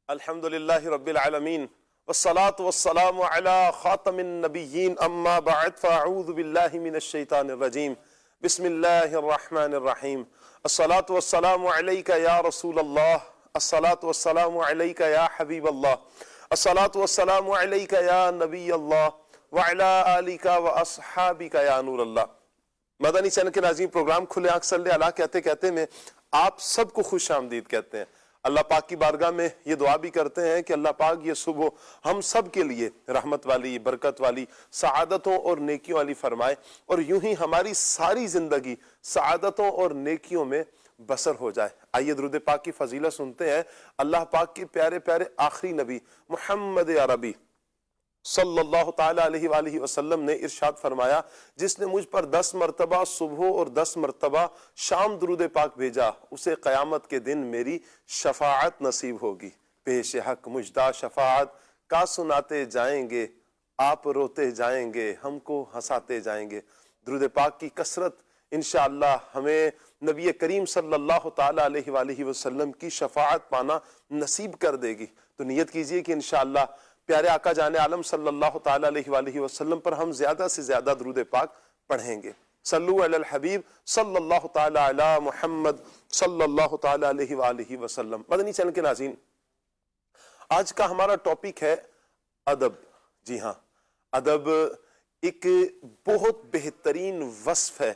الحمد للہ رب العالمین والصلاة والسلام علی خاتم النبیین اما بعد فاعوذ باللہ من الشیطان الرجیم بسم اللہ الرحمن الرحیم الصلاة والسلام علیک یا رسول اللہ الصلاة والسلام علیک یا حبیب اللہ الصلاة والسلام علیک یا نبی اللہ وعلی آلک واصحابک یا نور اللہ۔ مدنی چینل کے ناظرین، پروگرام کھلے آنکھ صلی اللہ کہتے کہتے میں آپ سب کو خوش آمدید کہتے ہیں۔ اللہ پاک کی بارگاہ میں یہ دعا بھی کرتے ہیں کہ اللہ پاک یہ صبح ہم سب کے لیے رحمت والی، برکت والی، سعادتوں اور نیکیوں والی فرمائے، اور یوں ہی ہماری ساری زندگی سعادتوں اور نیکیوں میں بسر ہو جائے۔ آئیے درود پاک کی فضیلت سنتے ہیں۔ اللہ پاک کے پیارے پیارے آخری نبی محمد عربی صلی اللہ تعالیٰ علیہ وآلہ وسلم نے ارشاد فرمایا، جس نے مجھ پر 10 مرتبہ صبح اور 10 مرتبہ شام درود پاک بھیجا، اسے قیامت کے دن میری شفاعت نصیب ہوگی۔ پیش حق مجدہ شفاعت کا سناتے جائیں گے، آپ روتے جائیں گے، ہم کو ہنساتے جائیں گے۔ درود پاک کی کثرت انشاءاللہ ہمیں نبی کریم صلی اللہ تعالیٰ علیہ وآلہ وسلم کی شفاعت پانا نصیب کر دے گی۔ تو نیت کیجئے کہ انشاءاللہ پیارے آقا جان عالم صلی اللہ تعالیٰ علیہ وآلہ وسلم پر ہم زیادہ سے زیادہ درود پاک پڑھیں گے۔ صلو علی الحبیب صلی اللہ تعالیٰ علی محمد صلی اللہ تعالیٰ علیہ وآلہ وسلم۔ مدنی چینل کے ناظرین، آج کا ہمارا ٹاپک ہے ادب۔ جی ہاں، ادب ایک بہت بہترین وصف ہے۔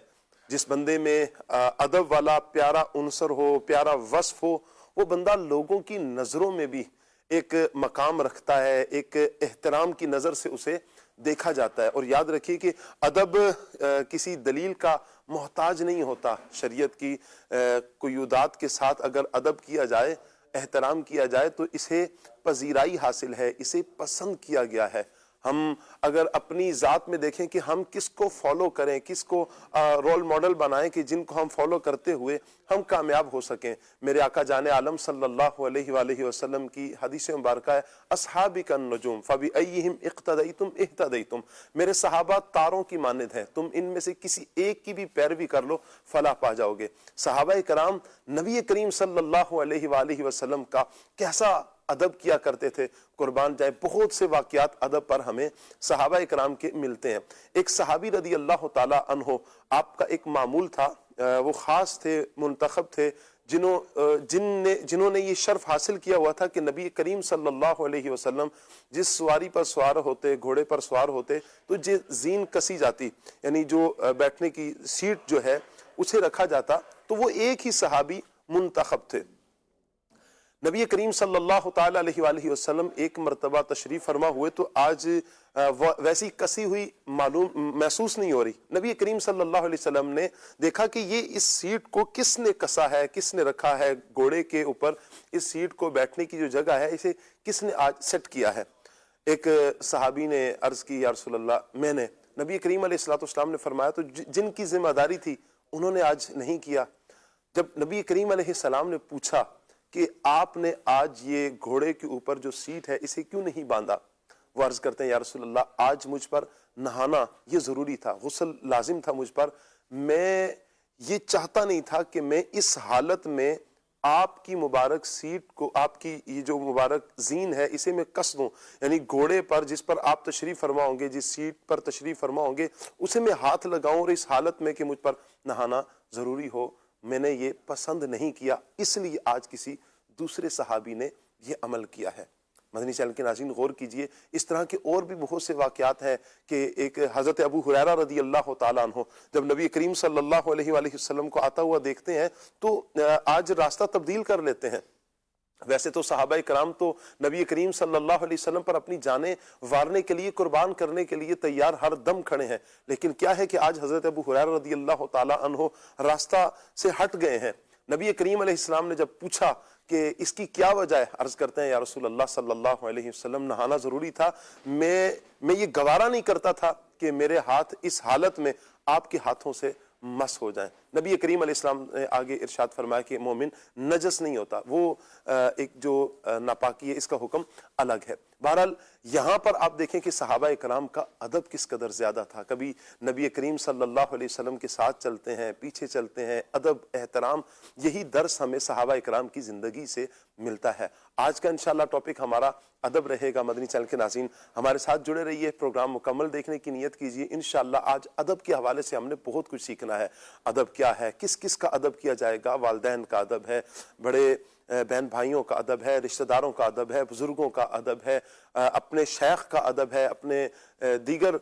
جس بندے میں ادب والا پیارا عنصر ہو، پیارا وصف ہو، وہ بندہ لوگوں کی نظروں میں بھی ایک مقام رکھتا ہے، ایک احترام کی نظر سے اسے دیکھا جاتا ہے۔ اور یاد رکھیے کہ ادب کسی دلیل کا محتاج نہیں ہوتا۔ شریعت کی قیودات کے ساتھ اگر ادب کیا جائے، احترام کیا جائے، تو اسے پذیرائی حاصل ہے، اسے پسند کیا گیا ہے۔ ہم اگر اپنی ذات میں دیکھیں کہ ہم کس کو فالو کریں، کس کو رول ماڈل بنائیں کہ جن کو ہم فالو کرتے ہوئے ہم کامیاب ہو سکیں۔ میرے آقا جان عالم صلی اللہ علیہ وآلہ وسلم کی حدیث مبارکہ ہے، اصحابک النجوم فبأیہم اقتدیتم اہتدیتم، میرے صحابہ تاروں کی مانند ہیں، تم ان میں سے کسی ایک کی بھی پیروی کر لو، فلاح پا جاؤ گے۔ صحابہ کرام نبی کریم صلی اللہ علیہ وآلہ وسلم کا کیسا ادب کیا کرتے تھے، قربان جائے بہت سے واقعات ادب پر ہمیں صحابہ اکرام کے ملتے ہیں۔ ایک صحابی رضی اللہ تعالیٰ عنہ، آپ کا ایک معمول تھا، وہ خاص تھے، منتخب تھے، جنہوں نے یہ شرف حاصل کیا ہوا تھا کہ نبی کریم صلی اللہ علیہ وسلم جس سواری پر سوار ہوتے، گھوڑے پر سوار ہوتے، تو زین کسی جاتی، یعنی جو بیٹھنے کی سیٹ جو ہے اسے رکھا جاتا، تو وہ ایک ہی صحابی منتخب تھے۔ نبی کریم صلی اللہ تعالیٰ علیہ وآلہ وسلم ایک مرتبہ تشریف فرما ہوئے تو آج ویسی کسی ہوئی محسوس نہیں ہو رہی۔ نبی کریم صلی اللہ علیہ وسلم نے دیکھا کہ یہ اس سیٹ کو کس نے کسا ہے، کس نے رکھا ہے گھوڑے کے اوپر، اس سیٹ کو بیٹھنے کی جو جگہ ہے اسے کس نے آج سیٹ کیا ہے۔ ایک صحابی نے عرض کی، یا رسول اللہ میں نے۔ نبی کریم علیہ السلام نے فرمایا تو جن کی ذمہ داری تھی انہوں نے آج نہیں کیا۔ جب نبی کریم علیہ السلام نے پوچھا کہ آپ نے آج یہ گھوڑے کے اوپر جو سیٹ ہے اسے کیوں نہیں باندھا، وہ عرض کرتے ہیں یا رسول اللہ آج مجھ پر نہانا یہ ضروری تھا، غسل لازم تھا مجھ پر، میں یہ چاہتا نہیں تھا کہ میں اس حالت میں آپ کی مبارک سیٹ کو، آپ کی یہ جو مبارک زین ہے اسے میں کس دوں، یعنی گھوڑے پر جس پر آپ تشریف فرما ہوں گے، جس سیٹ پر تشریف فرما ہوں گے اسے میں ہاتھ لگاؤں، اور اس حالت میں کہ مجھ پر نہانا ضروری ہو، میں نے یہ پسند نہیں کیا، اس لیے آج کسی دوسرے صحابی نے یہ عمل کیا ہے۔ مدنی چینل کے ناظرین غور کیجئے، اس طرح کے اور بھی بہت سے واقعات ہیں کہ ایک حضرت ابو ہریرہ رضی اللہ تعالیٰ عنہ جب نبی کریم صلی اللہ علیہ وآلہ وسلم کو آتا ہوا دیکھتے ہیں تو آج راستہ تبدیل کر لیتے ہیں۔ ویسے تو صحابہ کرام تو نبی کریم صلی اللہ علیہ وسلم پر اپنی جانیں وارنے کے لیے، قربان کرنے کے لیے تیار ہر دم کھڑے ہیں، لیکن کیا ہے کہ آج حضرت ابو ہریرہ رضی اللہ تعالیٰ عنہ راستہ سے ہٹ گئے ہیں۔ نبی کریم علیہ السلام نے جب پوچھا کہ اس کی کیا وجہ ہے، عرض کرتے ہیں یا رسول اللہ صلی اللہ علیہ وسلم نہانا ضروری تھا، میں یہ گوارا نہیں کرتا تھا کہ میرے ہاتھ اس حالت میں آپ کے ہاتھوں سے مس ہو جائیں۔ نبی کریم علیہ السلام نے آگے ارشاد فرمایا کہ مومن نجس نہیں ہوتا، وہ ایک جو ناپاکی ہے اس کا حکم الگ ہے۔ بہرحال یہاں پر آپ دیکھیں کہ صحابہ کرام کا ادب کس قدر زیادہ تھا، کبھی نبی کریم صلی اللہ علیہ وسلم کے ساتھ چلتے ہیں، پیچھے چلتے ہیں، ادب احترام، یہی درس ہمیں صحابہ کرام کی زندگی سے ملتا ہے۔ آج کا انشاءاللہ ٹاپک ہمارا ادب رہے گا۔ مدنی چینل کے ناظرین ہمارے ساتھ جڑے رہیے، پروگرام مکمل دیکھنے کی نیت کیجیے۔ انشاءاللہ آج ادب کے حوالے سے ہم نے بہت کچھ سیکھنا ہے۔ ادب کیا ہے، کس کس کا ادب کیا جائے گا، والدین کا ادب ہے، بڑے بہن بھائیوں کا ادب ہے، رشتہ داروں کا ادب ہے، بزرگوں کا ادب ہے، اپنے شیخ کا ادب ہے، اپنے دیگر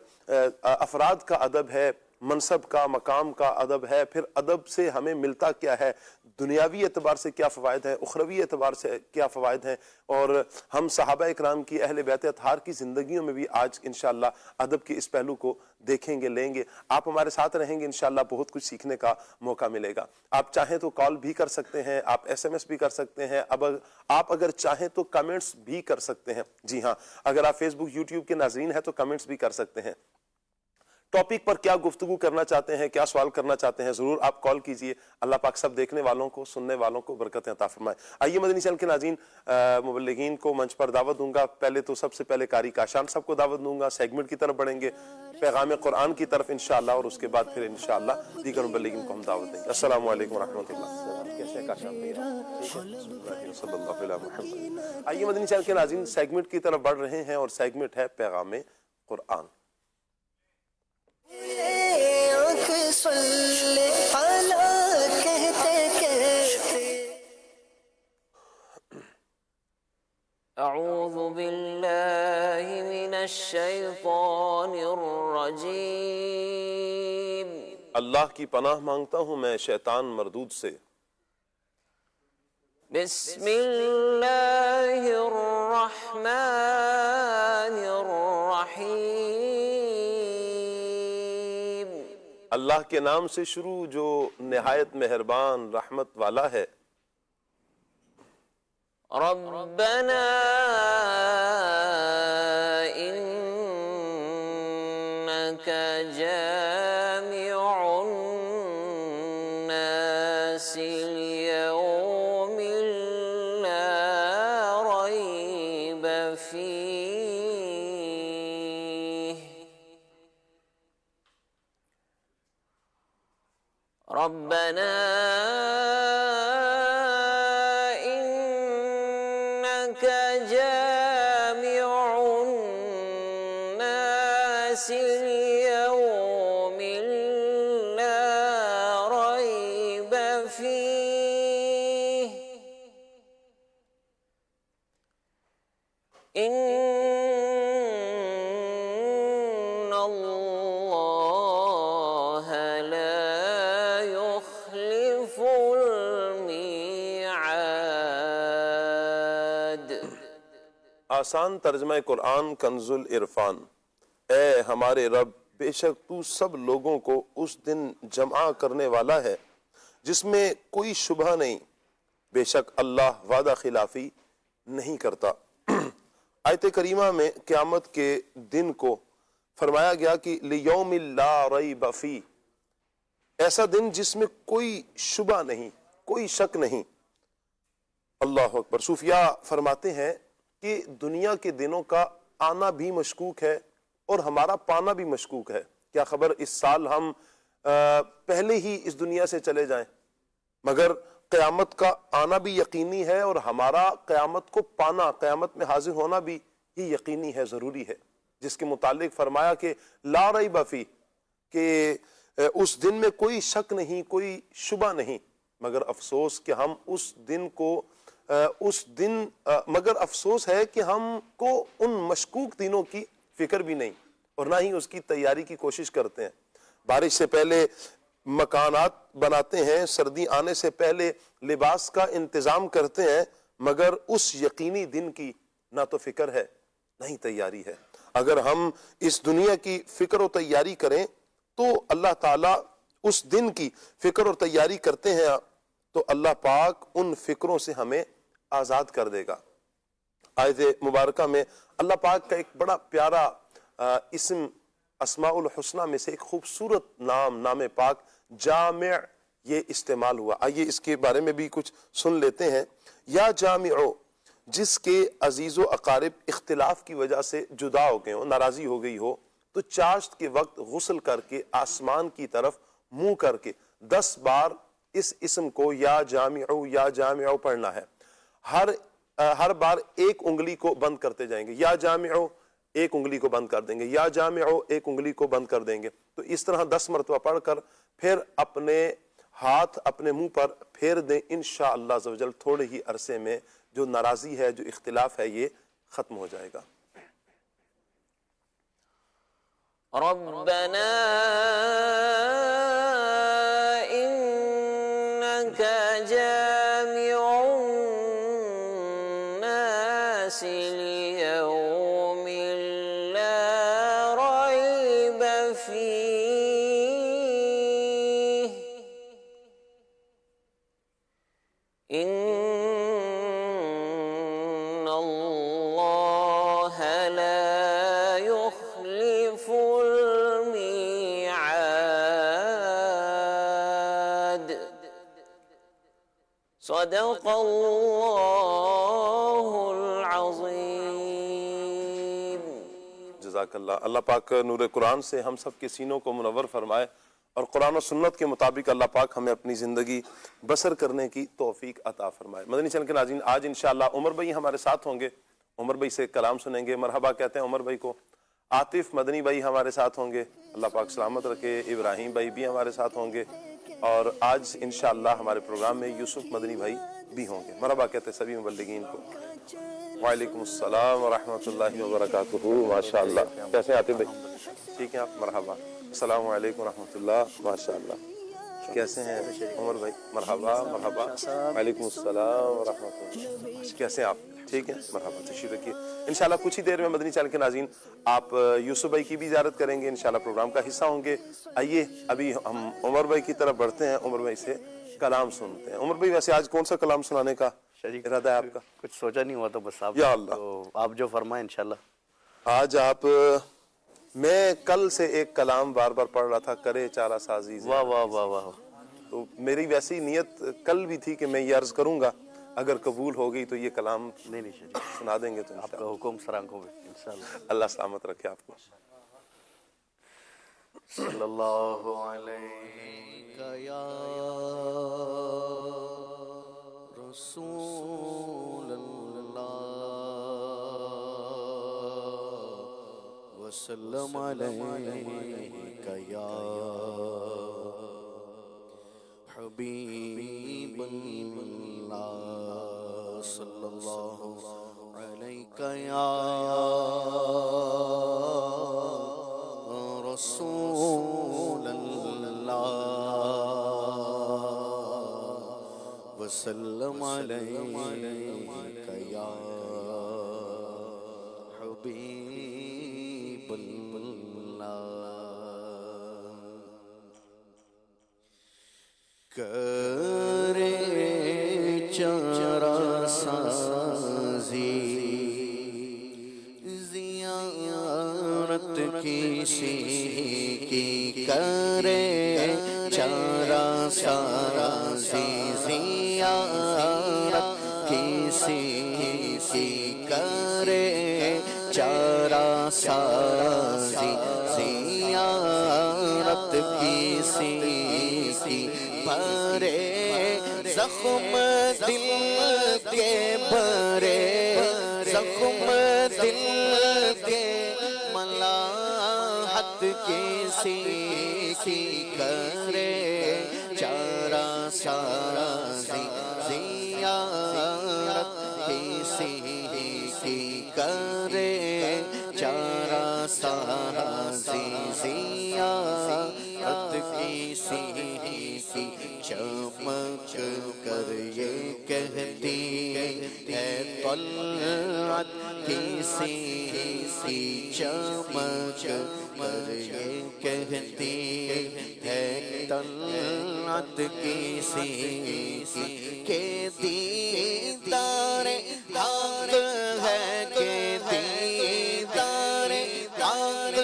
افراد کا ادب ہے، منصب کا مقام کا ادب ہے۔ پھر ادب سے ہمیں ملتا کیا ہے، دنیاوی اعتبار سے کیا فوائد ہیں، اخروی اعتبار سے کیا فوائد ہیں، اور ہم صحابہ اکرام کی، اہل بیت اطہار کی زندگیوں میں بھی آج انشاءاللہ ادب کے اس پہلو کو دیکھیں گے، لیں گے۔ آپ ہمارے ساتھ رہیں گے، انشاءاللہ بہت کچھ سیکھنے کا موقع ملے گا۔ آپ چاہیں تو کال بھی کر سکتے ہیں، آپ ایس ایم ایس بھی کر سکتے ہیں، اب آپ اگر چاہیں تو کمنٹس بھی کر سکتے ہیں۔ جی ہاں، اگر آپ فیس بک یوٹیوب کے ناظرین ہیں تو کمنٹس بھی کر سکتے ہیں۔ ٹاپک پر کیا گفتگو کرنا چاہتے ہیں، کیا سوال کرنا چاہتے ہیں، ضرور آپ کال کیجئے۔ اللہ پاک سب دیکھنے والوں کو، سننے والوں کو برکتیں عطا فرمائے۔ آئیے مدنی چینل کے ناظرین، مبلغین کو منچ پر دعوت دوں گا۔ پہلے تو سب سے پہلے قاری کاشان صاحب کو دعوت دوں گا، سیگمنٹ کی طرف بڑھیں گے، پیغام قرآن کی طرف انشاءاللہ، اور اس کے بعد پھر انشاءاللہ دیگر مبلغین کو ہم دعوت دیں گے۔ السلام علیکم ورحمۃ اللہ۔ کیسے ہیں کاشان بھائی؟ صلی اللہ علیہ وسلم۔ آئیے مدنی چینل کے ناظرین سیگمنٹ کی طرف بڑھ رہے ہیں، اور سیگمنٹ ہے پیغام قرآن۔ اعوذ باللہ من الشیطان الرجیم۔ اللہ کی پناہ مانگتا ہوں میں شیطان مردود سے۔ بسم اللہ الرحمن الرحیم۔ اللہ کے نام سے شروع جو نہایت مہربان رحمت والا ہے۔ ربنا انک جامع الناس لیوم لا ریب فیہ۔ ربنا انک جامع الناس لیوم لا ریب فیہ ان اللہ لا يخلف المیعاد۔ آسان ترجمہ قرآن کنز العرفان۔ اے ہمارے رب، بے شک تو سب لوگوں کو اس دن جمع کرنے والا ہے جس میں کوئی شبہ نہیں، بے شک اللہ وعدہ خلافی نہیں کرتا۔ آیت کریمہ میں قیامت کے دن کو فرمایا گیا کہ لیوم لا ریب فیہ، ایسا دن جس میں کوئی شبہ نہیں، کوئی شک نہیں۔ اللہ اکبر۔ صوفیاء فرماتے ہیں کہ دنیا کے دنوں کا آنا بھی مشکوک ہے اور ہمارا پانا بھی مشکوک ہے۔ کیا خبر اس سال ہم پہلے ہی اس دنیا سے چلے جائیں، مگر قیامت کا آنا بھی یقینی ہے، اور ہمارا قیامت کو پانا، قیامت میں حاضر ہونا بھی یہ یقینی ہے، ضروری ہے، جس کے متعلق فرمایا کہ لا ریب فیہ، کہ اس دن میں کوئی شک نہیں، کوئی شبہ نہیں۔ مگر افسوس کہ ہم اس دن کو مگر افسوس ہے کہ ہم کو ان مشکوک دنوں کی فکر بھی نہیں، اور نہ ہی اس کی تیاری کی کوشش کرتے ہیں۔ بارش سے پہلے مکانات بناتے ہیں، سردی آنے سے پہلے لباس کا انتظام کرتے ہیں، مگر اس یقینی دن کی نہ تو فکر ہے نہ ہی تیاری ہے۔ اگر ہم اس دنیا کی فکر و تیاری کریں تو اللہ تعالیٰ اس دن کی فکر اور تیاری کرتے ہیں تو اللہ پاک ان فکروں سے ہمیں آزاد کر دے گا۔ آیت مبارکہ میں اللہ پاک کا ایک بڑا پیارا اسم اسماء الحسنہ میں سے ایک خوبصورت نام پاک جامع یہ استعمال ہوا۔ آئیے اس کے بارے میں بھی کچھ سن لیتے ہیں۔ یا جامعو، جس کے عزیز و اقارب اختلاف کی وجہ سے جدا ہو گئے ہو، ناراضی ہو گئی ہو، تو چاشت کے وقت غسل کر کے آسمان کی طرف منہ کر کے 10 بار اس اسم کو یا جامعو پڑھنا ہے۔ ہر بار ایک انگلی کو بند کرتے جائیں گے۔ یا جامعو، ایک انگلی کو بند کر دیں گے، یا جامعو، ایک انگلی کو بند کر دیں گے۔ تو اس طرح 10 مرتبہ پڑھ کر پھر اپنے ہاتھ اپنے منہ پر پھیر دیں۔ انشاءاللہ عز و جل تھوڑے ہی عرصے میں جو ناراضی ہے، جو اختلاف ہے، یہ ختم ہو جائے گا۔ ربنا انك جامع الناس ليوم لا ريب فيه ان الله لا يخلف الميعاد صدق اللہ العظیم۔ جزاک اللہ۔ اللہ پاک نور قرآن سے ہم سب کے سینوں کو منور فرمائے، اور قرآن و سنت کے مطابق اللہ پاک ہمیں اپنی زندگی بسر کرنے کی توفیق عطا فرمائے۔ مدنی چینل کے ناظرین، آج انشاءاللہ عمر بھائی ہمارے ساتھ ہوں گے، عمر بھائی سے کلام سنیں گے، مرحبا کہتے ہیں عمر بھائی کو۔ عاطف مدنی بھائی ہمارے ساتھ ہوں گے، اللہ پاک سلامت رکھے۔ ابراہیم بھائی بھی ہمارے ساتھ ہوں گے، اور آج انشاءاللہ ہمارے پروگرام میں یوسف مدنی بھائی بھی ہوں گے۔ مرحبا کہتے ہیں سبھی مبلغین کو۔ وعلیکم السلام ورحمۃ اللہ وبرکاتہ۔ ماشاءاللہ، کیسے ہیں عاطف بھائی؟ ٹھیک ہیں آپ؟ مرحبا۔ السلام علیکم ورحمۃ اللہ۔ ماشاءاللہ، کیسے ہیں عمر بھائی؟ مرحبا مرحبا۔ وعلیکم السلام ورحمۃ اللہ۔ کیسے ہیں آپ؟ ٹھیک ہیں؟ مرحبا، تشریف رکھیے۔ انشاءاللہ کچھ ہی دیر میں مدنی چینل کے ناظرین آپ یوسف بھائی کی بھی زیارت کریں گے، انشاءاللہ پروگرام کا حصہ ہوں گے۔ آئیے ابھی ہم عمر بھائی کی طرف بڑھتے ہیں، عمر بھائی سے کلام سنتے ہیں۔ عمر بھائی ویسے آج کون سا کلام سنانے کا ارادہ ہے آپ کا؟ کچھ سوچا نہیں ہوا تو بس آپ یا اللہ، تو آپ جو فرمائیں انشاءاللہ۔ آج آپ، میں کل سے ایک کلام بار بار پڑھ رہا تھا، کرے چارہ سازی۔ واہ واہ واہ واہ۔ تو میری ویسی نیت کل بھی تھی کہ میں یہ عرض کروں گا، اگر قبول ہو گئی تو یہ کلام نہیں شریف، سنا دیں گے تو آپ انشاءاللہ۔ کا حکم سرانکھوں میں انشاءاللہ۔ اللہ سلامت رکھے آپ کو۔ صلی اللہ علیہ یا رسول اللہ وسلم علیہ یا حبیب اللہ صلی اللہ علیہ یا رسول اللہ وسلم علیک یا حبیب اللہ۔ کرے چارہ سازی زیارت کسی کی، کرے چارہ سازی زیارت کسی کی، کرے چارہ سازی زیارت کسی کی، بھرے زخم دل کے، بھرے زخم دل کے، ملاحت کسی کی، کرے چارہ سازی زیارت کسی کی، کرے چارہ سازی زیارت کسی کی، چمک کر یہ کہتی ہے طلعت کسی کی، چمک کر یہ کہتی ہے طلعت کسی کی، کہ دیدار حق ہے، کہ دیدار حق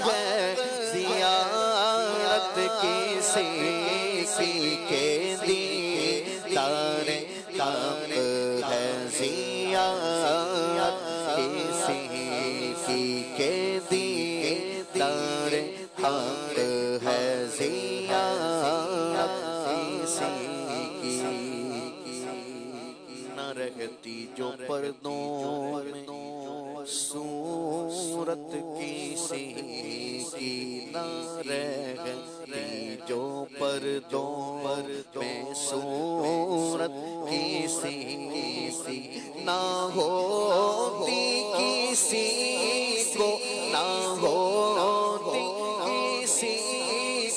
ہے، زیارت کسی کی، کہ زیارت کسی کی کہ دیدار حق ہے زیارت کسی کی نہ رہتی جو پردوں میں صورت کسی کی نہ رہتی جو پردوں میں صورت کسی کی نہ ہوتی کسی کو نہ ہوتی کسی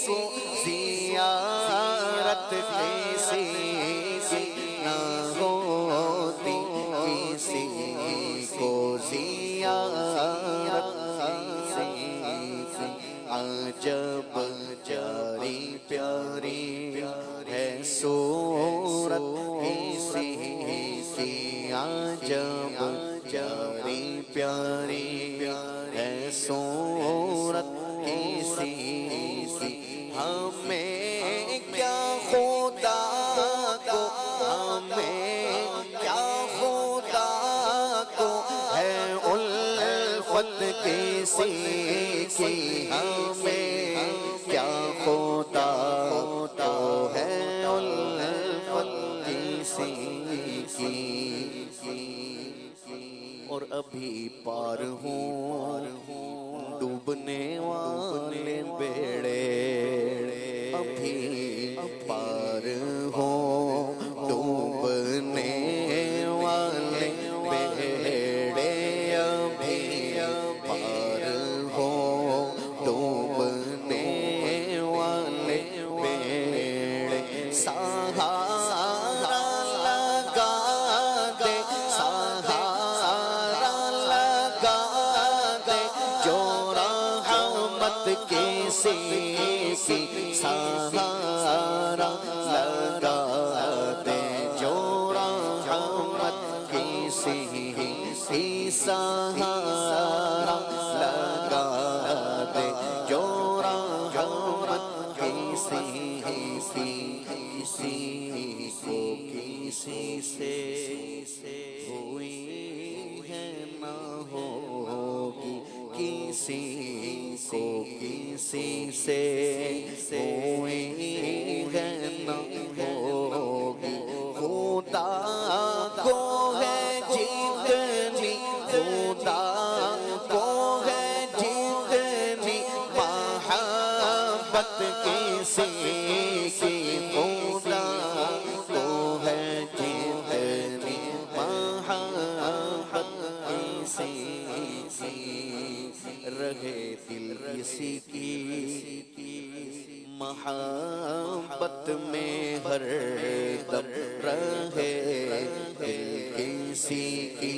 کو زیارت کسی کی نہ ہوتی کسی کو زیارت کسی کی عجب جاری پیاری ہے صورت کسی کی عجب جاری پیاری ہے صورت کسی کی ہمیں کیا خدا کو ہمیں کیا خدا کو ہے الفت کسی کی ہمیں کیا خدا تو ہے الفت کسی کی اور ابھی پار ہوں ڈوبنے والے بیڑے ابھی پار ہوں ڈوبنے والے بیڑے ابھی پار ہوں ڈوبنے والے بیڑے سہارا لگا دے سہارا لگا دے جو رحمت کسی کی سہارا لگا دے جو رحمت کسی کی سہارا لگا دے جو رحمت کسی کی کسی کو کسی سے ہوئی ہے نہ ہوگی کسی کو کسی سے ہوئی ہے نہ ہوگی خدا کو ہے جتنی خدا کو ہے جتنی محبت کسی کی خدا کو ہے جتنی محبت کسی کی رہے دل کسی کی محبت میں ہر دم رہے دل کسی کی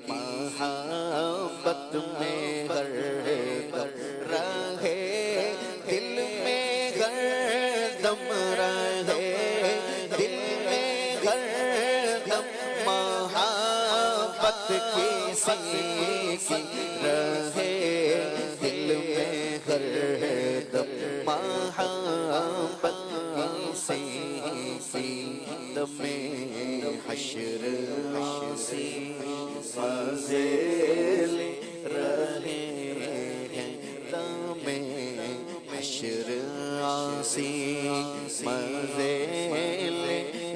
محبت میں ہر دم رہے دل میں ہر دم رہے دل میں ہر دم محبت کسی کی رہے دل میں ہر دم محبت کسی کی دم حشر آسی فضل رہے ہیں دم حشر آسی فضل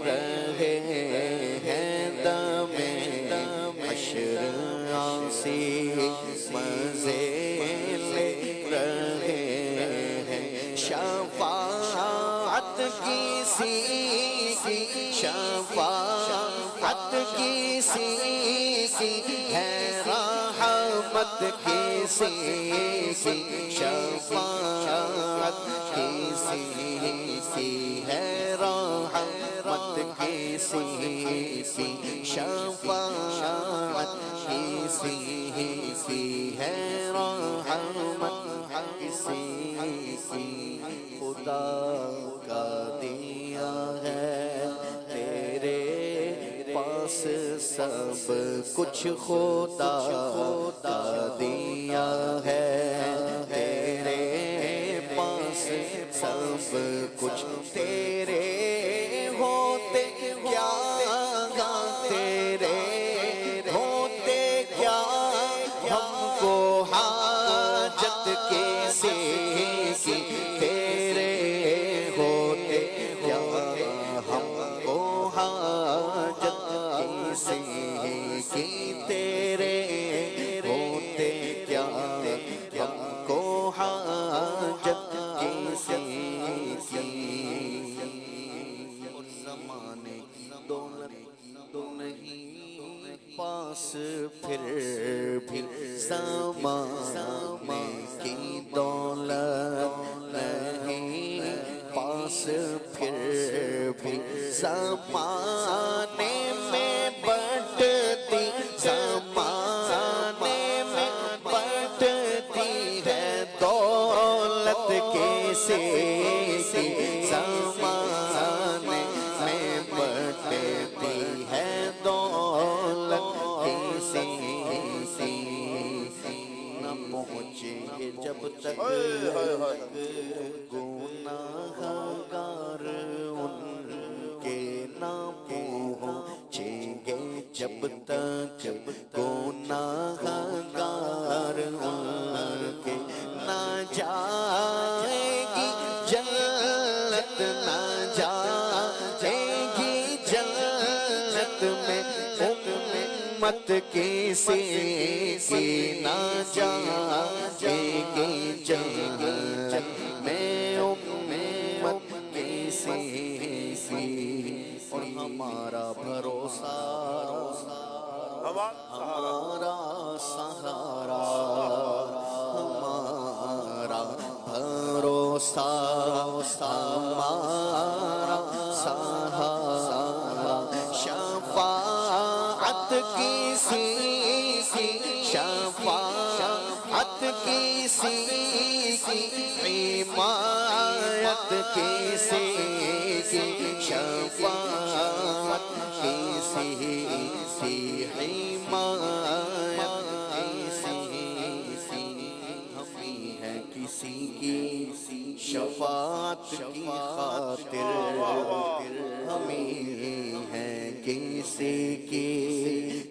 رہے ہیں دم حشر آسی فضل رہے ہیں شفاعت کسی کی شفاعت کسی کی ہے رحمت کسی کی شفاعت کسی کی ہے رحمت کسی کی شفاعت کسی کی ہے رحمت کسی کی خدا کا دیا ہے تیرے پاس سب کچھ خدا کا دیا ہے تیرے پاس سب کچھ تیرے ہوتے کیا تیرے کی تیرے ہوتے کیا ہم کو حاجت کسی کی اور زمانے کی دولت تو نہیں پاس پھر بھی زمانے کی دولت نہیں پاس پھر بھی زمانے میں بٹتی زمانے میں بٹتی ہے دولت کیسے کی زمانے میں بٹتی ہے دولت کیسے نہ پہنچیں گے جب تک گناہگار ان کے نہ پہنچیں گے جب تک گناہگار ان کے نہ جائے گی جنت نہ جائے گی جنت میں امت کسی کی نہ جائے گی جنت میں امت کسی کی اور ہمارا بھروسہ ہمارا سہارا ہمارا بھروسہ ہمارا سہارا شفاعت کسی کی شفاعت کسی کی حمایت کسی کی شفاعت کسی کی حمایت کسی ہم ہی ہیں کسی کی شفاعت کی خاطر ہم ہی ہیں کسی کی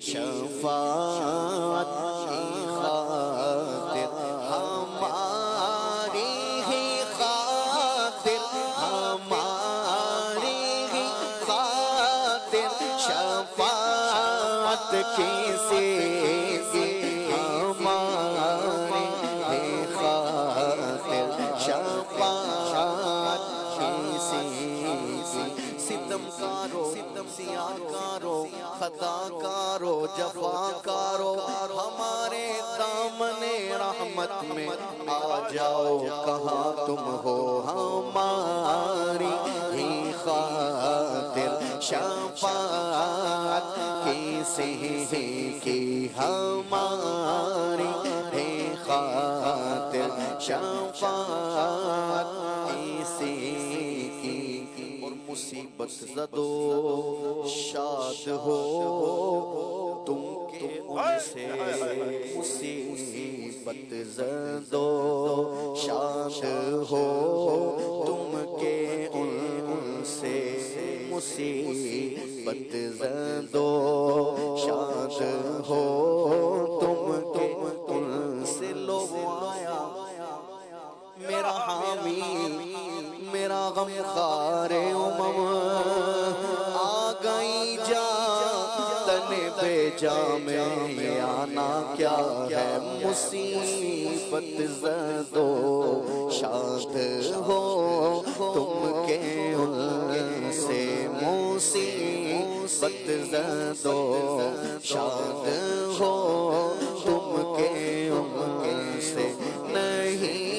شفاعت کی خاطر ہماری ہی خاطر ہماری ہی خاطر شفاعت کسی کی ہماری ہی خاطر شفاعت کسی کی ستم کارو سیاہ کارو خطا کارو جفا کارو ہمارے دامن رحمت میں آ جاؤ کہاں تم ہو ہماری ہی خاطر شفاعت کسی کی ہماری ہی خاطر شفاعت کسی کی اور مصیبت زدو شاد ہو تم کے ان سے مصیبت زدو شاد ہو تم کے ان سے مصیبت زدو شاد ہو تم کے ان سے لوگ آیا میرا حامی میرا غم خار امم آ گئی جا تن بے جا میں آنا کیا ہے مصیبت زدو شاد ہو تم کے ان سے مصیبت زدو شاد ہو تم کے ان سے نہیں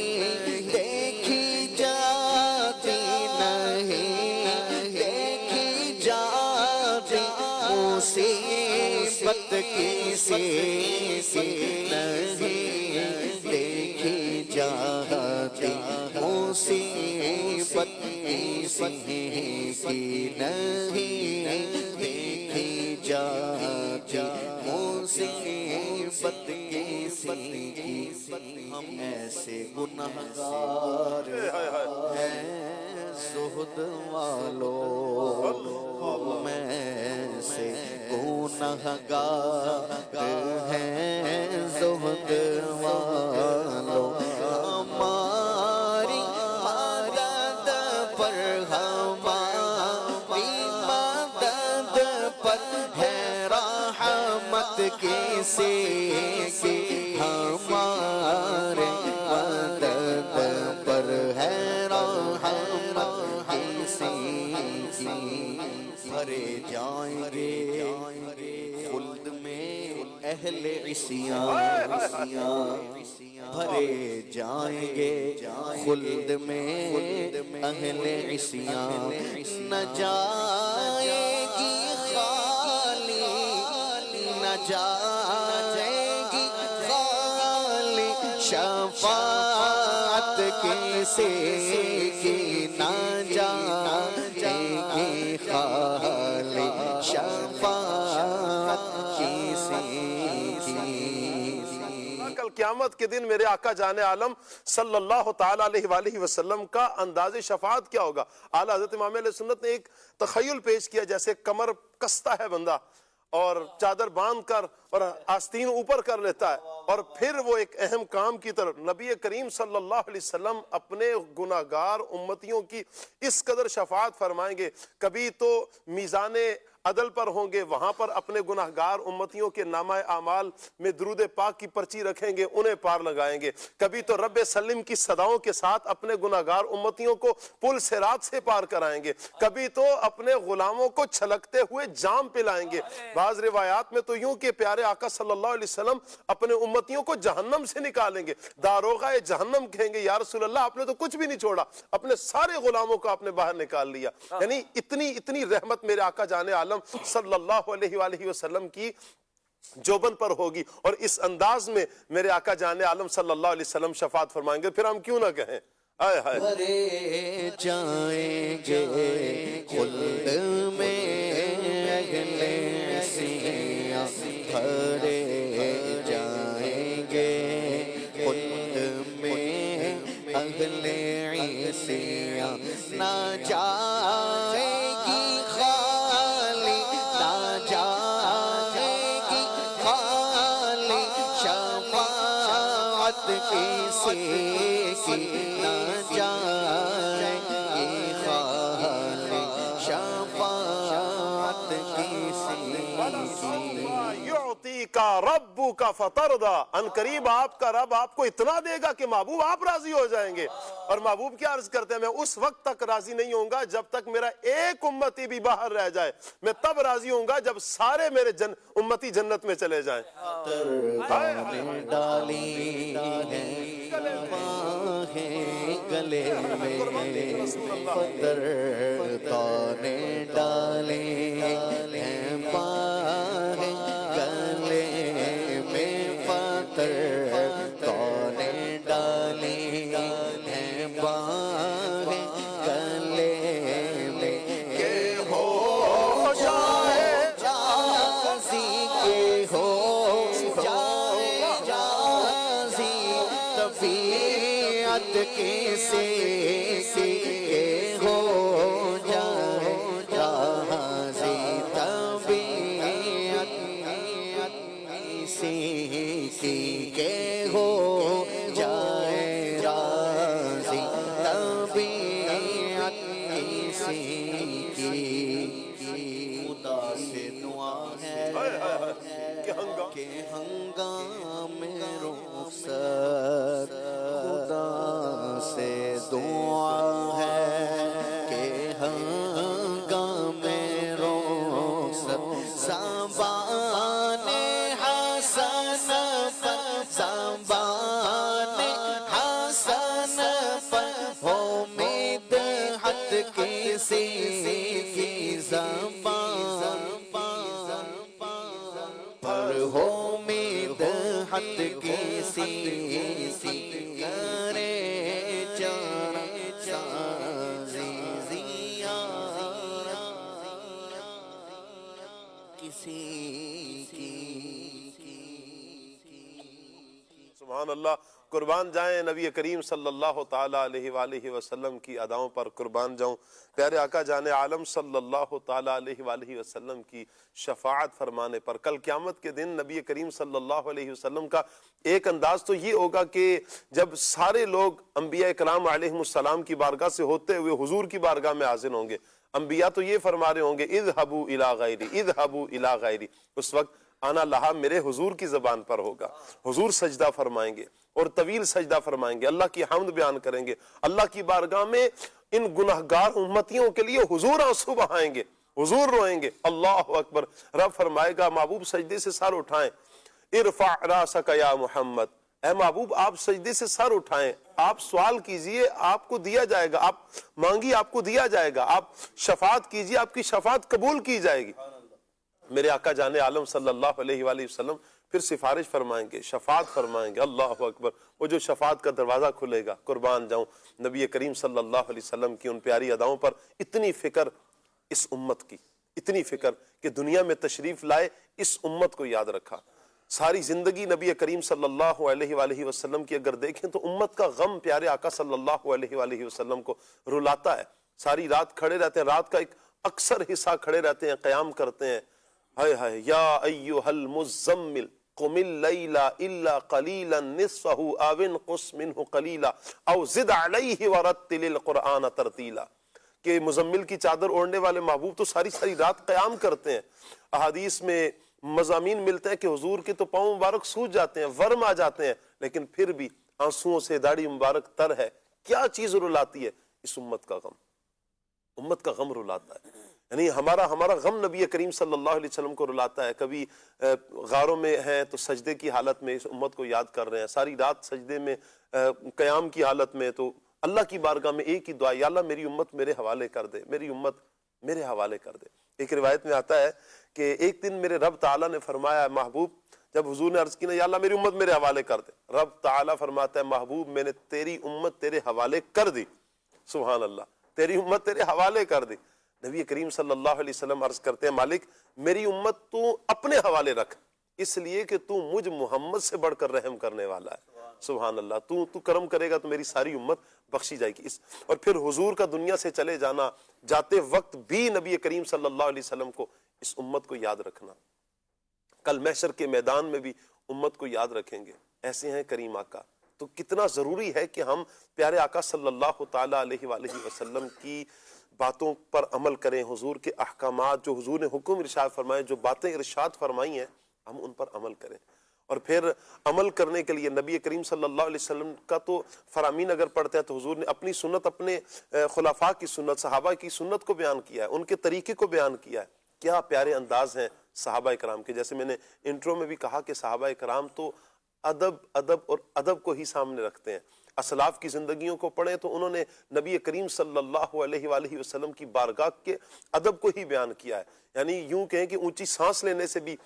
دیکھی جاتی نہیں دیکھی جاتی مصیبت کسی کی نہیں دیکھی جاتی مصیبت کسی کی نہیں دیکھی جاتی مصیبت کسی کی ہم ایسے گنہگار ہیں زہد والو ہم ایسے گنہگار ہیں زہد والو ہماری مدد پر ہماری مدد پر ہے راحت رحمت کیسے کہ ہمارے مدد پر ہے رحمت کیسے کی بھرے جائیں گے خلد میں اہل عصیان بھرے جائیں گے خلد میں اہل عصیان نہ جائے گی خالی نہ جائے گی خالی شفاعت کیسے کی نہ جائے گی خالی شفاعت کیسے کی کل قیامت کے دن میرے آقا جان عالم صلی اللہ تعالیٰ علیہ وآلہ وسلم کا انداز شفاعت کیا ہوگا؟ اعلیٰ حضرت امام علیہ سنت نے ایک تخیل پیش کیا، جیسے کمر کستا ہے بندہ اور چادر باندھ کر اور آستین اوپر کر لیتا ہے، اور پھر وہ ایک اہم کام کی طرف نبی کریم صلی اللہ علیہ وسلم اپنے گناہگار امتیوں کی اس قدر شفاعت فرمائیں گے، کبھی تو میزان عدل پر ہوں گے، وہاں پر اپنے گناہگار امتیوں کے نامہ اعمال میں درود پاک کی پرچی رکھیں گے، انہیں پار لگائیں گے، کبھی تو رب سلم کی صداؤں کے ساتھ اپنے گناہگار امتیوں کو پل صراط سے پار کرائیں گے، کبھی تو اپنے غلاموں کو چھلکتے ہوئے جام پلائیں گے۔ بعض روایات میں تو یوں کہ پیارے آقا صلی اللہ علیہ وسلم اپنے امتیوں کو جہنم سے نکالیں گے، داروغہ جہنم کہیں گے یا رسول اللہ آپ نے تو کچھ بھی نہیں چھوڑا، اپنے سارے غلاموں کو آپ نے باہر نکال لیا۔ یعنی اتنی رحمت میرے آقا جان عالم صلی اللہ علیہ وآلہ وسلم کی جوبن پر ہوگی، اور اس انداز میں میرے آقا جان عالم صلی اللہ علیہ وسلم شفاعت فرمائیں گے، پھر ہم کیوں نہ کہیں آئے ہائے بھرے جائیں گے خلد میں اہل عصیان بھرے جائیں گے خلد میں اہل عصیان نہ جائے گی خالی نہ جائے گی خالی شفاعت کیسے کی نہ جائے گی خالی شفاعت کیسے کی یعطی کا ربو کا فتردا، ان قریب آپ کا رب آپ کو اتنا دے گا کہ محبوب آپ راضی ہو جائیں گے۔ اور محبوب کیا عرض کرتے ہیں، میں اس وقت تک راضی نہیں ہوں گا جب تک میرا ایک امتی بھی باہر رہ جائے، میں تب راضی ہوں گا جب سارے میرے امتی جنت میں چلے جائیں۔ ڈالی ہے باہیں گلے میں فتر تانے ڈالے ہیں باہیں گلے میں فتر تانے ڈالے ہیں باہیں گلے میں کہ ہو جائے راضی کہ ہو جائے راضی طبیعت کیسے کہ ہو جائے راضی طبیعت کیسے کہ ہو جائے راضی طبیعت کیسے کی خدا سے دعا ہے کہ ہنگام رخصت خدا سے دعا ہے کہ ہنگام رخصت زبان حسن پر زبان حسن پر ہو مدحت کیسے کی زبان پر ہو مدحت کیسے کرے جانا کسی کی سبحان اللہ، قربان جائیں نبی کریم صلی اللہ تعالیٰ علیہ وآلہ وسلم کی اداؤں پر، قربان جاؤں پیارے آقا جان عالم صلی اللہ تعالیٰ علیہ وآلہ وسلم کی شفاعت فرمانے پر۔ کل قیامت کے دن نبی کریم صلی اللہ علیہ وسلم کا ایک انداز تو یہ ہوگا کہ جب سارے لوگ انبیاء کرام علیہ السلام کی بارگاہ سے ہوتے ہوئے حضور کی بارگاہ میں حاضر ہوں گے، انبیاء تو یہ فرما رہے ہوں گے اذهبوا الی غیری اذهبوا الی غیری، اس وقت آنا لہا میرے حضور کی زبان پر ہوگا. حضور سجدہ فرمائیں گے اور طویل سجدہ فرمائیں گے, اللہ کی حمد بیان کریں گے, اللہ کی بارگاہ میں ان گناہگار امتیوں کے لیے حضور آنسو بہائیں گے, حضور روئیں گے. اللہ اکبر. رب فرمائے گا محبوب سجدے سے سر اٹھائیں, ارفع راسک یا محمد, اے محبوب آپ سجدے سے سر اٹھائیں, آپ سوال کیجئے آپ کو دیا جائے گا, آپ مانگی آپ کو دیا جائے گا, آپ شفاعت کیجئے آپ کی شفاعت قبول کی جائے گی. میرے آقا جان عالم صلی اللہ علیہ وآلہ وسلم پھر سفارش فرمائیں گے, شفاعت فرمائیں گے. اللہ اکبر. وہ جو شفاعت کا دروازہ کھلے گا, قربان جاؤں نبی کریم صلی اللہ علیہ وسلم کی ان پیاری اداؤں پر اتنی فکر اس امت کی, اتنی فکر کہ دنیا میں تشریف لائے اس امت کو یاد رکھا. ساری زندگی نبی کریم صلی اللہ علیہ وآلہ وسلم کی اگر دیکھیں تو امت کا غم پیارے آقا صلی اللہ علیہ وآلہ وسلم کو رلاتا ہے. ساری رات کھڑے رہتے ہیں, رات کا ایک اکثر حصہ کھڑے رہتے ہیں, قیام کرتے ہیں. ہائے ہائے, یا ایھا المزمل قم اللیل الا قلیلا نصفہ او انقص منہ قلیلا او زد علیہ ورتل القرآن ترتیلا. کہ مزمل کی چادر اوڑھنے والے محبوب تو ساری ساری رات قیام کرتے ہیں. احادیث میں مضامین ملتے ہیں کہ حضور کے تو پاؤں مبارک سوج جاتے ہیں, ورم آ جاتے ہیں, لیکن پھر بھی آنسوؤں سے داڑھی مبارک تر ہے. کیا چیز رلاتی ہے؟ اس امت کا غم. امت کا غم رلاتا ہے. یعنی ہمارا غم نبی کریم صلی اللہ علیہ وسلم کو رلاتا ہے. کبھی غاروں میں ہیں تو سجدے کی حالت میں اس امت کو یاد کر رہے ہیں, ساری رات سجدے میں قیام کی حالت میں, تو اللہ کی بارگاہ میں ایک ہی دعا, یا اللہ میری امت میرے حوالے کر دے, میری امت میرے حوالے کر دے. ایک روایت میں آتا ہے کہ ایک دن میرے رب تعالیٰ نے فرمایا, محبوب, جب حضور نے عرض کی نا یا اللہ میری امت میرے حوالے کر دے, رب تعالیٰ فرماتا ہے محبوب میں نے تیری امت تیرے حوالے کر دی. سبحان اللہ, تیری امت تیرے حوالے کر دی. نبی کریم صلی اللہ علیہ وسلم عرض کرتے ہیں مالک میری امت تو اپنے حوالے رکھ, اس لیے کہ تو مجھ محمد سے بڑھ کر رحم کرنے والا ہے. سبحان اللہ. تو کرم کرے گا تو میری ساری امت بخشی جائے گی. اور پھر حضور کا دنیا سے چلے جانا, جاتے وقت بھی نبی کریم صلی اللہ علیہ وسلم کو اس امت کو یاد رکھنا. کل محشر کے میدان میں بھی امت کو یاد رکھیں گے. ایسے ہیں کریم آقا. تو کتنا ضروری ہے کہ ہم پیارے آقا صلی اللہ تعالیٰ علیہ وآلہ وسلم کی باتوں پر عمل کریں, حضور کے احکامات جو حضور نے حکم ارشاد فرمائے, جو باتیں ارشاد فرمائی ہیں, ہم ان پر عمل کریں. اور پھر عمل کرنے کے لیے نبی کریم صلی اللہ علیہ وسلم کا تو فرامین اگر پڑھتے ہیں تو حضور نے اپنی سنت, اپنے خلفاء کی سنت, صحابہ کی سنت کو بیان کیا ہے, ان کے طریقے کو بیان کیا ہے. کیا پیارے انداز ہیں صحابہ کرام کے. جیسے میں نے انٹرو میں بھی کہا کہ صحابہ کرام تو ادب اور ادب کو ہی سامنے رکھتے ہیں. اسلاف کی زندگیوں کو پڑھیں تو انہوں نے نبی کریم صلی اللہ علیہ وآلہ وسلم کی بارگاہ کے ادب کو ہی بیان کیا ہے. یعنی یوں کہیں کہ اونچی سانس لینے سے بھی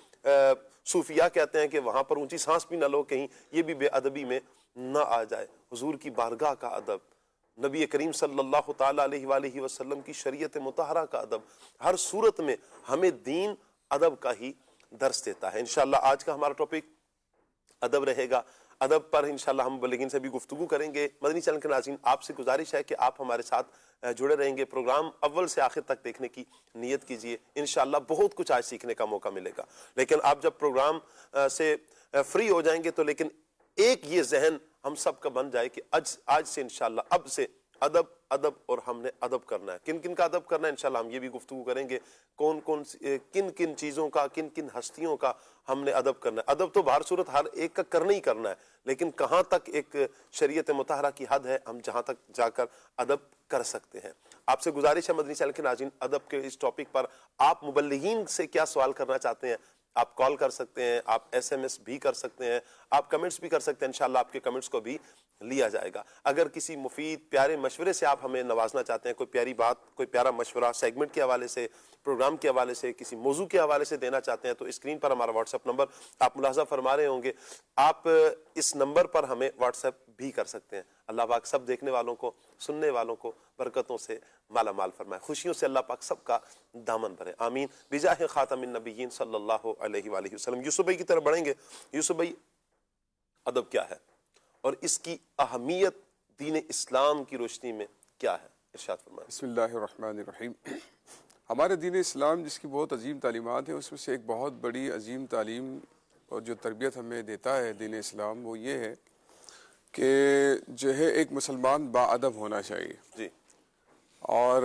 صوفیاء کہتے ہیں کہ وہاں پر اونچی سانس بھی نہ لو, کہیں یہ بھی بے ادبی میں نہ آ جائے. حضور کی بارگاہ کا ادب, نبی کریم صلی اللہ تعالیٰ علیہ وآلہ وسلم کی شریعت مطہرہ کا ادب, ہر صورت میں ہمیں دین ادب کا ہی درس دیتا ہے. انشاءاللہ آج کا ہمارا ٹاپک ادب رہے گا. ادب پر انشاءاللہ ہم مبلغین سے بھی گفتگو کریں گے. مدنی چینل کے ناظرین, آپ سے گزارش ہے کہ آپ ہمارے ساتھ جڑے رہیں گے. پروگرام اول سے آخر تک دیکھنے کی نیت کیجئے. انشاءاللہ بہت کچھ آج سیکھنے کا موقع ملے گا. لیکن آپ جب پروگرام سے فری ہو جائیں گے تو لیکن ایک یہ ذہن ہم سب کا بن جائے کہ آج سے انشاءاللہ اب سے ادب اور ہم نے ادب کرنا ہے. کن کن کا ادب کرنا ہے انشاءاللہ ہم یہ بھی گفتگو کریں گے. کن کن چیزوں کا, کن کن ہستیوں کا ہم نے ادب کرنا ہے. ادب تو بہر صورت ہر ایک کا کرنا ہی کرنا ہے, لیکن کہاں تک ایک شریعت مطہرہ کی حد ہے, ہم جہاں تک جا کر ادب کر سکتے ہیں. آپ سے گزارش ہے مدنی چینل کے ناظرین, ادب کے اس ٹاپک پر آپ مبلغین سے کیا سوال کرنا چاہتے ہیں, آپ کال کر سکتے ہیں, آپ ایس ایم ایس بھی کر سکتے ہیں, آپ کمنٹس بھی کر سکتے ہیں. انشاءاللہ آپ کے کمنٹس کو بھی لیا جائے گا. اگر کسی مفید پیارے مشورے سے آپ ہمیں نوازنا چاہتے ہیں, کوئی پیاری بات, کوئی پیارا مشورہ سیگمنٹ کے حوالے سے, پروگرام کے حوالے سے, کسی موضوع کے حوالے سے دینا چاہتے ہیں, تو اسکرین پر ہمارا واٹس ایپ نمبر آپ ملاحظہ فرما رہے ہوں گے. آپ اس نمبر پر ہمیں واٹس ایپ بھی کر سکتے ہیں. اللہ پاک سب دیکھنے والوں کو, سننے والوں کو برکتوں سے مالا مال فرمائے, خوشیوں سے اللہ پاک سب کا دامن بھرے. آمین بجاہ خاتم النبیین صلی اللہ علیہ وآلہ وسلم. یوسف بھائی کی طرف بڑھیں گے. یوسف بھائی, ادب کیا ہے اور اس کی اہمیت دین اسلام کی روشنی میں کیا ہے, ارشاد فرمائیں. بسم اللہ الرحمن الرحیم. ہمارے دین اسلام جس کی بہت عظیم تعلیمات ہیں, اس میں سے ایک بہت بڑی عظیم تعلیم اور جو تربیت ہمیں دیتا ہے دین اسلام, وہ یہ ہے کہ جو ہے ایک مسلمان با ادب ہونا چاہیے. جی. اور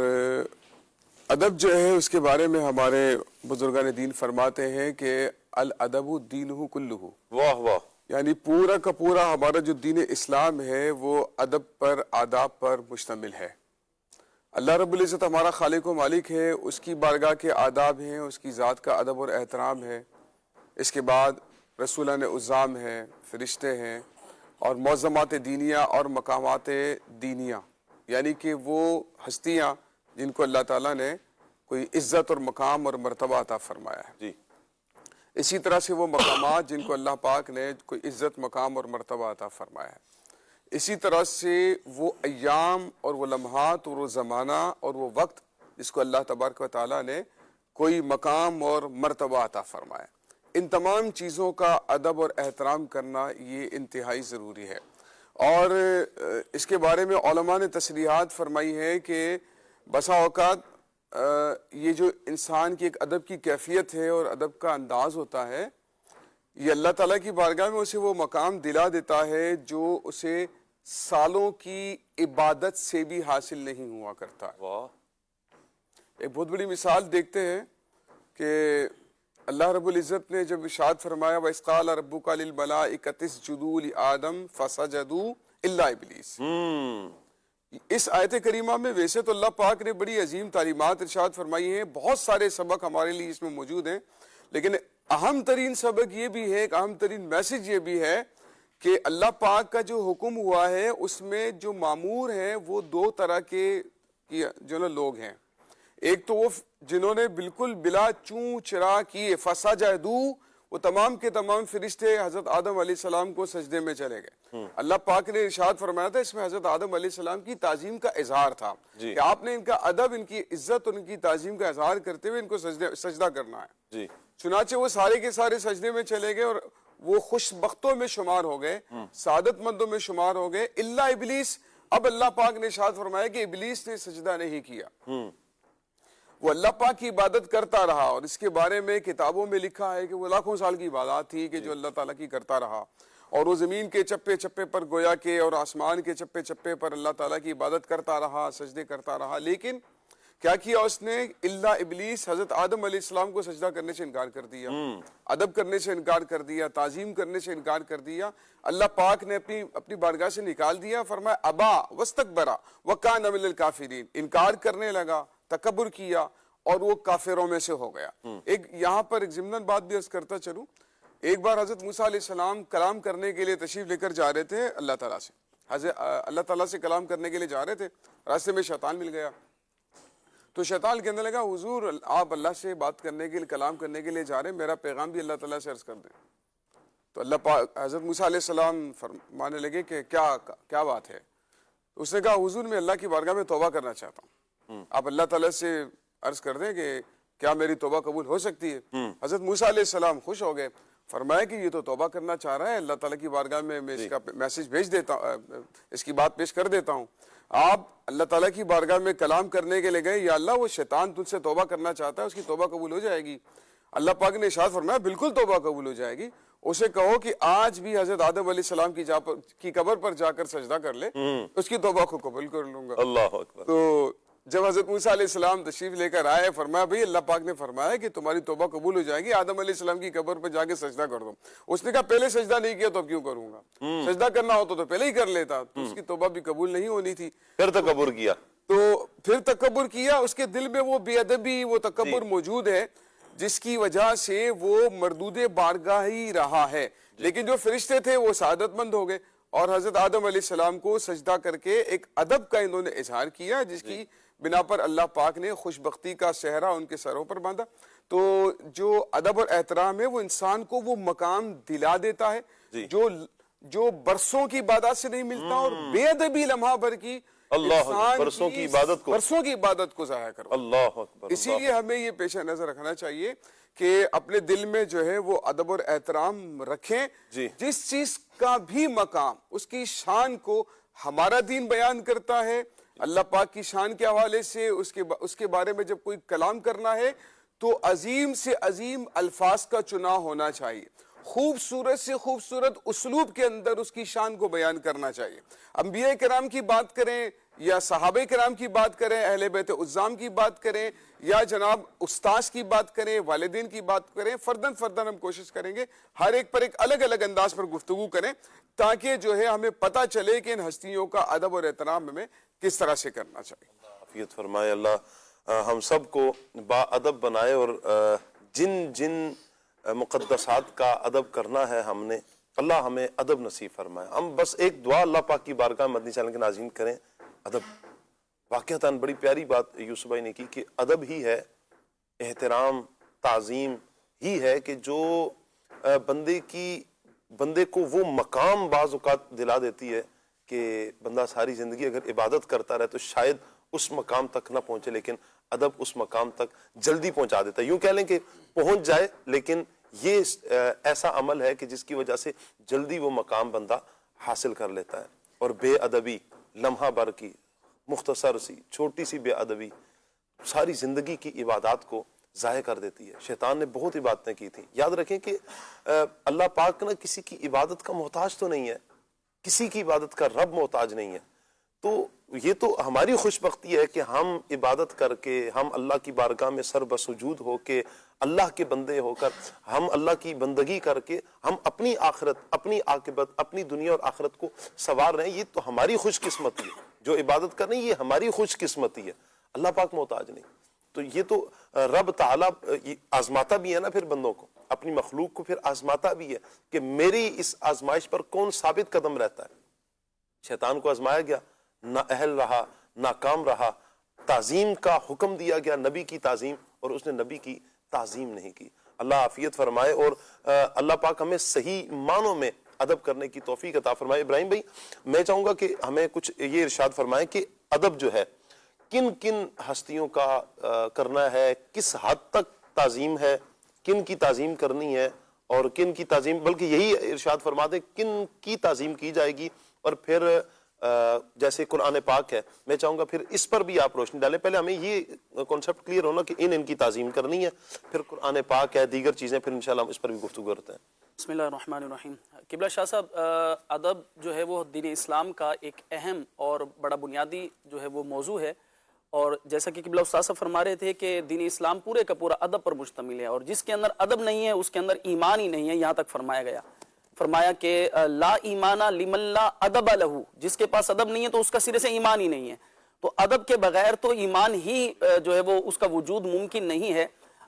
ادب جو ہے اس کے بارے میں ہمارے بزرگان دین فرماتے ہیں کہ الادب دینہ کلہ، واہ واہ، یعنی پورا کا پورا ہمارا جو دین اسلام ہے وہ ادب پر، آداب پر مشتمل ہے۔ اللہ رب العزت ہمارا خالق و مالک ہے، اس کی بارگاہ کے آداب ہیں، اس کی ذات کا ادب اور احترام ہے۔ اس کے بعد رسولان عظام ہیں، فرشتے ہیں، اور معظمات دینیہ اور مقامات دینیہ، یعنی کہ وہ ہستیاں جن کو اللہ تعالیٰ نے کوئی عزت اور مقام اور مرتبہ عطا فرمایا ہے۔ جی، اسی طرح سے وہ مقامات جن کو اللہ پاک نے کوئی عزت، مقام اور مرتبہ عطا فرمایا ہے۔ اسی طرح سے وہ ایام اور وہ لمحات اور وہ زمانہ اور وہ وقت جس کو اللہ تبارک و تعالیٰ نے کوئی مقام اور مرتبہ عطا فرمایا ہے۔ ان تمام چیزوں کا ادب اور احترام کرنا یہ انتہائی ضروری ہے۔ اور اس کے بارے میں علماء نے تصریحات فرمائی ہے کہ بسا اوقات یہ جو انسان کی ایک ادب کی کیفیت ہے اور ادب کا انداز ہوتا ہے، یہ اللہ تعالیٰ کی بارگاہ میں اسے وہ مقام دلا دیتا ہے جو اسے سالوں کی عبادت سے بھی حاصل نہیں ہوا کرتا ہے۔ واہ، ایک بہت بڑی مثال دیکھتے ہیں کہ اللہ رب العزت نے جب ارشاد فرمایا وَإِذْ قَالَ رَبُّكَ لِلْمَلَائِكَةِ اسْجُدُوا لِآدَمَ فَسَجَدُوا إِلَّا إِبْلِيسَ، اس آیت کریمہ میں ویسے تو اللہ پاک نے بڑی عظیم تعلیمات ارشاد فرمائی ہیں، بہت سارے سبق ہمارے لیے اس میں موجود ہیں، لیکن اہم ترین سبق یہ بھی ہے، ایک اہم ترین میسج یہ بھی ہے کہ اللہ پاک کا جو حکم ہوا ہے اس میں جو مامور ہیں وہ دو طرح کے جو لوگ ہیں۔ ایک تو وہ جنہوں نے بالکل بلا چوں چرا کیے فسجدوا، وہ تمام کے تمام فرشتے حضرت آدم علیہ السلام کو سجدے میں چلے گئے۔ اللہ پاک نے ارشاد فرمایا تھا اس میں حضرت آدم علیہ السلام کی تعظیم کا اظہار تھا کہ آپ نے ان کا ادب، ان کی عزت اور ان کی تعظیم کا اظہار کرتے ہوئے ان کو سجدہ کرنا ہے۔ جی، چنانچہ وہ سارے کے سارے سجدے میں چلے گئے اور وہ خوش بختوں میں شمار ہو گئے، سعادت مندوں میں شمار ہو گئے، الا ابلیس۔ اب اللہ پاک نے ارشاد فرمایا کہ ابلیس نے سجدہ نہیں کیا، وہ اللہ پاک کی عبادت کرتا رہا، اور اس کے بارے میں کتابوں میں لکھا ہے کہ وہ لاکھوں سال کی عبادات تھی کہ جو اللہ تعالیٰ کی کرتا رہا، اور وہ زمین کے چپے چپے پر گویا کے اور آسمان کے چپے چپے پر اللہ تعالیٰ کی عبادت کرتا رہا، سجدے کرتا رہا، لیکن کیا کیا اس نے؟ الا ابلیس، حضرت آدم علیہ السلام کو سجدہ کرنے سے انکار کر دیا، ادب کرنے سے انکار کر دیا، تعظیم کرنے سے انکار کر دیا۔ اللہ پاک نے اپنی بارگاہ سے نکال دیا، فرمایا ابا واستکبر وکان من الکافرین، انکار کرنے لگا، تکبر کیا اور وہ کافروں میں سے ہو گیا۔ ایک یہاں پر ایک ضمناً بات بھی عرض کرتا چلوں، ایک بار حضرت موسیٰ علیہ السلام کلام کرنے کے لیے تشریف لے کر جا رہے تھے اللہ تعالیٰ سے، اللہ تعالیٰ سے کلام کرنے کے لیے جا رہے تھے، راستے میں شیطان مل گیا، تو شیطان کہنے لگا حضور آپ اللہ سے بات کرنے کے لیے، کلام کرنے کے لیے جا رہے ہیں، میرا پیغام بھی اللہ تعالیٰ سے عرض کر دیں۔ تو اللہ پاک حضرت موسیٰ علیہ السلام فرمانے لگے کہ کیا بات ہے؟ اس نے کہا حضور میں اللہ کی بارگاہ میں توبہ کرنا چاہتا ہوں، آپ اللہ تعالیٰ سے عرض کر دیں کہ کیا میری توبہ قبول ہو سکتی ہے؟ حضرت موسیٰ علیہ السلام خوش ہو گئے، فرمایا کہ یہ تو توبہ کرنا چاہ رہا ہے، اللہ تعالیٰ کی بارگاہ میں اس کا میسج بھیج دیتا ہوں، اس کی بات پیش کر دیتا ہوں۔ آپ اللہ تعالیٰ کی بارگاہ میں کلام کرنے کے لیے گئے، یا اللہ وہ شیطان تجھ سے توبہ کرنا چاہتا ہے، اس کی توبہ قبول ہو جائے گی؟ اللہ پاک نے ارشاد فرمایا بالکل توبہ قبول ہو جائے گی، اسے کہو کہ آج بھی حضرت آدم علیہ السلام کی قبر پر جا کر سجدہ کر لے، اس کی توبہ کو قبول کر لوں گا۔ اللہ اکبر۔ تو جب حضرت موسیٰ علیہ السلام تشریف لے کر آئے، فرمایا بھئی اللہ پاک نے فرمایا کہ تمہاری توبہ قبول ہو جائے گی، آدم علیہ السلام کی قبر پر جا کے سجدہ کر دو۔ اس نے کہا پہلے سجدہ نہیں کیا تو اب کیوں کروں گا؟ سجدہ کرنا ہوتا تو پہلے ہی کر لیتا، تو اس کی توبہ بھی قبول نہیں ہونی تھی۔ پھر تکبر کیا، تو پھر تکبر کیا، اس کے دل میں وہ بے ادبی، وہ تکبر موجود ہے جس کی وجہ سے وہ مردود بارگاہ ہی رہا ہے۔ لیکن جو فرشتے تھے وہ سعادت مند ہو گئے، اور حضرت آدم علیہ السلام کو سجدہ کر کے ایک ادب کا انہوں نے اظہار کیا، جس کی بنا پر اللہ پاک نے خوش بختی کا صحرا ان کے سروں پر باندھا۔ تو جو ادب اور احترام ہے وہ انسان کو وہ مقام دلا دیتا ہے جو برسوں کی عبادت سے نہیں ملتا، اور بے ادبی لمحہ بھر کی برسوں کی عبادت کو ضائع کرو۔ اللہ اکبر۔ اسی لیے ہمیں یہ پیش نظر رکھنا چاہیے کہ اپنے دل میں جو ہے وہ ادب اور احترام رکھیں، جس چیز کا بھی مقام، اس کی شان کو ہمارا دین بیان کرتا ہے، اللہ پاک کی شان کے حوالے سے اس کے بارے میں جب کوئی کلام کرنا ہے تو عظیم سے عظیم الفاظ کا چناؤ ہونا چاہیے، خوبصورت سے خوبصورت اسلوب کے اندر اس کی شان کو بیان کرنا چاہیے. انبیاء کرام کی بات کریں یا صحابہ کرام کی بات کریں، اہل بیت عظام کی بات کریں یا جناب استاذ کی بات کریں، والدین کی بات کریں، فردن فردن ہم کوشش کریں گے ہر ایک پر ایک الگ الگ انداز پر گفتگو کریں تاکہ جو ہے ہمیں پتہ چلے کہ ان ہستیوں کا ادب اور احترام ہمیں کس طرح سے کرنا چاہیے. عافیت فرمائے. اللہ ہم سب کو با ادب بنائے اور جن جن مقدسات کا ادب کرنا ہے ہم نے، اللہ ہمیں ادب نصیب فرمائے. ہم بس ایک دعا اللہ پاک کی بارگاہ مدنی چینل کے ناظرین کریں، ادب. واقعتاً بڑی پیاری بات یوسف بھائی نے کی کہ ادب ہی ہے، احترام تعظیم ہی ہے کہ جو بندے کو وہ مقام بعض اوقات دلا دیتی ہے کہ بندہ ساری زندگی اگر عبادت کرتا رہے تو شاید اس مقام تک نہ پہنچے، لیکن ادب اس مقام تک جلدی پہنچا دیتا ہے. یوں کہہ لیں کہ پہنچ جائے، لیکن یہ ایسا عمل ہے کہ جس کی وجہ سے جلدی وہ مقام بندہ حاصل کر لیتا ہے. اور بے ادبی لمحہ بھر کی مختصر سی چھوٹی سی بے ادبی ساری زندگی کی عبادات کو ضائع کر دیتی ہے. شیطان نے بہت عبادتیں کی تھیں. یاد رکھیں کہ اللہ پاک نہ کسی کی عبادت کا محتاج تو نہیں ہے، کسی کی عبادت کا رب محتاج نہیں ہے. تو یہ تو ہماری خوش بختی ہے کہ ہم عبادت کر کے، ہم اللہ کی بارگاہ میں سر بسجود ہو کے، اللہ کے بندے ہو کر ہم اللہ کی بندگی کر کے ہم اپنی آخرت، اپنی عاقبت، اپنی دنیا اور آخرت کو سنوار رہے ہیں. یہ تو ہماری خوش قسمتی ہے. جو عبادت کر رہے ہیں یہ ہماری خوش قسمتی ہے، اللہ پاک محتاج نہیں. تو یہ تو رب تعالیٰ آزماتا بھی ہے نا پھر بندوں کو، اپنی مخلوق کو پھر آزماتا بھی ہے کہ میری اس آزمائش پر کون ثابت قدم رہتا ہے. شیطان کو آزمایا گیا، نہ اہل رہا، ناکام رہا. تعظیم کا حکم دیا گیا، نبی کی تعظیم، اور اس نے نبی کی تعظیم نہیں کی. اللہ عافیت فرمائے اور اللہ پاک ہمیں صحیح معنوں میں ادب کرنے کی توفیق عطا فرمائے. ابراہیم بھائی میں چاہوں گا کہ ہمیں کچھ یہ ارشاد فرمائیں کہ ادب جو ہے کن کن ہستیوں کا کرنا ہے، کس حد تک تعظیم ہے، کن کی تعظیم کرنی ہے اور کن کی تعظیم، بلکہ یہی ارشاد فرما دیں کن کی تعظیم کی جائے گی. اور پھر جیسے قرآن پاک ہے، میں چاہوں گا پھر اس پر بھی آپ روشنی ڈالیں. پہلے ہمیں یہ کانسیپٹ کلیئر ہونا کہ ان کی تعظیم کرنی ہے، پھر قرآن پاک ہے، دیگر چیزیں، پھر انشاءاللہ ہم اس پر بھی گفتگو کرتے ہیں. بسم اللہ الرحمن الرحیم. قبلہ شاہ صاحب، ادب جو ہے وہ دین اسلام کا ایک اہم اور بڑا بنیادی جو ہے وہ موضوع ہے. اور جیسا کہ قبلہ استاد صاحب فرما رہے تھے کہ دین اسلام پورے کا پورا ادب پر مشتمل ہے، اور جس کے اندر ادب نہیں ہے اس کے اندر ایمان ہی نہیں ہے. یہاں تک فرمایا گیا، فرمایا کہ لا ایمانہ لمن لا ادب لہو، جس کے پاس ادب نہیں ہے تو اس کا سرے سے ایمان ہی نہیں ہے. تو ادب کے بغیر تو ایمان ہی جو ہے وہ اس کا وجود ممکن نہیں ہے.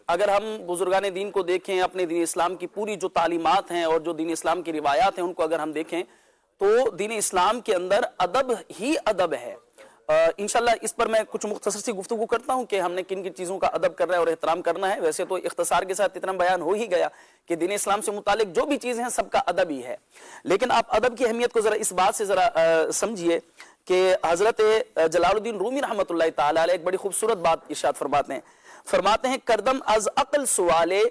اگر ہم بزرگان دین کو دیکھیں، اپنے دین اسلام کی پوری جو تعلیمات ہیں اور جو دین اسلام کی روایات ہیں ان کو اگر ہم دیکھیں تو دین اسلام کے اندر ادب ہی ادب ہے. انشاءاللہ اس پر میں کچھ مختصر سی گفتگو کرتا ہوں کہ ہم نے کن کن چیزوں کا ادب کرنا ہے اور احترام کرنا ہے. ویسے تو اختصار کے ساتھ اتنا بیان ہو ہی گیا کہ دین اسلام سے متعلق جو بھی چیزیں ہیں سب کا ادب ہی ہے. لیکن آپ ادب کی اہمیت کو ذرا اس بات سے ذرا سمجھیے کہ حضرت جلال الدین رومی رحمۃ اللہ تعالی علیہ ایک بڑی خوبصورت بات ارشاد فرماتے ہیں کردم از عقل سوالے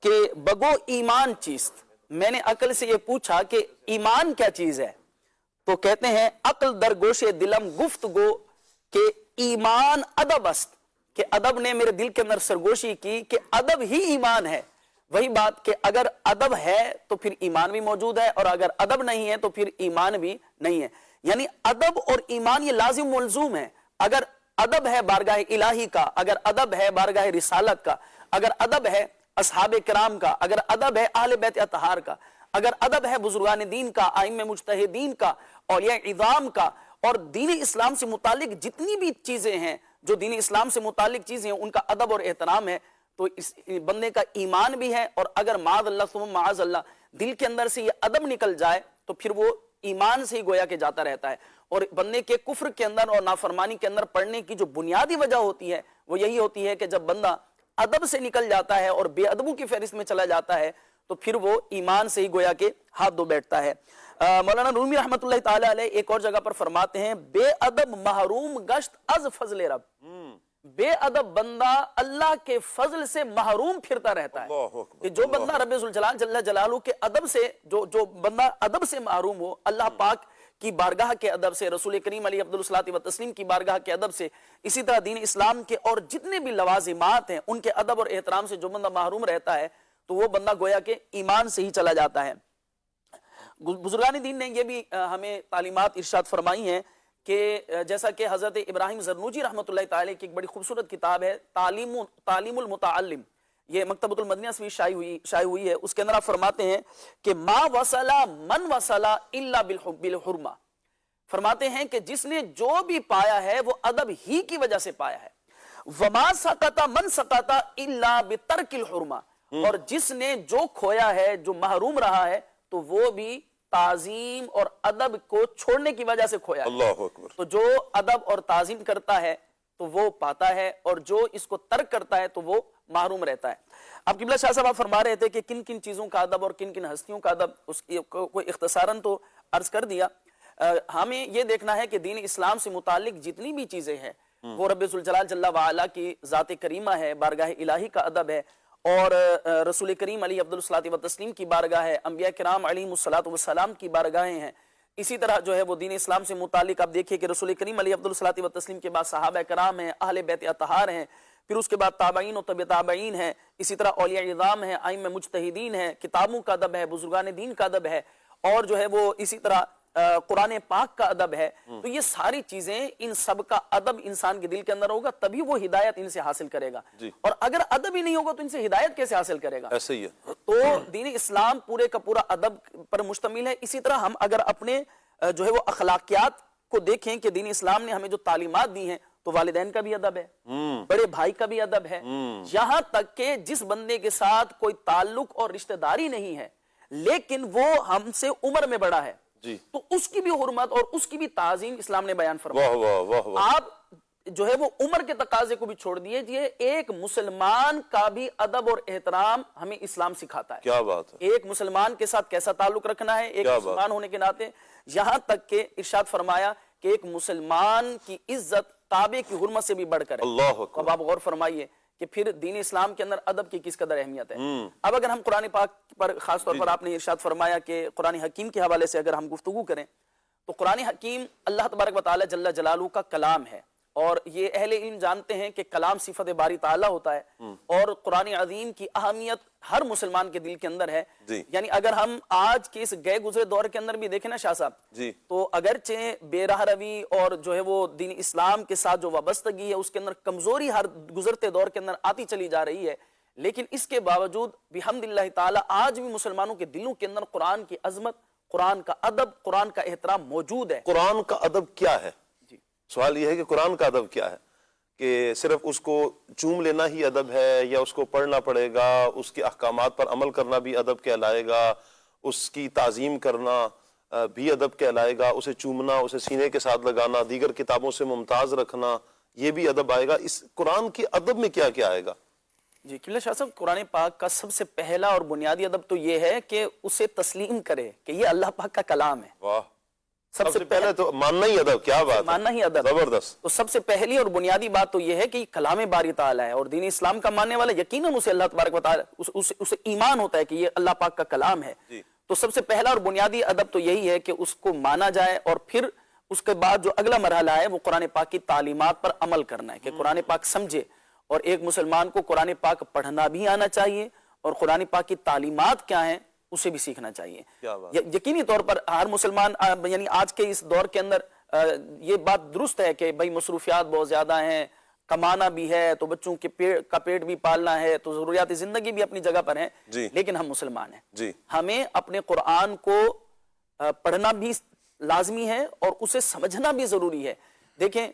کہ بگو ایمان چیست. میں نے عقل سے یہ پوچھا کہ ایمان کیا چیز ہے، تو کہتے ہیں عقل در گوش دلم گفتگو کہ ایمان ادب است، کہ ادب نے میرے دل کے اندر سرگوشی کی کہ ادب ہی ایمان ہے. وہی بات کہ اگر ادب ہے تو پھر ایمان بھی موجود ہے، اور اگر ادب نہیں ہے تو پھر ایمان بھی نہیں ہے. یعنی ادب اور ایمان یہ لازم ملزوم ہے. اگر ادب ہے بارگاہ الہی کا، اگر ادب ہے بارگاہ رسالت کا، اگر ادب ہے اصحاب کرام کا، اگر ادب ہے اہل بیت اطہار کا، اگر ادب ہے بزرگان دین کا، ائمہ مجتہدین کا، اولیاء اعظام کا، اور دین اسلام سے متعلق جتنی بھی چیزیں ہیں، جو دین اسلام سے متعلق چیزیں ہیں ان کا ادب اور احترام ہے، تو اس بندے کا ایمان بھی ہے. اور اگر معاذ اللہ ثم معاذ اللہ دل کے اندر سے یہ ادب نکل جائے تو پھر وہ ایمان سے ہی گویا کہ جاتا رہتا ہے. اور بندے کے کفر کے اندر اور نافرمانی کے اندر پڑنے کی جو بنیادی وجہ ہوتی ہے وہ یہی ہوتی ہے کہ جب بندہ ادب سے نکل جاتا ہے اور بے ادبوں کی فہرست میں چلا جاتا ہے تو پھر وہ ایمان سے ہی گویا کہ ہاتھ دھو بیٹھتا ہے. مولانا رومی رحمۃ اللہ تعالی علیہ ایک اور جگہ پر فرماتے ہیں بے ادب محروم گشت از فضل رب. بے ادب بندہ اللہ کے فضل سے محروم پھرتا رہتا ہے. کہ جو بندہ رب ذوالجلال جل جلالہ کے ادب سے جو بندہ ادب سے محروم ہو، اللہ پاک کی بارگاہ کے ادب سے، رسول کریم علیہ افضل الصلاۃ والتسلیم کی بارگاہ کے ادب سے، اسی طرح دین اسلام کے اور جتنے بھی لوازمات ہیں ان کے ادب اور احترام سے جو بندہ محروم رہتا ہے تو وہ بندہ گویا کہ ایمان سے ہی چلا جاتا ہے۔ بزرگان دین نے یہ بھی ہمیں تعلیمات ارشاد فرمائی ہیں کہ جیسا کہ حضرت ابراہیم زرنوجی رحمۃ اللہ تعالی کی ایک بڑی خوبصورت کتاب ہے تعلیم المتعلم، یہ مکتبۃ المدینہ سے شائع ہوئی ہے، اس کے اندر آپ فرماتے ہیں کہ ما وصلا من وصلا الا بالحرمہ، فرماتے ہیں کہ جس نے جو بھی پایا ہے وہ ادب ہی کی وجہ سے پایا ہے، وما سقط من سقط الا بترک الحرمہ، اور جس نے جو کھویا ہے، جو محروم رہا ہے، تو وہ بھی تعظیم اور ادب کو چھوڑنے کی وجہ سے کھویا ہے۔ اللہ اکبر۔ تو جو ادب اور تعظیم کرتا ہے تو وہ پاتا ہے، اور جو اس کو ترک کرتا ہے تو وہ محروم رہتا ہے۔ اب قبلہ شاہ صاحب آپ فرما رہے تھے کہ کن کن چیزوں کا ادب اور کن کن ہستیوں کا ادب، اس کو اختصاراً تو عرض کر دیا۔ ہمیں یہ دیکھنا ہے کہ دین اسلام سے متعلق جتنی بھی چیزیں ہیں وہ رب ذوالجلال جل وعلا کی ذات کریمہ ہے، بارگاہ الہی کا ادب ہے، اور رسول کریم علیہ افضل الصلاۃ والتسلیم کی بارگاہ ہے، انبیاء کرام علیہم الصلاۃ والسلام کی بارگاہیں ہیں۔ اسی طرح جو ہے وہ دین اسلام سے متعلق آپ دیکھیے کہ رسول کریم علیہ افضل الصلاۃ والتسلیم کے بعد صحابہ کرام ہیں، اہل بیت اطہار ہیں، پھر اس کے بعد تابعین و تبع تابعین ہیں، اسی طرح اولیاء اعظام ہیں، ائمہ مجتہدین ہیں، کتابوں کا ادب ہے، بزرگان دین کا ادب ہے، اور جو ہے وہ اسی طرح قرآن پاک کا ادب ہے۔ تو یہ ساری چیزیں، ان سب کا ادب انسان کے دل کے اندر ہوگا تبھی وہ ہدایت ان سے حاصل کرے گا، اور اگر ادب ہی نہیں ہوگا تو ان سے ہدایت کیسے حاصل کرے گا؟ ایسے ہی ہے۔ تو دین اسلام پورے کا پورا ادب پر مشتمل ہے۔ اسی طرح ہم اگر اپنے جو ہے وہ اخلاقیات کو دیکھیں کہ دین اسلام نے ہمیں جو تعلیمات دی ہیں تو والدین کا بھی ادب ہے، بڑے بھائی کا بھی ادب ہے، یہاں تک کہ جس بندے کے ساتھ کوئی تعلق اور رشتہ داری نہیں ہے لیکن وہ ہم سے عمر میں بڑا ہے تو اس کی بھی حرمت اور اس کی بھی تعظیم اسلام نے بیان فرمایا۔ آپ جو ہے وہ عمر کے تقاضے کو بھی چھوڑ دیجئے، ایک مسلمان کا بھی ادب اور احترام ہمیں اسلام سکھاتا ہے۔ کیا بات ہے۔ ایک مسلمان کے ساتھ کیسا تعلق رکھنا ہے ایک مسلمان ہونے کے ناطے، یہاں تک کہ ارشاد فرمایا کہ ایک مسلمان کی عزت کعبے کی حرمت سے بھی بڑھ کر ہے۔ اللہ اکبر۔ اب آپ غور فرمائیے کہ پھر دین اسلام کے اندر ادب کی کس قدر اہمیت ہے۔ اب اگر ہم قرآن پاک پر خاص طور پر آپ نے ارشاد فرمایا کہ قرآن حکیم کے حوالے سے اگر ہم گفتگو کریں تو قرآن حکیم اللہ تبارک و تعالی جل جلالہ کا کلام ہے، اور یہ اہل علم جانتے ہیں کہ کلام صفت باری تعالی ہوتا ہے، اور قرآن عظیم کی اہمیت ہر مسلمان کے دل کے اندر ہے۔ یعنی اگر ہم آج کے اس گئے گزرے دور کے اندر بھی دیکھیں نا شاہ صاحب، تو اگرچہ بے راہ روی اور جو ہے وہ دین اسلام کے ساتھ جو وابستگی ہے اس کے اندر کمزوری ہر گزرتے دور کے اندر آتی چلی جا رہی ہے، لیکن اس کے باوجود بحمد اللہ تعالی آج بھی مسلمانوں کے دلوں کے اندر قرآن کی عظمت، قرآن کا ادب، قرآن کا احترام موجود ہے۔ قرآن کا ادب کیا ہے؟ سوال یہ ہے کہ قرآن کا ادب کیا ہے، کہ صرف اس کو چوم لینا ہی ادب ہے یا اس کو پڑھنا پڑے گا، اس کے احکامات پر عمل کرنا بھی ادب کہلائے گا، اس کی تعظیم کرنا بھی ادب کہلائے گا، اسے چومنا، اسے سینے کے ساتھ لگانا، دیگر کتابوں سے ممتاز رکھنا، یہ بھی ادب آئے گا؟ اس قرآن کے ادب میں کیا کیا آئے گا؟ جی قبلہ شاہ صاحب، قرآن پاک کا سب سے پہلا اور بنیادی ادب تو یہ ہے کہ اسے تسلیم کرے کہ یہ اللہ پاک کا کلام ہے۔ واہ، سب سے پہلے تو ماننا ہی ادب، کیا بات ہے، ماننا ہی ادب، زبردست۔ تو سب سے پہلی اور بنیادی بات تو یہ ہے کہ یہ کلام باری تعالیٰ ہے، اور دین اسلام کا ماننے والا یقیناً اسے اللہ تبارک و تعالیٰ اسے ایمان ہوتا ہے کہ یہ اللہ پاک کا کلام ہے۔ تو سب سے پہلا اور بنیادی ادب تو یہی ہے کہ اس کو مانا جائے، اور پھر اس کے بعد جو اگلا مرحلہ ہے وہ قرآن پاک کی تعلیمات پر عمل کرنا ہے کہ قرآن پاک سمجھے، اور ایک مسلمان کو قرآن پاک پڑھنا بھی آنا چاہیے، اور قرآن پاک کی تعلیمات کیا ہیں اسے بھی سیکھنا چاہیے۔ یقینی طور پر ہر مسلمان، یعنی آج کے اس دور کے اندر یہ بات درست ہے کہ بھائی مصروفیات بہت زیادہ ہیں، کمانا بھی ہے تو بچوں کے پیٹ بھی پالنا ہے، تو ضروریات زندگی بھی اپنی جگہ پر ہیں، لیکن ہم مسلمان ہیں، ہمیں اپنے قرآن کو پڑھنا بھی لازمی ہے اور اسے سمجھنا بھی ضروری ہے۔ دیکھیں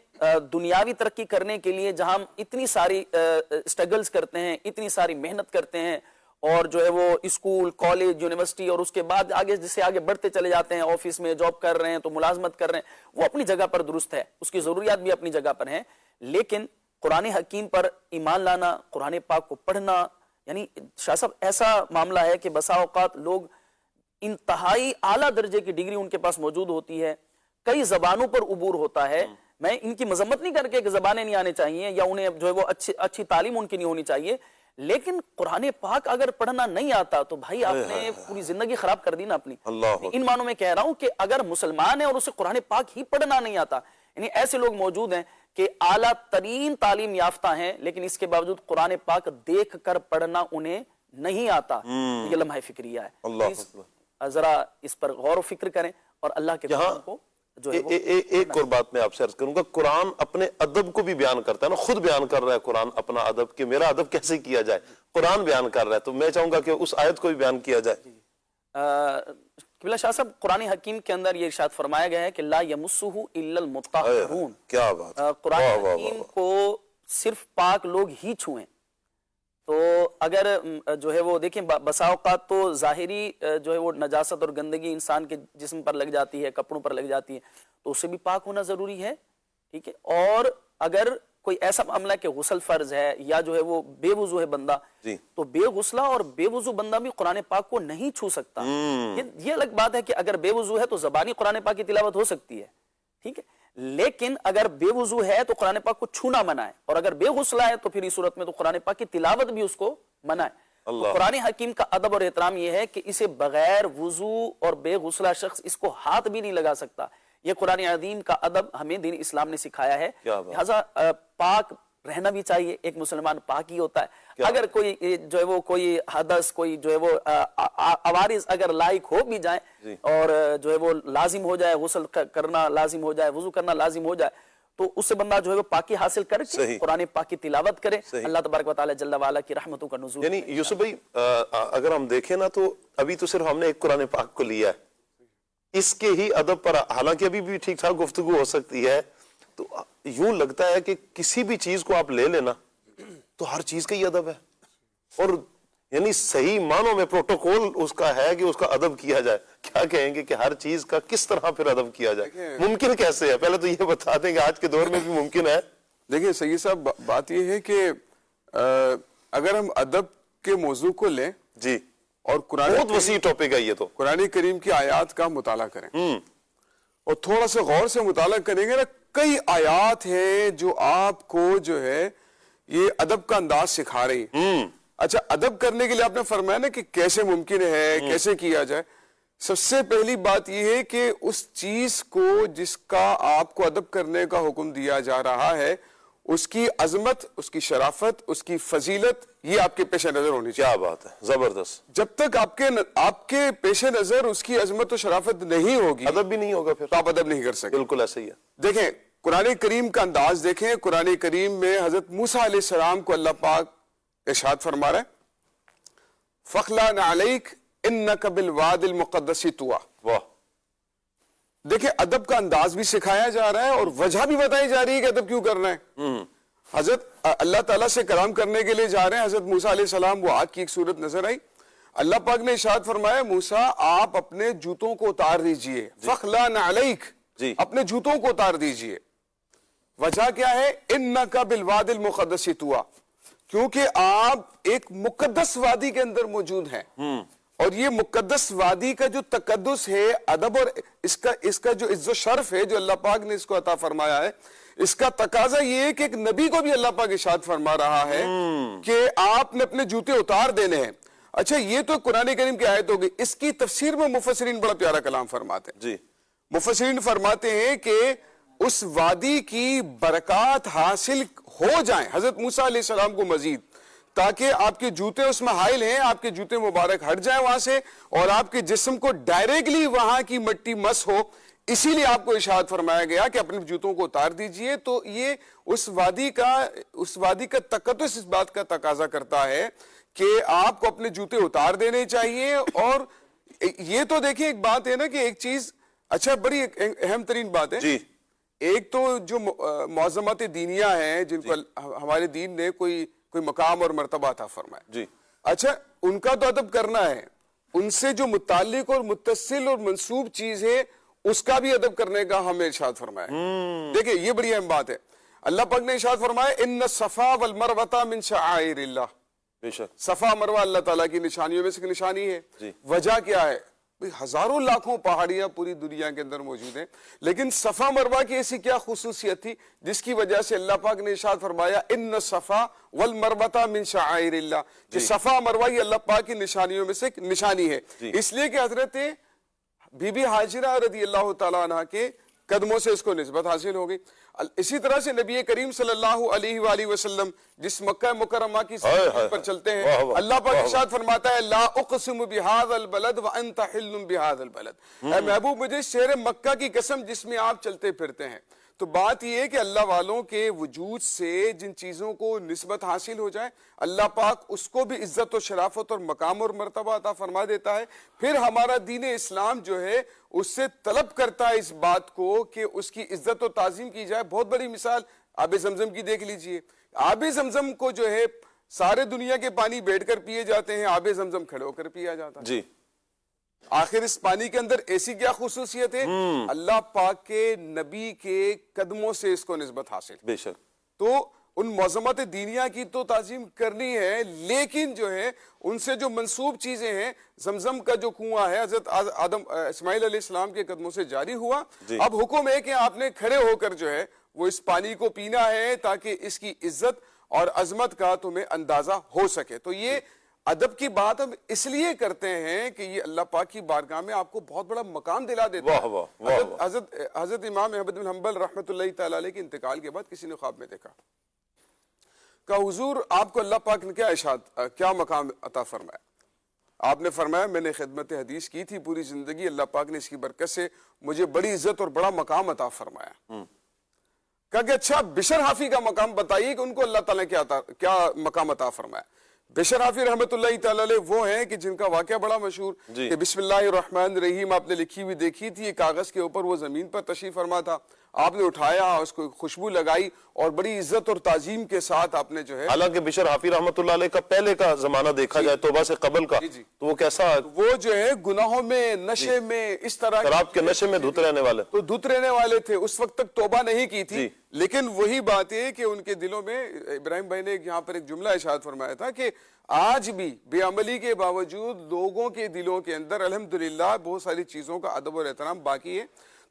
دنیاوی ترقی کرنے کے لیے جہاں ہم اتنی ساری اسٹرگلز کرتے ہیں، اتنی ساری محنت کرتے ہیں، اور جو ہے وہ اسکول، کالج، یونیورسٹی، اور اس کے بعد آگے جس سے آگے بڑھتے چلے جاتے ہیں، آفس میں جاب کر رہے ہیں تو ملازمت کر رہے ہیں، وہ اپنی جگہ پر درست ہے، اس کی ضروریات بھی اپنی جگہ پر ہیں، لیکن قرآن حکیم پر ایمان لانا، قرآن پاک کو پڑھنا، یعنی شاہ صاحب ایسا معاملہ ہے کہ بسا اوقات لوگ انتہائی اعلیٰ درجے کی ڈگری ان کے پاس موجود ہوتی ہے، کئی زبانوں پر عبور ہوتا ہے۔ میں ان کی مذمت نہیں کر کے کہ زبانیں نہیں آنے چاہیے یا انہیں جو ہے وہ اچھی تعلیم ان کی نہیں ہونی چاہیے، لیکن قرآن پاک اگر پڑھنا نہیں آتا تو بھائی آپ نے پوری زندگی خراب کر دی نا اپنی۔ ان معنوں میں کہہ رہا ہوں کہ اگر مسلمان ہے اور اسے قرآن پاک ہی پڑھنا نہیں آتا، یعنی ایسے لوگ موجود ہیں کہ اعلیٰ ترین تعلیم یافتہ ہیں لیکن اس کے باوجود قرآن پاک دیکھ کر پڑھنا انہیں نہیں آتا، یہ لمحہ فکریہ ہے. اللہ پلیز ذرا اس پر غور و فکر کریں اور اللہ کے قرآن کو جو ہے ایک اور بات میں آپ سے عرض کروں گا. قرآن اپنے ادب کو بھی بیان کرتا ہے نا، خود بیان کر رہا ہے قرآن اپنا ادب کہ میرا ادب کیسے کیا جائے. قرآن بیان کر رہا ہے، تو میں چاہوں گا کہ اس آیت کو بھی بیان کیا جائے. قبلہ شاہ صاحب، قرآن حکیم کے اندر یہ ارشاد فرمایا گیا ہے کہ لا یمسہ الا المطہرون. کیا بات ہے. قرآن حکیم کو صرف پاک لوگ ہی چھوئیں. تو اگر جو ہے وہ دیکھیں بسا اوقات تو ظاہری جو ہے وہ نجاست اور گندگی انسان کے جسم پر لگ جاتی ہے، کپڑوں پر لگ جاتی ہے، تو اس سے بھی پاک ہونا ضروری ہے. ٹھیک ہے. اور اگر کوئی ایسا معاملہ کہ غسل فرض ہے یا جو ہے وہ بے وضو ہے بندہ، تو بے غسلہ اور بے وضو بندہ بھی قرآن پاک کو نہیں چھو سکتا. یہ الگ بات ہے کہ اگر بے وضو ہے تو زبانی قرآن پاک کی تلاوت ہو سکتی ہے. ٹھیک ہے. لیکن اگر بے وضو ہے تو قرآن پاک کو چھونا منع ہے، اور اگر بے غسلہ ہے تو پھر اس صورت میں تو قرآن پاک کی تلاوت بھی اس کو منع ہے. تو قرآن حکیم کا ادب اور احترام یہ ہے کہ اسے بغیر وضو اور بے غسلہ شخص اس کو ہاتھ بھی نہیں لگا سکتا. یہ قرآن عظیم کا ادب ہمیں دین اسلام نے سکھایا ہے. لہذا پاک رہنا بھی چاہیے. ایک مسلمان پاک ہی ہوتا ہے. اگر کوئی جو ہے وہ کوئی حدث، کوئی جو ہے وہ عوارض اگر لائق ہو بھی جائیں اور جو ہے وہ لازم ہو جائے، غسل کرنا لازم ہو جائے، وضو کرنا لازم ہو جائے، تو اس سے بندہ جو ہے وہ پاکی حاصل کر کے قرآن پاک کی تلاوت کرے. اللہ تبارک و تعالی جل وعلا کی رحمتوں کا نزول. یعنی یوسف بھائی اگر ہم دیکھیں نا تو ابھی تو صرف ہم نے ایک قرآن پاک کو لیا ہے، اس کے ہی ادب پر حالانکہ ابھی بھی ٹھیک ٹھاک گفتگو ہو سکتی ہے. تو یوں لگتا ہے کہ کسی بھی چیز کو آپ لے لینا تو ہر چیز کا ہی ادب ہے، اور یعنی صحیح معنوں میں پروٹوکول اس کا ہے کہ اس کا ادب کیا جائے. کیا کہیں گے کہ ہر چیز کا کس طرح پھر ادب کیا جائے؟ ممکن کیسے ہے؟ پہلے تو یہ بتا دیں کہ آج کے دور میں بھی ممکن ہے. دیکھیں سید صاحب، بات یہ ہے کہ اگر ہم ادب کے موضوع کو لیں جی، اور قرآن بہت وسیع ٹاپک ہے یہ تو. قرآن کریم کی آیات کا مطالعہ کریں اور تھوڑا سا غور سے مطالعہ کریں گے نا، کئی آیات ہیں جو آپ کو جو ہے یہ ادب کا انداز سکھا رہی ہیں. اچھا، ادب کرنے کے لیے آپ نے فرمایا نا کہ کیسے ممکن ہے، کیسے کیا جائے. سب سے پہلی بات یہ ہے کہ اس چیز کو جس کا آپ کو ادب کرنے کا حکم دیا جا رہا ہے، اس کی عظمت، اس کی شرافت، اس کی فضیلت، یہ آپ کے پیش نظر ہونی چاہیے. کیا بات ہے، زبردست. جب تک آپ کے پیش نظر اس کی عظمت و شرافت نہیں ہوگی، ادب بھی نہیں ہوگا، پھر تو آپ ادب نہیں کر سکتے. بالکل ایسا ہی ہے. دیکھیں قرآن کریم کا انداز دیکھیں. قرآن کریم میں حضرت موسیٰ علیہ السلام کو اللہ پاک ارشاد فرما رہا ہے فَخْلَعْنَ عَلَيْكَ إِنَّكَ بِالْوَادِ الْمُقَدَّسِ طُوَىٰ. واہ. دیکھیں ادب کا انداز بھی سکھایا جا رہا ہے اور وجہ بھی بتائی جا رہی ہے کہ ادب کیوں کرنا ہے. حضرت اللہ تعالیٰ سے کلام کرنے کے لیے جا رہے ہیں. حضرت موسیٰ علیہ السلام، وہ آگ کی ایک صورت نظر آئی. اللہ پاک نے ارشاد فرمایا موسیٰ آپ اپنے جوتوں کو اتار دیجئے. فَخْلَعْنَ عَلَيْكَ، اپنے جوتوں کو اتار دیجئے. وجہ کیا ہے؟ اِنَّكَ بِالْوَادِ الْمُقَدَّسِ طُوَىٰ، کیونکہ آپ ایک مقدس وادی کے اندر موجود ہیں. اور یہ مقدس وادی کا جو تقدس ہے، ادب اور اس کا جو عزت و شرف ہے جو اللہ پاک نے اس کو عطا فرمایا ہے، اس کا تقاضا یہ ہے کہ ایک نبی کو بھی اللہ پاک ارشاد فرما رہا ہے کہ آپ نے اپنے جوتے اتار دینے ہیں. اچھا، یہ تو قرآن کریم کی آیت ہوگی. اس کی تفسیر میں مفسرین بڑا پیارا کلام فرماتے ہیں. جی، مفسرین فرماتے ہیں کہ اس وادی کی برکات حاصل ہو جائیں حضرت موسیٰ علیہ السلام کو مزید، تاکہ آپ کے جوتے اس میں حائل ہیں، آپ کے جوتے مبارک ہٹ جائیں وہاں سے اور آپ کے جسم کو ڈائریکٹلی وہاں کی مٹی مس ہو. اسی لیے آپ کو ارشاد فرمایا گیا کہ اپنے جوتوں کو اتار دیجئے. تو یہ اس وادی کا تقدس اس بات کا تقاضا کرتا ہے کہ آپ کو اپنے جوتے اتار دینے چاہیے. اور یہ تو دیکھیں ایک بات ہے نا کہ ایک چیز، اچھا بڑی اہم ترین بات ہے جی، ایک تو جو معظمات دینیہ ہیں جن کو ہمارے دین نے کوئی مقام اور مرتبہ عطا فرمایا. جی، اچھا، ان کا تو ادب کرنا ہے، ان سے جو متعلق اور متصل اور منسوب چیز ہے اس کا بھی ادب کرنے کا ہمیں ارشاد فرمایا. دیکھیں یہ بڑی اہم بات ہے. اللہ پاک نے ارشاد فرمایا ان الصفا والمروہ من شعائر اللہ. بے شک صفا مروہ اللہ تعالیٰ کی نشانیوں میں سے ایک نشانی ہے. وجہ کیا ہے؟ ہزاروں لاکھوں پہاڑیاں پوری دنیا کے اندر موجود ہیں، لیکن صفا مروہ کی ایسی کیا خصوصیت تھی جس کی وجہ سے اللہ پاک نے ارشاد فرمایا ان الصفا والمروہ من شعائر اللہ، کہ صفا مروہ یہ اللہ پاک کی نشانیوں میں سے ایک نشانی ہے. اس لیے کہ حضرت بی بی ہاجرہ رضی اللہ تعالیٰ عنہ کے قدموں سے اس کو نسبت حاصل ہو گئی۔ اسی طرح سے نبی کریم صلی اللہ علیہ وآلہ وسلم جس مکہ مکرمہ کی سرزمین پر چلتے ہیں، اللہ پاک ارشاد فرماتا ہے لا اقسم بہذا البلد وانت حل بہذا البلد، اے محبوب مجھے شہر مکہ کی قسم جس میں آپ چلتے پھرتے ہیں۔ تو بات یہ ہے کہ اللہ والوں کے وجود سے جن چیزوں کو نسبت حاصل ہو جائے اللہ پاک اس کو بھی عزت و شرافت اور مقام اور مرتبہ عطا فرما دیتا ہے۔ پھر ہمارا دین اسلام جو ہے اس سے طلب کرتا ہے اس بات کو کہ اس کی عزت و تعظیم کی جائے۔ بہت بڑی مثال آب زمزم کی دیکھ لیجئے، آب زمزم کو جو ہے سارے دنیا کے پانی بیٹھ کر پیے جاتے ہیں، آب زمزم کھڑے ہو کر پیا جاتا ہے۔ جی آخر اس پانی کے اندر ایسی کیا خصوصیت ہے؟ اللہ پاک کے نبی کے قدموں سے اس کو نسبت حاصل۔ بے شک۔ تو ان معظمت دینیہ کی تو تعظیم کرنی ہے، لیکن جو ہے ان سے جو منسوب چیزیں ہیں، زمزم کا جو کنواں ہے حضرت اسماعیل علیہ السلام کے قدموں سے جاری ہوا، اب حکم ہے کہ آپ نے کھڑے ہو کر جو ہے وہ اس پانی کو پینا ہے تاکہ اس کی عزت اور عظمت کا تمہیں اندازہ ہو سکے۔ تو یہ ادب کی بات ہم اس لیے کرتے ہیں کہ یہ اللہ پاک کی بارگاہ میں آپ کو بہت بڑا مقام دلا دیتا ہے۔ حضرت امام احمد بن حنبل رحمۃ اللہ تعالی علیہ کے انتقال کے بعد کسی نے خواب میں دیکھا، کہا حضور آپ کو اللہ پاک نے کیا مقام عطا فرمایا؟ آپ نے فرمایا میں نے خدمت حدیث کی تھی پوری زندگی، اللہ پاک نے اس کی برکت سے مجھے بڑی عزت اور بڑا مقام عطا فرمایا۔ کہا کہ اچھا بشر حافی کا مقام بتائیے کہ ان کو اللہ تعالیٰ نے کیا مقام عطا فرمایا۔ بشر حافی رحمۃ اللہ تعالی علیہ وہ ہیں کہ جن کا واقعہ بڑا مشہور کہ بسم اللہ الرحمن الرحیم آپ نے لکھی ہوئی دیکھی تھی، کاغذ کے اوپر وہ زمین پر تشریف فرما تھا، آپ نے اٹھایا، اس کو خوشبو لگائی اور بڑی عزت اور تعظیم کے ساتھ آپ نے جو ہے، حالانکہ بشر حافی رحمۃ اللہ علیہ کا پہلے کا زمانہ دیکھا جائے توبہ سے قبل کا تو وہ کیسا، وہ جو ہے گناہوں میں، نشے میں، اس طرح شراب کے نشے میں دھت رہنے والے، تو دھت رہنے والے تھے، اس وقت تک توبہ نہیں کی تھی۔ لیکن وہی بات ہے کہ ان کے دلوں میں ابراہیم بھائی نے یہاں پر ایک جملہ ارشاد فرمایا تھا کہ آج بھی بے عملی کے باوجود لوگوں کے دلوں کے اندر الحمدللہ بہت ساری چیزوں کا ادب اور احترام باقی ہے۔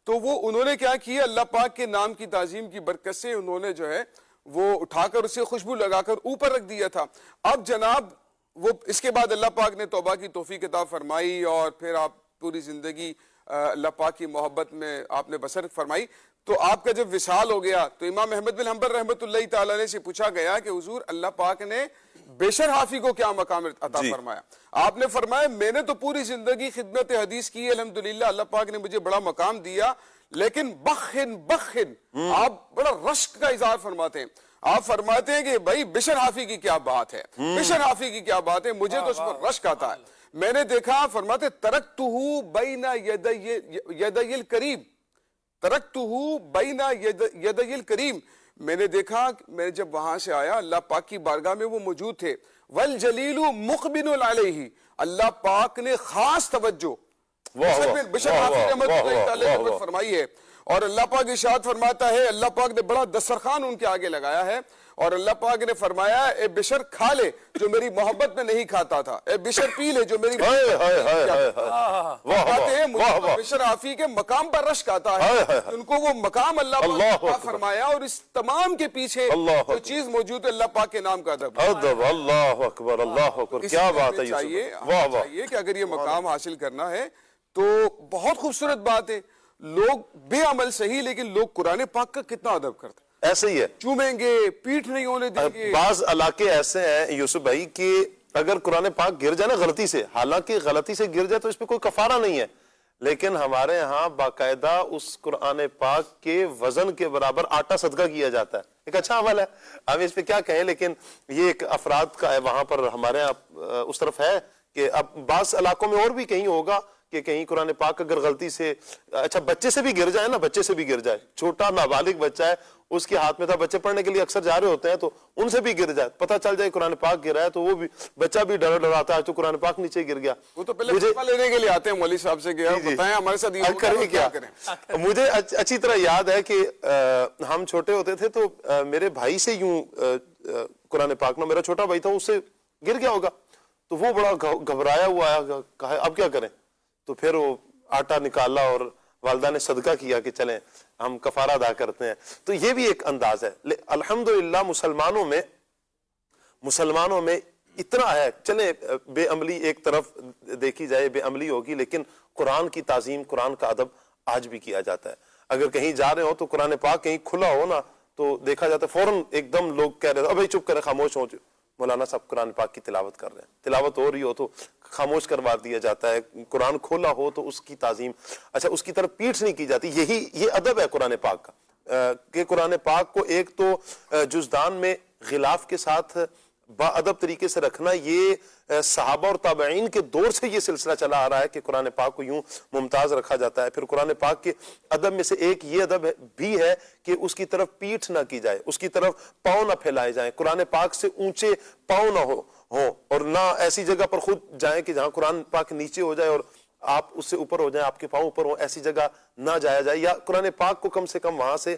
تو وہ انہوں نے کیا کیا، اللہ پاک کے نام کی تعظیم کی برکت سے انہوں نے جو ہے وہ اٹھا کر اسے خوشبو لگا کر اوپر رکھ دیا تھا۔ اب جناب وہ اس کے بعد اللہ پاک نے توبہ کی توفیق عطا فرمائی اور پھر آپ پوری زندگی اللہ پاک کی محبت میں آپ نے بسر فرمائی۔ تو آپ کا جب وصال ہو گیا تو امام احمد بن حنبل رحمۃ اللہ تعالی علیہ سے پوچھا گیا کہ حضور اللہ پاک نے بشر حافی کو کیا مقام عطا فرمایا؟ آپ نے فرمایا میں نے تو پوری زندگی خدمت حدیث کی، الحمدللہ اللہ پاک نے مجھے بڑا مقام دیا، لیکن بخن آپ بڑا رشک کا اظہار فرماتے ہیں۔ آپ فرماتے ہیں کہ بھائی بشر حافی کی کیا بات ہے، بشر حافی کی کیا بات ہے، مجھے تو اس پر رشک آتا ہے۔ میں نے دیکھا، فرماتے ترکتہ بین یدی الکریم، ترکتہ بین یدی الکریم، میں نے دیکھا، میں جب وہاں سے آیا اللہ پاک کی بارگاہ میں وہ موجود تھے، والجلیل مقبل علیہ، اللہ پاک نے خاص توجہ بشر حافی رحمۃ اللہ تعالیٰ نے فرمائی ہے، اور اللہ پاک ارشاد فرماتا ہے اللہ پاک نے بڑا دسترخوان ان کے آگے لگایا ہے اور اللہ پاک نے فرمایا اے بشر کھا لے جو میری محبت میں نہیں کھاتا تھا، اے بشر پی لے جو میری بشر حافی کے مقام پر رشک آتا ہے، ان کو وہ مقام اللہ پاک فرمایا، اور اس تمام کے پیچھے جو چیز موجود ہے اللہ پاک کے نام کا ادب۔ اللہ اکبر، اللہ اکبر، کیا بات ہے، چاہیے کہ اگر یہ مقام حاصل کرنا ہے تو بہت خوبصورت بات ہے، لوگ بے عمل صحیح لیکن لوگ قرآن پاک کا کتنا ادب کرتے ہیں، ایسے ہی ہے، چومیں گے، پیٹھ نہیں ہونے دیں گے۔ بعض علاقے ایسے ہیں یوسف بھائی کہ اگر قرآن پاک گر جائے نا غلطی سے، حالانکہ غلطی سے گر جائے تو اس پہ کوئی کفارہ نہیں ہے، لیکن ہمارے ہاں باقاعدہ اس قرآن پاک کے وزن کے برابر آٹا صدقہ کیا جاتا ہے، ایک اچھا عمل ہے، ہم اس پہ کیا کہیں، لیکن یہ ایک افراد کا ہے، وہاں پر ہمارے اس طرف ہے کہ اب بعض علاقوں میں اور بھی کہیں ہوگا کہ کہیں قرآن پاک اگر غلطی سے، اچھا بچے سے بھی گر جائے نا، بچے سے بھی گر جائے، چھوٹا نابالغ بچہ ہے اس کے ہاتھ میں تھا، بچے پڑھنے کے لیے اکثر جا رہے ہوتے ہیں تو ان سے بھی گر جائے، پتہ چل جائے قرآن پاک گرا ہے تو وہ بھی بچہ بھی ڈراتا ہے، تو قرآن پاک نیچے گر گیا، وہ تو پہلے فتویٰ لینے کے لیے آتے ہیں مولوی صاحب سے کہ بتائیں ہمارے ساتھ یہ کریں کیا کریں۔ مجھے اچھی طرح یاد ہے کہ ہم چھوٹے ہوتے تھے تو میرے بھائی سے یوں قرآن پاک نا، میرا چھوٹا بھائی تھا، اس سے گر گیا ہوگا تو وہ بڑا گھبرایا ہوا آیا، کہا اب کیا کریں، تو پھر وہ آٹا نکالا اور والدہ نے صدقہ کیا کہ چلیں ہم کفارہ ادا کرتے ہیں، تو یہ بھی ایک انداز ہے۔ الحمدللہ مسلمانوں میں اتنا ہے، چلیں بے عملی ایک طرف دیکھی جائے، بے عملی ہوگی لیکن قرآن کی تعظیم، قرآن کا ادب آج بھی کیا جاتا ہے۔ اگر کہیں جا رہے ہو تو قرآن پاک کہیں کھلا ہو نا تو دیکھا جاتا ہے فوراً ایک دم لوگ کہہ رہے ابھی چپ کرے، خاموش ہو، مولانا صاحب قرآن پاک کی تلاوت کر رہے ہیں، تلاوت ہو رہی ہو تو خاموش کروا دیا جاتا ہے، قرآن کھولا ہو تو اس کی تعظیم، اچھا اس کی طرف پیٹھ نہیں کی جاتی. یہ ادب ہے قرآن پاک کا کہ قرآن پاک کو ایک تو جزدان میں غلاف کے ساتھ با ادب طریقے سے رکھنا، یہ صحابہ اور تابعین کے دور سے یہ سلسلہ چلا آ رہا ہے کہ قرآن پاک کو یوں ممتاز رکھا جاتا ہے. پھر قرآن پاک کے ادب میں سے ایک یہ ادب بھی ہے کہ اس کی طرف پیٹھ نہ کی جائے، اس کی طرف پاؤں نہ پھیلائے جائیں، قرآن پاک سے اونچے پاؤں نہ ہوں اور نہ ایسی جگہ پر خود جائیں کہ جہاں قرآن پاک نیچے ہو جائے اور آپ اس سے اوپر ہو جائیں، آپ کے پاؤں اوپر ہوں، ایسی جگہ نہ جایا جائے، یا قرآن پاک کو کم سے کم وہاں سے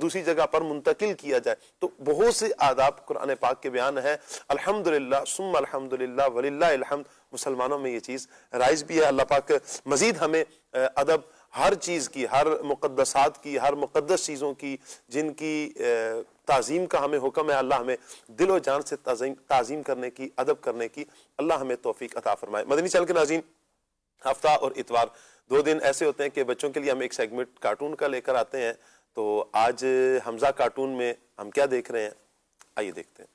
دوسری جگہ پر منتقل کیا جائے. تو بہت سے آداب قرآن پاک کے بیان ہیں. الحمدللہ ثم الحمدللہ وللہ الحمد، مسلمانوں میں یہ چیز رائج بھی ہے. اللہ پاک مزید ہمیں ادب ہر چیز کی، ہر مقدسات کی، ہر مقدس چیزوں کی جن کی تعظیم کا ہمیں حکم ہے، اللہ ہمیں دل و جان سے تعظیم کرنے کی، ادب کرنے کی اللہ ہمیں توفیق عطا فرمائے. مدنی چینل کے ناظرین، ہفتہ اور اتوار 2 دن ایسے ہوتے ہیں کہ بچوں کے لیے ہم ایک سیگمنٹ کارٹون کا لے کر آتے ہیں. تو آج حمزہ کارٹون میں ہم کیا دیکھ رہے ہیں، آئیے دیکھتے ہیں.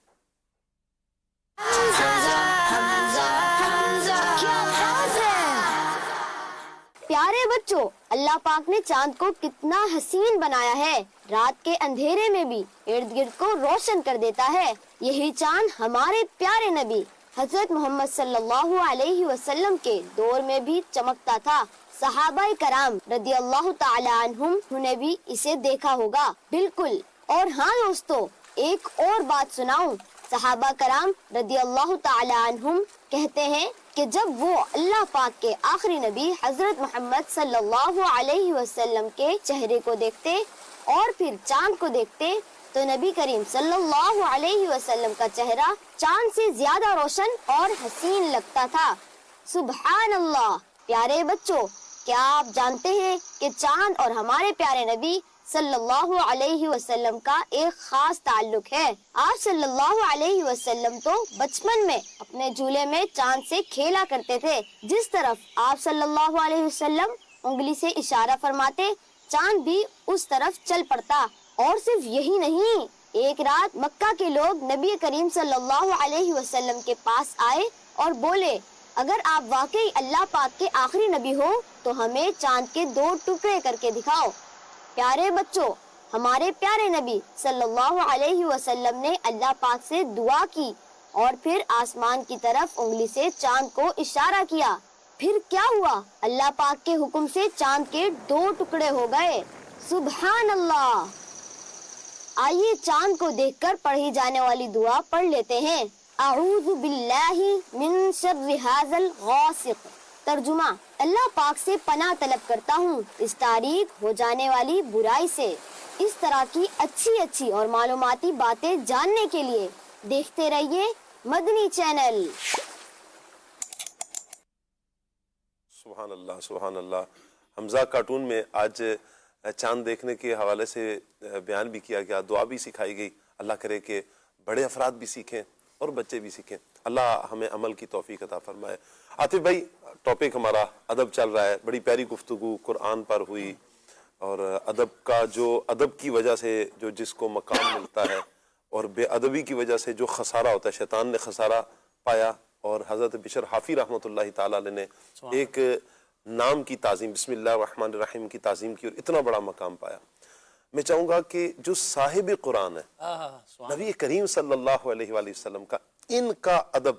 پیارے بچوں، اللہ پاک نے چاند کو کتنا حسین بنایا ہے، رات کے اندھیرے میں بھی ارد گرد کو روشن کر دیتا ہے. یہی چاند ہمارے پیارے نبی حضرت محمد صلی اللہ علیہ وسلم کے دور میں بھی چمکتا تھا. صحابہ کرام رضی اللہ تعالی عنہم نے بھی اسے دیکھا ہوگا. بالکل. اور ہاں دوستو، ایک اور بات سناؤں. صحابہ کرام رضی اللہ تعالی عنہم کہتے ہیں کہ جب وہ اللہ پاک کے آخری نبی حضرت محمد صلی اللہ علیہ وسلم کے چہرے کو دیکھتے اور پھر چاند کو دیکھتے تو نبی کریم صلی اللہ علیہ وسلم کا چہرہ چاند سے زیادہ روشن اور حسین لگتا تھا. سبحان اللہ. پیارے بچوں، کیا آپ جانتے ہیں کہ چاند اور ہمارے پیارے نبی صلی اللہ علیہ وسلم کا ایک خاص تعلق ہے. آپ صلی اللہ علیہ وسلم تو بچپن میں اپنے جھولے میں چاند سے کھیلا کرتے تھے. جس طرف آپ صلی اللہ علیہ وسلم انگلی سے اشارہ فرماتے، چاند بھی اس طرف چل پڑتا. اور صرف یہی نہیں، ایک رات مکہ کے لوگ نبی کریم صلی اللہ علیہ وسلم کے پاس آئے اور بولے، اگر آپ واقعی اللہ پاک کے آخری نبی ہو تو ہمیں چاند کے 2 ٹکڑے کر کے دکھاؤ. پیارے بچوں، ہمارے پیارے نبی صلی اللہ علیہ وسلم نے اللہ پاک سے دعا کی اور پھر آسمان کی طرف انگلی سے چاند کو اشارہ کیا. پھر کیا ہوا؟ اللہ پاک کے حکم سے چاند کے 2 ٹکڑے ہو گئے. سبحان اللہ. آئیے چاند کو دیکھ کر پڑھی جانے والی دعا پڑھ لیتے ہیں. اعوذ باللہ من شر ھذا الغاسق. ترجمہ: اللہ پاک سے پناہ طلب کرتا ہوں اس تاریک ہو جانے والی برائی سے. اس طرح کی اچھی اور معلوماتی باتیں جاننے کے لیے دیکھتے رہیے مدنی چینل. سبحان اللہ، سبحان اللہ. حمزہ کارٹون میں آج چاند دیکھنے کے حوالے سے بیان بھی کیا گیا، دعا بھی سکھائی گئی. اللہ کرے کہ بڑے افراد بھی سیکھیں اور بچے بھی سیکھیں. اللہ ہمیں عمل کی توفیق عطا فرمائے. عاطف بھائی، ٹاپک ہمارا ادب چل رہا ہے. بڑی پیاری گفتگو قرآن پر ہوئی اور ادب کا جو ادب کی وجہ سے جو جس کو مقام ملتا ہے اور بے ادبی کی وجہ سے جو خسارہ ہوتا ہے، شیطان نے خسارہ پایا اور حضرت بشر حافی رحمۃ اللہ تعالی علیہ نے ایک نام کی تعظیم، بسم اللہ الرحمن الرحیم کی تعظیم کی اور اتنا بڑا مقام پایا. میں چاہوں گا کہ جو صاحب قرآن ہے نبی کریم صلی اللہ علیہ وآلہ وسلم کا، ان کا ادب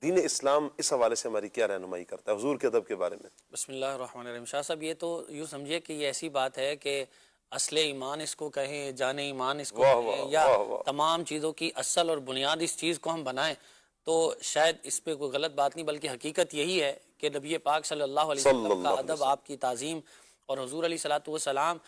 دین اسلام اس حوالے سے ہماری کیا رہنمائی کرتا ہے حضور کے ادب کے بارے میں؟ بسم اللہ الرحمن الرحیم. شاہ صاحب، یہ تو یوں سمجھیے کہ یہ ایسی بات ہے کہ اصل ایمان اس کو کہیں، جان ایمان اس کو کہیں، یا تمام چیزوں کی اصل اور بنیاد اس چیز کو ہم بنائیں تو شاید اس پہ کوئی غلط بات نہیں، بلکہ حقیقت یہی ہے کہ نبی پاک صلی اللہ علیہ وسلم کا ادب، آپ کی تعظیم اور حضور علیہ الصلوۃ والسلام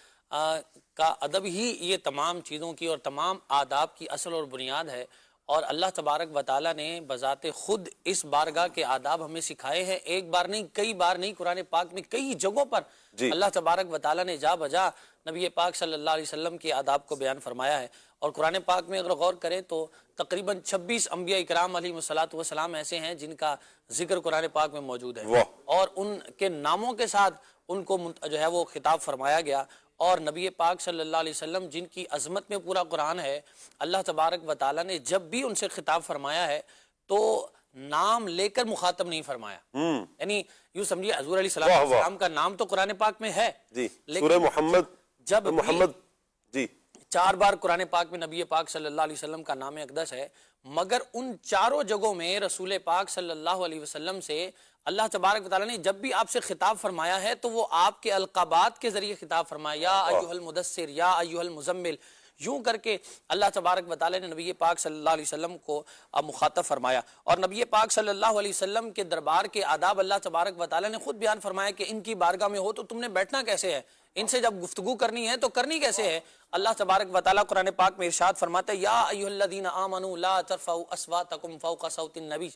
کا ادب ہی یہ تمام چیزوں کی اور تمام آداب کی اصل اور بنیاد ہے. اور اللہ تبارک و تعالیٰ نے بذات خود اس بارگاہ کے آداب ہمیں سکھائے ہیں. ایک بار نہیں، کئی بار نہیں، قرآن پاک میں کئی جگہوں پر اللہ تبارک و تعالیٰ نے جا بجا نبی پاک صلی اللہ علیہ وسلم کے آداب کو بیان فرمایا ہے. اور قرآن پاک میں اگر غور کریں تو تقریباً 26 انبیاء اکرام علیہ الصلوۃ والسلام ایسے ہیں جن کا ذکر قرآن پاک میں موجود ہے، اور ان کے ناموں کے ساتھ ان کو جو ہے وہ خطاب فرمایا گیا. اور نبی پاک صلی اللہ علیہ وسلم جن کی عظمت میں پورا قرآن ہے، اللہ تبارک و تعالیٰ نے جب بھی ان سے خطاب فرمایا ہے تو نام لے کر مخاطب نہیں فرمایا. یعنی یوں سمجھیے حضور علیہ السلام کا نام تو قرآن پاک میں ہے جی، لیکن سورہ محمد جب محمد جی 4 بار قرآن پاک میں نبی پاک صلی اللہ علیہ وسلم کا نام اقدس ہے، مگر ان چاروں جگہوں میں رسول پاک صلی اللہ علیہ وسلم سے اللہ تبارک و تعالیٰ نے جب بھی آپ سے خطاب فرمایا ہے تو وہ آپ کے القابات کے ذریعے خطاب فرمایا، یا ایھا المدثر، یا ایھا المزمل، یوں کر کے اللہ تبارک و تعالیٰ نے نبی پاک صلی اللہ علیہ وسلم کو مخاطب فرمایا. اور نبی پاک صلی اللہ علیہ وسلم کے دربار کے آداب اللہ تبارک و تعالیٰ نے خود بیان فرمایا کہ ان کی بارگاہ میں ہو تو تم نے بیٹھنا کیسے ہے، ان سے جب گفتگو کرنی ہے تو کرنی کیسے ہے. اللہ تبارک و تعالیٰ قرآن پاک میں ارشاد فرماتا ہے، یا ایھا الذین آمنوا لا ترفعوا اصواتکم فوق صوت النبی،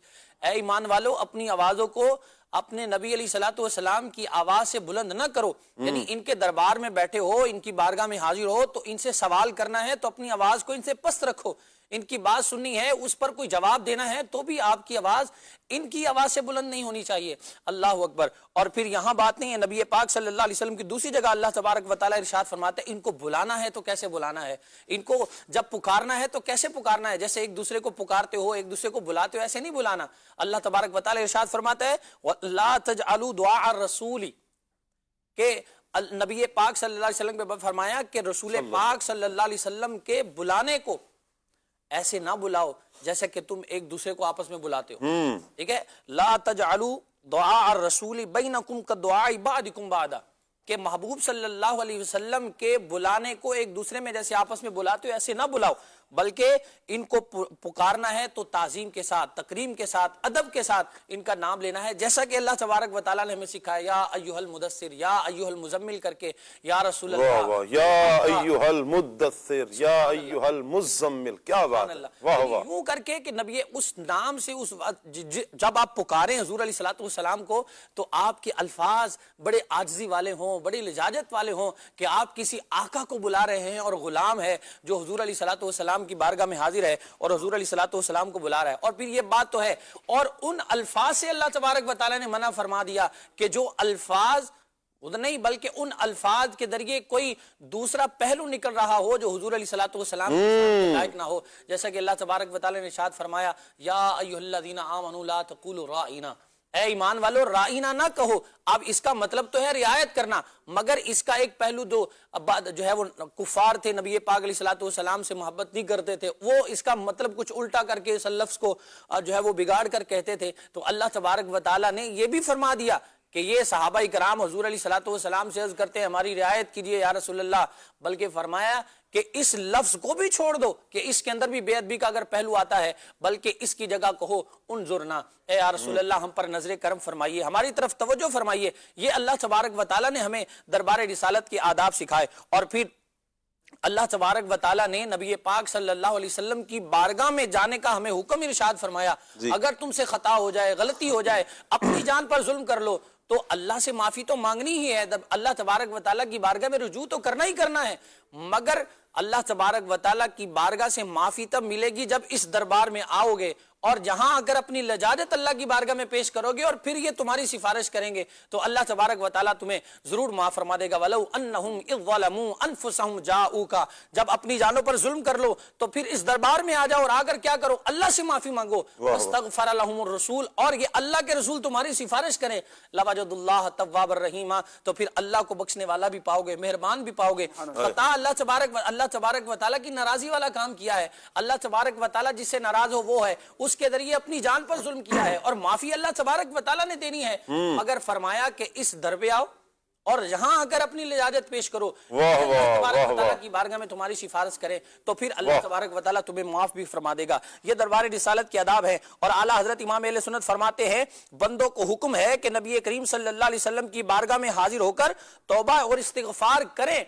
اے ایمان والو اپنی آوازوں کو اپنے نبی علیہ الصلوۃ والسلام کی آواز سے بلند نہ کرو. یعنی ان کے دربار میں بیٹھے ہو، ان کی بارگاہ میں حاضر ہو تو ان سے سوال کرنا ہے تو اپنی آواز کو ان سے پست رکھو. ان کی بات سننی ہے، اس پر کوئی جواب دینا ہے تو بھی آپ کی آواز ان کی آواز سے بلند نہیں ہونی چاہیے. اللہ اکبر. اور پھر یہاں بات نہیں ہے، نبی پاک صلی اللہ علیہ وسلم کی دوسری جگہ اللہ تبارک و تعالیٰ ارشاد فرماتا ہے ان کو بلانا ہے تو کیسے بلانا ہے، ان کو جب پکارنا ہے تو کیسے پکارنا ہے، جیسے ایک دوسرے کو پکارتے ہو، ایک دوسرے کو بلاتے ہو، ایسے نہیں بلانا. اللہ تبارک و تعالیٰ ارشاد فرماتا ہے لا تجعلوا دعاء الرسول، کہ نبی پاک صلی اللہ علیہ وسلم کے فرمایا کہ رسول پاک صلی اللہ علیہ وسلم کے بلانے کو ایسے نہ بلاؤ جیسے کہ تم ایک دوسرے کو آپس میں بلاتے ہو. ٹھیک ہے، لا تجعلوا دعاء الرسول بینکم کدعاء بعضکم بعضا، کہ محبوب صلی اللہ علیہ وسلم کے بلانے کو ایک دوسرے میں جیسے آپس میں بلاتے ہو ایسے نہ بلاؤ، بلکہ ان کو پکارنا ہے تو تعظیم کے ساتھ، تکریم کے ساتھ، ادب کے ساتھ ان کا نام لینا ہے، جیسا کہ اللہ تبارک و تعالیٰ نے ہمیں سکھایا یا ایھا المدثر، یا ایھا المزمل کر کے، یا رسول اللہ، یا ایھا المدثر، یا ایھا المزمل. کیا بات ہے، واہ واہ. یوں کر کے کہ نبی اس نام سے اس جب آپ پکاریں حضور علیہ الصلوۃ والسلام کو تو آپ کے الفاظ بڑے عاجزی والے ہوں، بڑی لجاجت والے ہوں، کہ آپ کسی آقا کو بلا رہے ہیں اور غلام ہے جو حضور علیہ الصلوۃ والسلام کی بارگاہ میں حاضر ہے اور حضور علیہ الصلوۃ والسلام کو بلا رہا ہے. اور پھر یہ بات تو ہے، اور ان الفاظ سے اللہ تبارک و تعالیٰ نے منع فرما دیا کہ جو الفاظ نہیں بلکہ ان الفاظ کے ذریعے کوئی دوسرا پہلو نکل رہا ہو جو حضور علیہ الصلوۃ والسلام کے لائق نہ ہو، جیسا کہ اللہ تبارک و تعالیٰ نے ارشاد فرمایا یا ایھا الذین آمنوا لا تقولوا رائنا، اے ایمان والو رائنا نہ کہو. اب اس کا مطلب تو ہے رعایت کرنا، مگر اس کا ایک پہلو جو ہے وہ کفار تھے، نبی پاک علیہ الصلوۃ والسلام سے محبت نہیں کرتے تھے، وہ اس کا مطلب کچھ الٹا کر کے اس لفظ کو جو ہے وہ بگاڑ کر کہتے تھے. تو اللہ تبارک و تعالیٰ نے یہ بھی فرما دیا کہ یہ صحابہ کرام حضور علیہ الصلوۃ والسلام سے عرض کرتے ہیں ہماری رعایت کیجئے یا رسول اللہ، بلکہ فرمایا کہ اس لفظ کو بھی چھوڑ دو کہ اس کے اندر بھی بے ادبی کا اگر پہلو آتا ہے، بلکہ اس کی جگہ کہو انظرنا، اے یا رسول اللہ ہم پر نظر کرم فرمائیے، ہماری طرف توجہ فرمائیے. یہ اللہ تبارک و تعالیٰ نے ہمیں دربار رسالت کے آداب سکھائے. اور پھر اللہ تبارک و تعالیٰ نے نبی پاک صلی اللہ علیہ وسلم کی بارگاہ میں جانے کا ہمیں حکم ارشاد فرمایا. اگر تم سے خطا ہو جائے، غلطی ہو جائے، اپنی جان پر ظلم کر لو تو اللہ سے معافی تو مانگنی ہی ہے، اللہ تبارک و تعالیٰ کی بارگاہ میں رجوع تو کرنا ہی کرنا ہے. مگر اللہ تبارک و تعالیٰ کی بارگاہ سے معافی تب ملے گی جب اس دربار میں آؤ گے، اور جہاں اگر اپنی لجاجت اللہ کی بارگاہ میں پیش کرو گے اور پھر یہ تمہاری سفارش کریں گے تو اللہ تبارک و تعالیٰ تمہیں ضرور معاف فرما دے گا. وَلَوْ أَنَّهُمْ إِذْ ظَلَمُوا أَنفُسَهُمْ جَاءُوكَ، جب اپنی جانوں پر ظلم کر لو تو پھر اس دربار میں آ جاؤ اور آ کر کیا کرو، اللہ سے معافی مانگو. وَاسْتَغْفَرَ لَهُمُ الرَّسُولُ، اور یہ اللہ کے رسول تمہاری سفارش کریں. لَوَجَدُوا اللَّهَ تَوَّابًا رَحِيمًا، تو پھر اللہ کو بخشنے والا بھی پاؤ گے، مہربان بھی پاؤ گے. خطا اللہ تبارک و تعالیٰ کی ناراضی والا کام کیا ہے، اللہ تبارک و تعالیٰ جس سے ناراض ہو وہ ہے، اس کے ذریعے اپنی جان پر ظلم کیا ہے، اور معافی اللہ تبارک و تعالیٰ نے دینی ہے. مگر فرمایا کہ اس در پہ آؤ اور یہاں اگر اپنی لجاجت پیش کرو، اللہ تبارک و تعالیٰ کی بارگاہ میں تمہاری سفارش کرے تو پھر اللہ تبارک و تعالیٰ تمہیں معاف بھی فرما دے گا. یہ دربار رسالت کے آداب ہے. اور اعلیٰ حضرت امام اہل سنت فرماتے ہیں بندوں کو حکم ہے کہ نبی کریم صلی اللہ علیہ وسلم کی بارگاہ میں حاضر ہو کر توبہ اور استغفار کریں.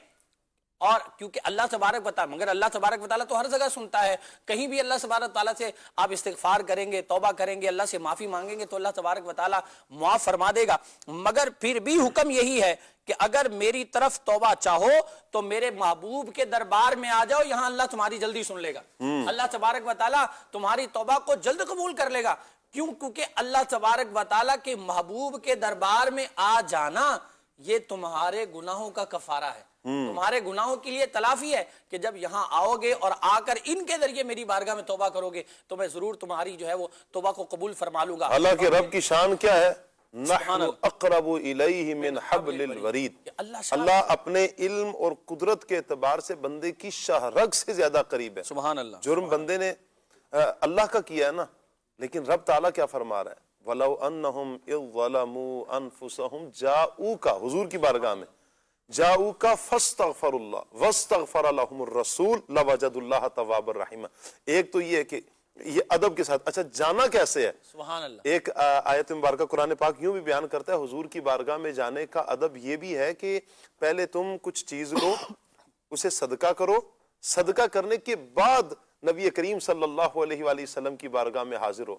اور کیونکہ اللہ تبارک و تعالیٰ، مگر اللہ تبارک و تعالیٰ تو ہر جگہ سنتا ہے، کہیں بھی اللہ تبارک و تعالیٰ سے آپ استغفار کریں گے، توبہ کریں گے، اللہ سے معافی مانگیں گے تو اللہ تبارک و تعالیٰ معاف فرما دے گا. مگر پھر بھی حکم یہی ہے کہ اگر میری طرف توبہ چاہو تو میرے محبوب کے دربار میں آ جاؤ، یہاں اللہ تمہاری جلدی سن لے گا. اللہ تبارک و تعالیٰ تمہاری توبہ کو جلد قبول کر لے گا. کیوں؟ کیونکہ اللہ تبارک و تعالیٰ کے محبوب کے دربار میں آ جانا یہ تمہارے گناہوں کا کفارہ ہے، تمہارے گناہوں کے لیے تلافی ہے کہ جب یہاں آؤ گے اور آ کر ان کے ذریعے میری بارگاہ میں توبہ کرو گے تو میں ضرور تمہاری جو ہے وہ توبہ کو قبول فرما لوں گا۔ اللہ کے رب کی شان کیا ہے؟ نحن اقرب الیہ من حبل الورید، اللہ اپنے علم اور قدرت کے اعتبار سے بندے کی شاہ رگ سے زیادہ قریب ہے۔ سبحان اللہ۔ جرم بندے نے اللہ کا کیا ہے نا، لیکن رب تعالیٰ کیا فرما رہا ہے؟ وَلَوْ أَنَّهُمْ إِذْ ظَلَمُوا أَنفُسَهُمْ جَاءُوكَ، حضور کی بارگاہ میں جاؤکا فاستغفر اللہ واستغفر لهم الرسول لوجد اللہ توابا رحیما۔ ایک تو یہ ہے کہ یہ ادب کے ساتھ، اچھا جانا کیسے ہے؟ سبحان اللہ۔ ایک آیت مبارکہ قرآن پاک یوں بھی بیان کرتا ہے حضور کی بارگاہ میں جانے کا ادب یہ بھی ہے کہ پہلے تم کچھ چیز لو، اسے صدقہ کرو، صدقہ کرنے کے بعد نبی کریم صلی اللہ علیہ وآلہ وسلم کی بارگاہ میں حاضر ہو۔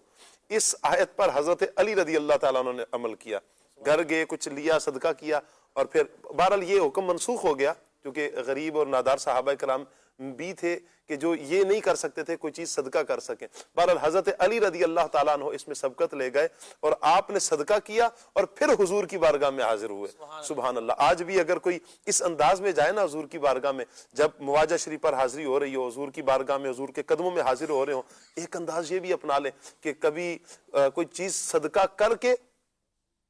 اس آیت پر حضرت علی رضی اللہ تعالیٰ عنہ نے عمل کیا، گھر گئے، کچھ لیا، صدقہ کیا، اور پھر بہرحال یہ حکم منسوخ ہو گیا کیونکہ غریب اور نادار صحابہ کرام بھی تھے کہ جو یہ نہیں کر سکتے تھے کوئی چیز صدقہ کر سکیں۔ بہرحال حضرت علی رضی اللہ تعالیٰ عنہ اس میں سبقت لے گئے اور آپ نے صدقہ کیا اور پھر حضور کی بارگاہ میں حاضر ہوئے۔ سبحان اللہ۔ آج بھی اگر کوئی اس انداز میں جائے نا حضور کی بارگاہ میں، جب مواجہ شریف پر حاضری ہو رہی ہو، حضور کی بارگاہ میں حضور کے قدموں میں حاضر ہو رہے ہوں، ایک انداز یہ بھی اپنا لیں کہ کبھی کوئی چیز صدقہ کر کے،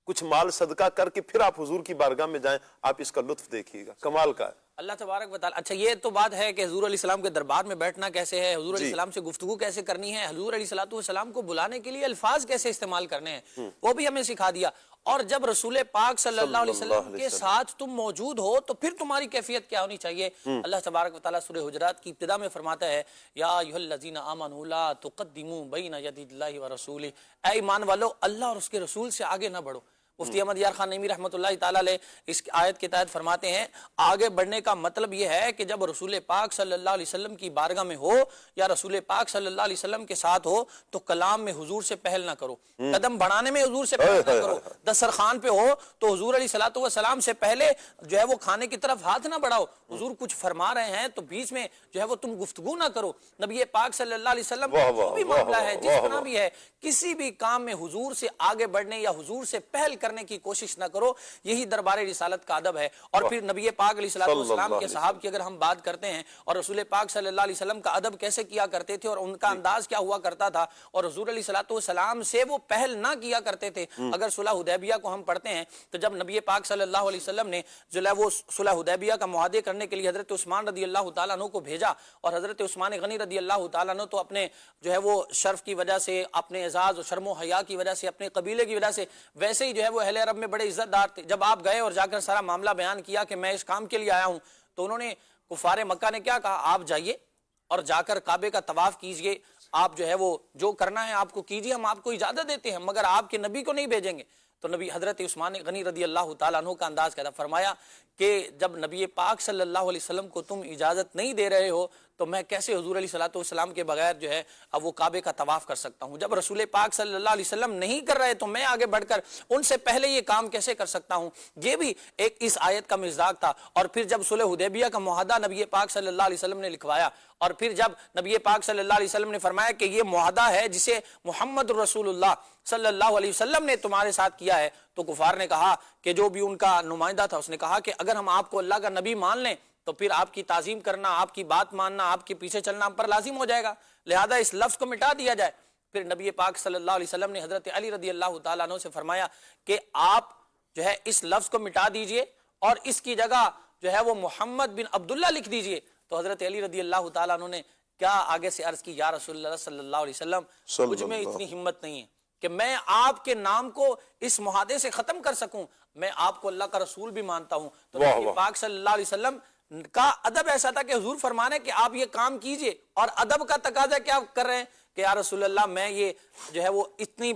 کچھ مال صدقہ کر کے پھر آپ حضور کی بارگاہ میں جائیں، آپ اس کا لطف دیکھیے گا، کمال کا ہے۔ اللہ تبارک و تعالی۔ اچھا یہ تو بات ہے کہ حضور علیہ السلام کے دربار میں بیٹھنا کیسے ہے، حضور علیہ السلام سے گفتگو کیسے کرنی ہے، حضور علیہ السلام کو بلانے کے لیے الفاظ کیسے استعمال کرنے ہیں، وہ بھی ہمیں سکھا دیا۔ اور جب رسول پاک صلی اللہ علیہ وسلم کے ساتھ تم موجود ہو تو پھر تمہاری کیفیت کیا ہونی چاہیے؟ اللہ تبارک و تعالی سورہ حجرات کی ابتدا میں فرماتا ہے یا ایھا الذین آمنوا لا تقدموا بین یدی اللہ ورسولہ، اے ایمان والو اللہ اور اس کے رسول سے آگے نہ بڑھو۔ مفتی احمد یار خان نعیمی رحمۃ اللہ تعالیٰ علیہ اس آیت کے تحت فرماتے ہیں آگے بڑھنے کا مطلب یہ ہے کہ جب رسول پاک صلی اللہ علیہ وسلم کی بارگاہ میں ہو یا رسول پاک صلی اللہ علیہ وسلم کے ساتھ ہو تو کلام میں حضور سے پہل نہ کرو، قدم بڑھانے میں حضور سے پہل نہ کرو، دسترخوان پہ ہو تو حضور علیہ السلام سے پہلے جو ہے وہ کھانے کی طرف ہاتھ نہ بڑھاؤ، حضور کچھ فرما رہے ہیں تو بیچ میں جو ہے وہ تم گفتگو نہ کرو۔ نبی پاک صلی اللہ علیہ وسلم کا جو بھی معاملہ ہے، جس طرح بھی ہے، کسی بھی کام میں حضور سے آگے بڑھنے یا حضور سے پہل کرنے کی کوشش نہ کرو، یہی دربار رسالت کا ادب ہے۔ اور پھر نبی پاک علیہ السلام کے صحابہ کی اگر ہم بات کرتے ہیں اور رسول پاک صلی اللہ علیہ وسلم کا ادب کیسے کیا کرتے تھے اور ان کا انداز کیا ہوا کرتا تھا، اور حضور علیہ السلام سے وہ پہل نہ کیا کرتے تھے۔ اگر صلح حدیبیہ کو ہم پڑھتے ہیں تو جب نبی پاک صلی اللہ علیہ وسلم نے جو ہے وہ صلح حدیبیہ کا معاہدے کرنے کے لیے حضرت عثمان رضی اللہ تعالیٰ عنہ کو بھیجا، اور حضرت عثمان غنی رضی اللہ تعالیٰ عنہ تو اپنے جو ہے وہ شرف کی وجہ سے، اپنے اعزاز و شرم و حیا کی وجہ سے، اپنے قبیلے کی وجہ سے ویسے ہی جو ہے وہ اہل عرب میں بڑے عزت دار تھے۔ جب آپ گئے اور جا کر سارا معاملہ بیان کیا کہ میں اس کام کے لیے آیا ہوں تو انہوں نے کفار مکہ نے کیا کہا، آپ جائیے اور جا کر کعبے کا طواف کیجئے، آپ جو ہے وہ جو کرنا ہے آپ کو کیجئے، ہم آپ کو اجازت دیتے ہیں، مگر آپ کے نبی کو نہیں بھیجیں گے۔ تو نبی حضرت عثمان غنی رضی اللہ تعالیٰ عنہ کا انداز کیا تھا، فرمایا کہ جب نبی پاک صلی اللہ علیہ وسلم کو تم اجازت نہیں دے رہے ہو تو میں کیسے حضور علیہ السلام کے بغیر جو ہے اب وہ کعبے کا طواف کر سکتا ہوں؟ جب رسول پاک صلی اللہ علیہ وسلم نہیں کر رہے تو میں آگے بڑھ کر ان سے پہلے یہ کام کیسے کر سکتا ہوں؟ یہ بھی ایک اس آیت کا مصداق تھا۔ اور پھر جب صلح حدیبیہ کا معاہدہ نبی پاک صلی اللہ علیہ وسلم نے لکھوایا، اور پھر جب نبی پاک صلی اللہ علیہ وسلم نے فرمایا کہ یہ معاہدہ ہے جسے محمد رسول اللہ صلی اللہ علیہ وسلم نے تمہارے ساتھ کیا ہے، تو کفار نے کہا کہ جو بھی ان کا نمائندہ تھا اس نے کہا کہ اگر ہم آپ کو اللہ کا نبی مان لیں تو پھر آپ کی تعظیم کرنا، آپ کی بات ماننا، آپ کے پیچھے چلنا ہم پر لازم ہو جائے گا، لہذا اس لفظ کو مٹا دیا جائے۔ پھر نبی پاک صلی اللہ علیہ وسلم نے حضرت علی رضی اللہ تعالیٰ عنہ سے فرمایا کہ آپ جو ہے اس لفظ کو مٹا دیجئے اور اس کی جگہ جو ہے وہ محمد بن عبداللہ لکھ دیجئے۔ تو حضرت علی رضی اللہ تعالیٰ عنہ نے کیا آگے سے عرض کی، یا رسول اللہ صلی اللہ علیہ وسلم مجھ میں اتنی ہمت نہیں ہے کہ میں آپ کے نام کو اس معاہدے سے ختم کر سکوں، میں آپ کو اللہ کا رسول بھی مانتا ہوں۔ تو نبی پاک صلی اللہ علیہ وسلم کا ادب ایسا تھا کہ حضور فرمانے کہ آپ یہ کام کیجئے، اور ادب کا تقاضا کیا کر رہے ہیں کہ یا رسول اللہ میں یہ جو ہے وہ اتنی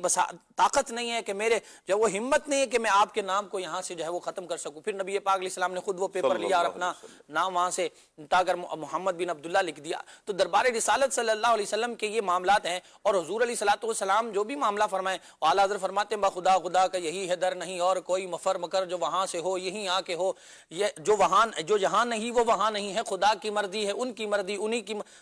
طاقت نہیں ہے کہ میرے جو ہے وہ ہمت نہیں ہے کہ میں آپ کے نام کو یہاں سے جو ہے وہ ختم کر سکوں۔ پھر نبی پاک علیہ السلام نے خود وہ پیپر لیا اور اپنا نام وہاں سے کر محمد بن عبداللہ لکھ دیا۔ تو دربار رسالت صلی اللہ علیہ وسلم کے یہ معاملات ہیں، اور حضور علیہ السلام جو بھی معاملہ فرمائیں، اعلیٰ حضرت فرماتے ہیں خدا خدا کا یہی ہے در نہیں اور کوئی مفر مکر جو وہاں سے ہو یہیں آ کے ہو، یہ جو جہاں نہیں وہ وہاں نہیں ہے، خدا کی مرضی ہے ان کی مرضی انہی کی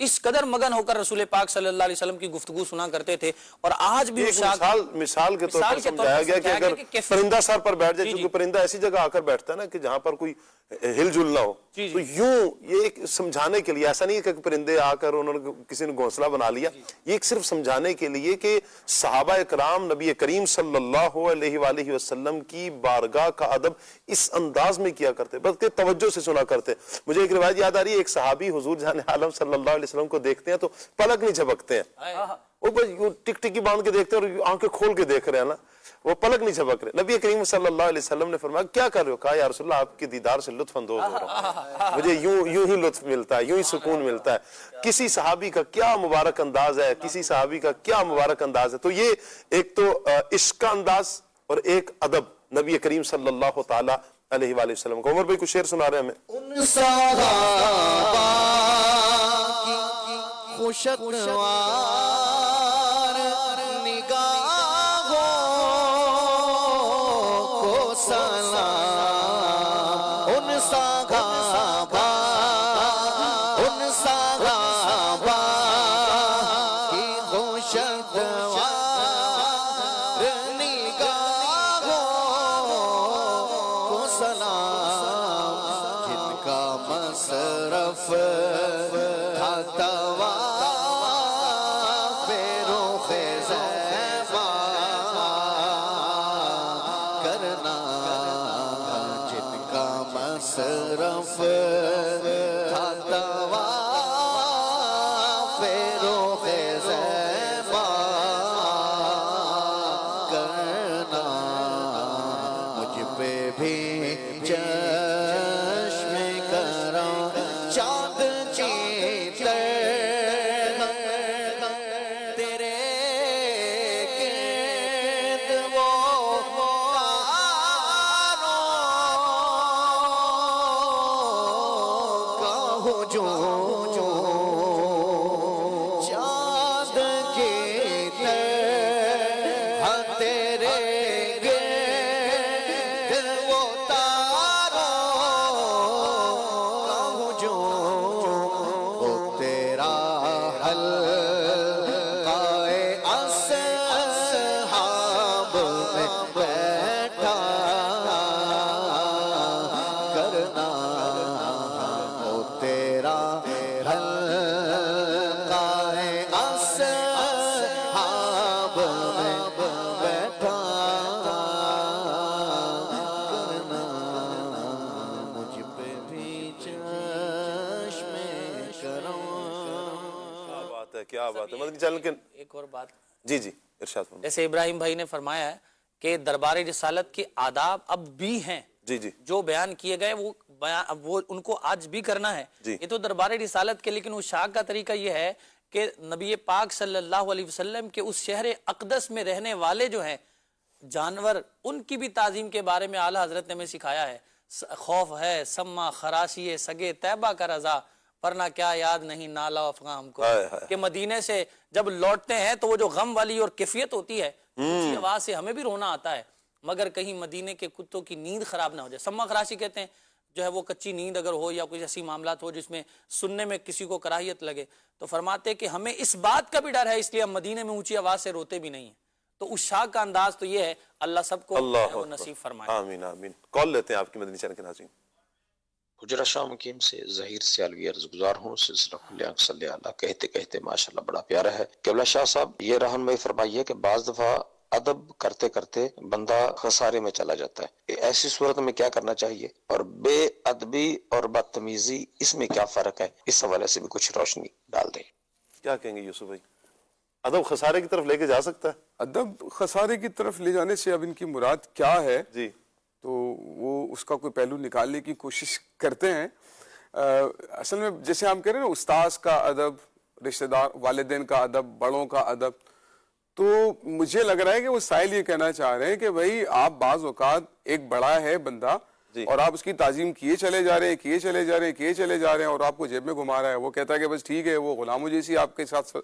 اس قدر مگن ہو کر رسول پاک صلی اللہ علیہ وسلم کی گفتگو سنا کرتے تھے. اور آج بھی مثال کے طور پر سمجھایا گیا کہ اگر پرندہ سر پر بیٹھ جائے، کیونکہ پرندہ ایسی جگہ آ کر بیٹھتا ہے نا کہ جہاں پر کوئی ہل جل نہ ہو، تو یوں یہ ایک سمجھانے کے لیے، ایسا نہیں ہے کہ پرندے آ کر انہوں نے کسی نے گھونسلہ بنا لیا، یہ ایک صرف سمجھانے کے لیے کہ صحابہ اکرام نبی کریم صلی اللہ علیہ وآلہ وسلم کی بارگاہ کا ادب اس انداز میں کیا کرتے، بلکہ توجہ سے سنا کرتے. مجھے ایک روایت یاد آ رہی ہے، ایک صحابی حضور جان عالم صلی اللہ علیہ وسلم کو دیکھتے ہیں تو پلک نہیں جھپکتے ہیں، وہ بس ٹک ٹکی باندھ کے دیکھتے ہیں اور آنکھیں کھول کے دیکھ رہے ہیں نا، وہ پلک نہیں جھپک رہے. نبی کریم صلی اللہ علیہ وسلم نے فرمایا کیا کر رہے ہو؟ کہا یا رسول اللہ آپ کے دیدار سے لطف اندوز ہو رہا ہوں، مجھے یوں ہی لطف ملتا ہے، یوں ہی سکون ملتا ہے. کسی صحابی کا کیا مبارک انداز ہے، کسی صحابی کا کیا مبارک انداز ہے. تو یہ ایک تو عشق کا انداز اور ایک ادب نبی کریم صلی اللہ تعالی علیہ وآلہ وسلم کو. عمر بھائی کچھ شعر سنا رہے ہیں ہمیں. ان صحابہ کی خوشگوار نگاہوں کو سلام. ان صحابہ کی خوشگوار نگاہوں کو سلام. جن کا مصرف تھا طواف رخ زیبا کرنا. جن کا مصرف تھا طواف رخ زیبا کرنا. مجھ پہ بھی چشم کرم چاند چیتے تیرے گرد وہ آنوں کا ہجوم چاند کی طرح تیرے گرد وہ تاروں کا ہجوم. وہ تیرا حلقہ اصحاب میں بیٹھا کرنا. وہ تیرا حلقہ اصحاب میں بیٹھا کرنا. مجھ پہ بھی چشم کرم. کیا بات ہے، کیا بات ہے. مدنی چینل کے ایک اور بات، جی ارشاد فرمائیں. جیسے ابراہیم بھائی نے فرمایا ہے کہ دربار رسالت کے آداب اب بھی ہیں، جی جو بیان کیے گئے وہ ان کو آج بھی کرنا ہے. یہ تو دربار رسالت کے، لیکن اشاق کا طریقہ یہ ہے کہ نبی پاک صلی اللہ علیہ وسلم کے اس شہر اقدس میں رہنے والے جو ہیں جانور، ان کی بھی تعظیم کے بارے میں اعلیٰ حضرت نے ہمیں سکھایا ہے. خوف ہے سما خراسی سگے طیبہ کا رضا، ورنہ کیا یاد نہیں نالا افغاں ہم کو، کہ مدینے سے جب لوٹتے ہیں تو وہ جو غم والی اور کیفیت ہوتی ہے، اونچی آواز سے ہمیں بھی رونا آتا ہے، مگر کہیں مدینے کے کتوں کی نیند خراب نہ ہو جائے. سما خراسی کہتے ہیں جو ہے وہ کچی نیند اگر ہو یا کوئی ایسی معاملات ہو جس میں سننے میں کسی کو کراہیت لگے، تو فرماتے کہ ہمیں اس بات کا بھی ڈر ہے، اس لیے ہم مدینے میں اونچی آواز سے روتے بھی نہیں ہیں. تو اس شاہ کا انداز تو یہ ہے. اللہ سب کو اللہ نصیب فرمائے. آمین آمین. کال لیتے ہیں آپ کی مدنی چینل کے ناظرین. حجرہ شاہ مقیم سے ظہیر سیالوی عرض گزار ہوں. سلسلہ کل آنکھ صلی اللہ کہتے کہتے ماشاءاللہ بڑا پیارا ہے. قبلہ شاہ صاحب یہ رہنمائی فرمائیے کہ بعض دفعہ ادب کرتے کرتے بندہ خسارے میں چلا جاتا ہے، ایسی صورت میں کیا کرنا چاہیے، اور بے ادبی اور بدتمیزی اس میں کیا فرق ہے، اس حوالے سے بھی کچھ روشنی ڈال دیں. کیا کہیں گے یوسف بھائی؟ ادب خسارے کی طرف لے کے جا سکتا ہے؟ ادب خسارے کی طرف لے جانے سے اب ان کی مراد کیا ہے، جی تو وہ اس کا کوئی پہلو نکالنے کی کوشش کرتے ہیں. اصل میں جیسے ہم کہہ رہے ہیں نا، استاذ کا ادب، رشتہ دار والدین کا ادب، بڑوں کا ادب، تو مجھے لگ رہا ہے کہ وہ سائل یہ کہنا چاہ رہے ہیں کہ بھائی آپ بعض اوقات ایک بڑا ہے بندہ اور آپ اس کی تعظیم کیے چلے جا رہے ہیں، کیے چلے جا رہے ہیں، کیے چلے جا رہے ہیں، اور آپ کو جیب میں گھما رہا ہے. وہ کہتا ہے کہ بس ٹھیک ہے، وہ غلاموں جیسی آپ کے ساتھ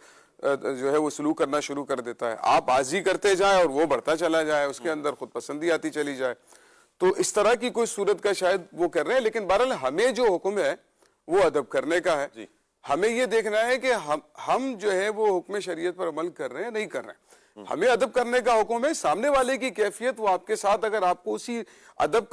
جو ہے وہ سلوک کرنا شروع کر دیتا ہے. آپ عاجزی کرتے جائیں اور وہ بڑھتا چلا جائے، اس کے اندر خود پسندی آتی چلی جائے. تو اس طرح کی کوئی صورت کا شاید وہ کر رہے ہیں. لیکن بہرحال ہمیں جو حکم ہے وہ ادب کرنے کا ہے. ہمیں یہ دیکھنا ہے کہ ہم جو ہے وہ حکم شریعت پر عمل کر رہے ہیں نہیں کر رہے ہیں. ہمیں ادب کرنے کا حکم ہے. سامنے والے کی کیفیت وہ آپ کے ساتھ اگر آپ کو اسی ادب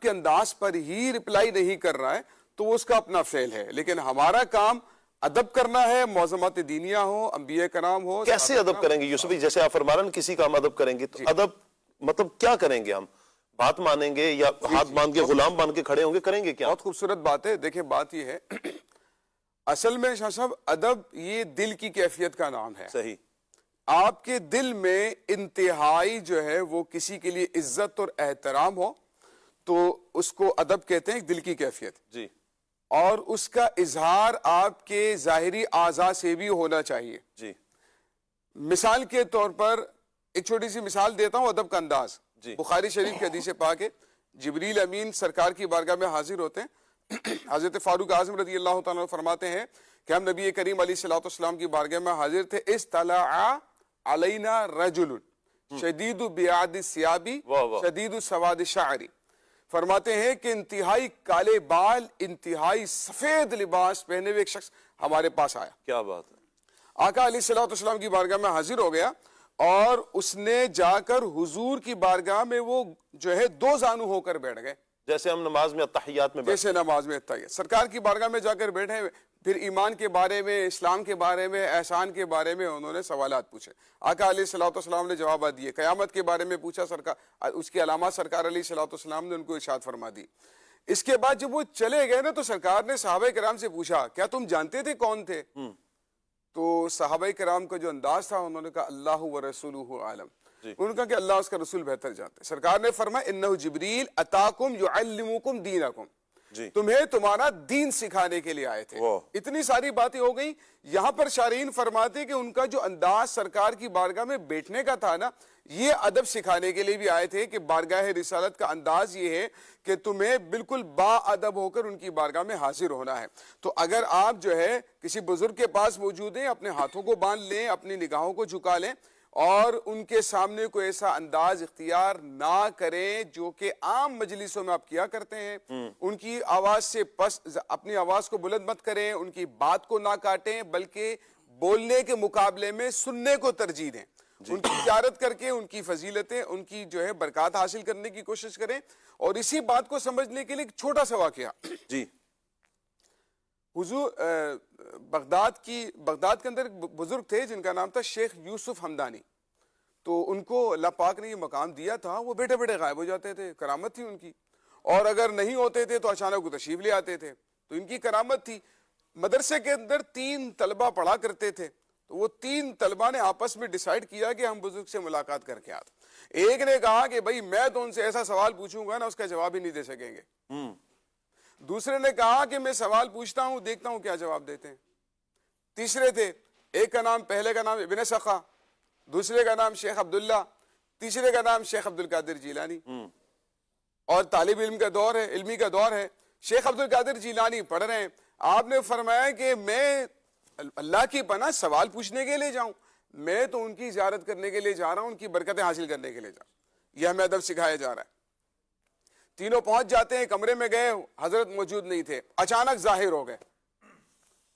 کے انداز پر ہی رپلائی نہیں کر رہا ہے تو وہ اس کا اپنا فعل ہے. لیکن ہمارا کام ادب کرنا ہے. معظمات دینیہ ہو, انبیاء کرام ہو. کیسے ادب کریں گے یوسف بھائی؟ جیسے آپ فرما رہے ہیں کسی کا ہم ادب کریں گے تو ادب مطلب کیا کریں گے؟ ہم بات مانیں گے یا ہاتھ باندھ کے غلام باندھ کے کھڑے ہوں گے؟ کریں گے کیا؟ بہت خوبصورت بات ہے. دیکھیں بات یہ ہے اصل میں شاہ صاحب ادب یہ دل کی کیفیت کا نام ہے. صحیح. آپ کے دل میں انتہائی جو ہے وہ کسی کے لیے عزت اور احترام ہو تو اس کو ادب کہتے ہیں, ایک دل کی کیفیت. جی. اور اس کا اظہار آپ کے ظاہری اعضاء سے بھی ہونا چاہیے. جی. مثال کے طور پر ایک چھوٹی سی مثال دیتا ہوں ادب کا انداز. جی. بخاری شریف کی حدیث پاک ہے, جبریل امین سرکار کی بارگاہ میں حاضر ہوتے ہیں. حضرت فاروق اعظم رضی اللہ تعالیٰ فرماتے ہیں کہ ہم نبی کریم علیہ الصلوۃ والسلام کی بارگاہ میں حاضر تھے. اطلع علینا رجل شدید بیاض الثیاب شدید سواد الشعر. فرماتے ہیں کہ انتہائی کالے بال, انتہائی سفید لباس پہنے ہوئے ایک شخص ہمارے پاس آیا. کیا بات ہے. آقا علیہ الصلوۃ والسلام کی بارگاہ میں حاضر ہو گیا اور اس نے جا کر حضور کی بارگاہ میں وہ جو ہے دو زانو ہو کر بیٹھ گئے, جیسے ہم نماز میں التحیات میں جیسے نماز میں التحیات. سرکار کی بارگاہ میں جا کر بیٹھے, پھر ایمان کے بارے میں, اسلام کے بارے میں, احسان کے بارے میں انہوں نے سوالات پوچھے. آقا علیہ الصلوۃ والسلام نے جوابات دیے. قیامت کے بارے میں پوچھا سرکار, اس کی علامات سرکار علیہ الصلوۃ والسلام نے ان کو ارشاد فرما دی. اس کے بعد جب وہ چلے گئے نا تو سرکار نے صحابہ کرام سے پوچھا کیا تم جانتے تھے کون تھے؟ تو صحابہ کرام کا جو انداز تھا انہوں نے کہا اللہ و رسولہ عالم. انہوں نے کہا کہ اللہ اس کا رسول بہتر جانتے. سرکار نے فرمایا انہ جبریل اتاکم یعلمکم دینکم, تمہیں تمہارا دین سکھانے کے لیے آئے تھے. اتنی ساری باتیں ہو گئی. یہاں پر شارعین فرماتے کہ ان کا جو انداز سرکار کی بارگاہ میں بیٹھنے کا تھا نا, یہ ادب سکھانے کے لیے بھی آئے تھے کہ بارگاہ رسالت کا انداز یہ ہے کہ تمہیں بالکل با ادب ہو کر ان کی بارگاہ میں حاضر ہونا ہے. تو اگر آپ جو ہے کسی بزرگ کے پاس موجود ہیں, اپنے ہاتھوں کو باندھ لیں, اپنی نگاہوں کو جھکا لیں اور ان کے سامنے کوئی ایسا انداز اختیار نہ کریں جو کہ عام مجلسوں میں آپ کیا کرتے ہیں. ان کی آواز سے اپنی آواز کو بلند مت کریں, ان کی بات کو نہ کاٹیں, بلکہ بولنے کے مقابلے میں سننے کو ترجیح دیں. ان کی زیارت کر کے ان کی فضیلتیں, ان کی جو ہے برکات حاصل کرنے کی کوشش کریں. اور اسی بات کو سمجھنے کے لیے ایک چھوٹا سا واقعہ. جی. حضور بغداد کے اندر ایک بزرگ تھے جن کا نام تھا شیخ یوسف ہمدانی. تو ان کو اللہ پاک نے یہ مقام دیا تھا, وہ بیٹھے بیٹھے غائب ہو جاتے تھے, کرامت تھی ان کی. اور اگر نہیں ہوتے تھے تو اچانک وہ تشریف لے آتے تھے, تو ان کی کرامت تھی. مدرسے کے اندر 3 طلبہ پڑھا کرتے تھے, تو وہ 3 طلبہ نے آپس میں ڈیسائیڈ کیا کہ ہم بزرگ سے ملاقات کر کے آتے. ایک نے کہا کہ بھائی میں تو ان سے ایسا سوال پوچھوں گا نا اس کا جواب ہی نہیں دے سکیں گے. دوسرے نے کہا کہ میں سوال پوچھتا ہوں دیکھتا ہوں کیا جواب دیتے ہیں. تیسرے تھے, ایک کا نام, پہلے کا نام ابن سخا, دوسرے کا نام شیخ عبداللہ, تیسرے کا نام شیخ عبدالقادر جیلانی. اور طالب علم کا دور ہے, علمی کا دور ہے. شیخ عبدالقادر جیلانی پڑھ رہے ہیں. آپ نے فرمایا کہ میں اللہ کی پناہ سوال پوچھنے کے لیے جاؤں, میں تو ان کی زیارت کرنے کے لیے جا رہا ہوں, ان کی برکتیں حاصل کرنے کے لیے جا رہا ہوں. یہ ہمیں ادب سکھایا جا رہا ہے. تینوں پہنچ جاتے ہیں, کمرے میں گئے, حضرت موجود نہیں تھے, اچانک ظاہر ہو گئے.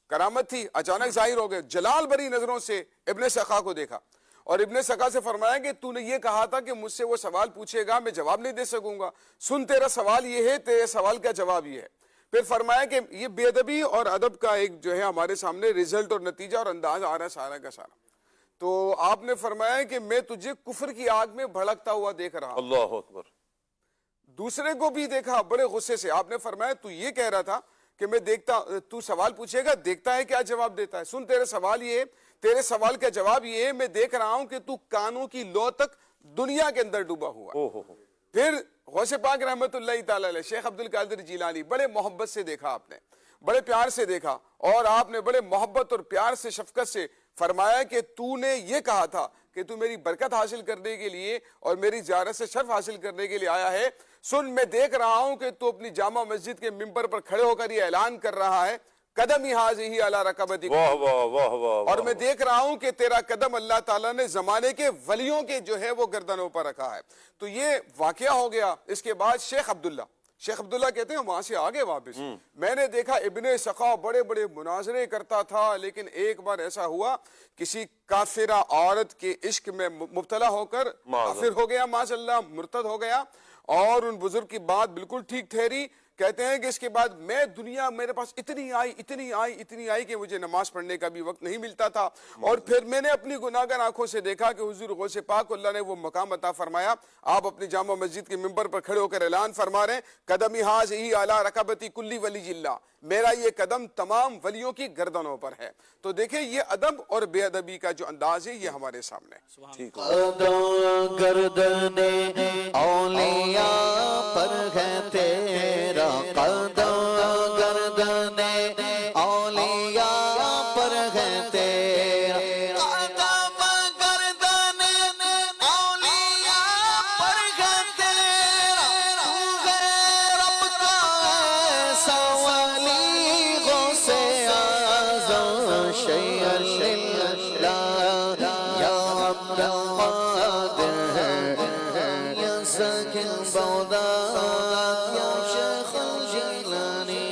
کرامت تھی, اچانک ظاہر ہو گئے. جلال بری نظروں سے ابن سخا کو دیکھا اور ابن سخا سے فرمایا کہ تو نے یہ کہا تھا کہ مجھ سے وہ سوال پوچھے گا, میں جواب نہیں دے سکوں گا. سن, تیرا سوال یہ ہے, تیرے سوال کا جواب یہ ہے. پھر فرمایا کہ یہ بے ادبی اور ادب کا ایک جو ہے ہمارے سامنے رزلٹ اور نتیجہ اور انداز آ رہا ہے سارا کا سارا. تو آپ نے فرمایا کہ میں تجھے کفر کی آگ میں بھڑکتا ہوا دیکھ رہا. اللہ اکبر. دوسرے کو بھی دیکھا بڑے غصے سے. آپ نے فرمایا تو یہ کہہ رہا تھا کہ میں دیکھتا, تو سوال پوچھے گا, دیکھتا ہے کیا جواب دیتا ہے. سن, تیرے سوال یہ ہے, تیرے سوال کا جواب یہ ہے, میں دیکھ رہا ہوں کہ تو کانوں کی لو تک دنیا کے اندر ڈوبا ہوا. پھر غوث پاک رحمت اللہ تعالی علیہ شیخ عبدالقادر جیلانی بڑے محبت سے دیکھا, آپ نے بڑے پیار سے دیکھا, اور آپ نے بڑے محبت اور پیار سے شفقت سے فرمایا کہ تو نے یہ کہا تھا کہ تو میری برکت حاصل کرنے کے لیے اور میری زیارت سے شرف حاصل کرنے کے لیے آیا ہے. سن, میں دیکھ رہا ہوں کہ تو اپنی جامع مسجد کے ممبر پر کھڑے ہو کر یہ اعلان کر رہا ہے قدمی حاضی علی رکبتی, اور میں دیکھ رہا ہوں کہ تیرا قدم اللہ تعالیٰ نے زمانے کے ولیوں کے جو ہے وہ گردنوں پر رکھا ہے. تو یہ واقعہ ہو گیا. اس کے بعد شیخ عبداللہ کہتے ہیں وہاں سے آگے واپس میں نے دیکھا ابن سخا بڑے بڑے مناظرے کرتا تھا، لیکن ایک بار ایسا ہوا کسی کافرہ عورت کے عشق میں مبتلا ہو کر کافر ہو گیا، معاذ اللہ مرتد ہو گیا، اور ان بزرگ کی بات بالکل ٹھیک ٹھہری. کہتے ہیں کہ اس کے بعد میں دنیا میرے پاس اتنی آئی کہ مجھے نماز پڑھنے کا بھی وقت نہیں ملتا تھا. اور پھر میں نے اپنی گناہگار آنکھوں سے دیکھا کہ حضور غوث پاک کو اللہ نے وہ مقام عطا فرمایا. آپ اپنی جامع مسجد کے ممبر پر کھڑے ہو کر اعلان فرما رہے ہیں قدمی ہی اعلیٰ رکبتی کلی ولی اللہ، میرا یہ قدم تمام ولیوں کی گردنوں پر ہے. تو دیکھیں یہ ادب اور بے ادبی کا جو انداز ہے یہ ہمارے سامنے ہے. قدم گردن اولیاء پر ہے تیرا، قدم گردن اولیاء پر ہے تیرا، قدم گردن اولیاء پر ہے تیرا، تو ہے رب کا ایسا ولی غوث اعظم شیء اللہ یا عبد القادر یا ساکن بغداد یا شیخ الجیلانی.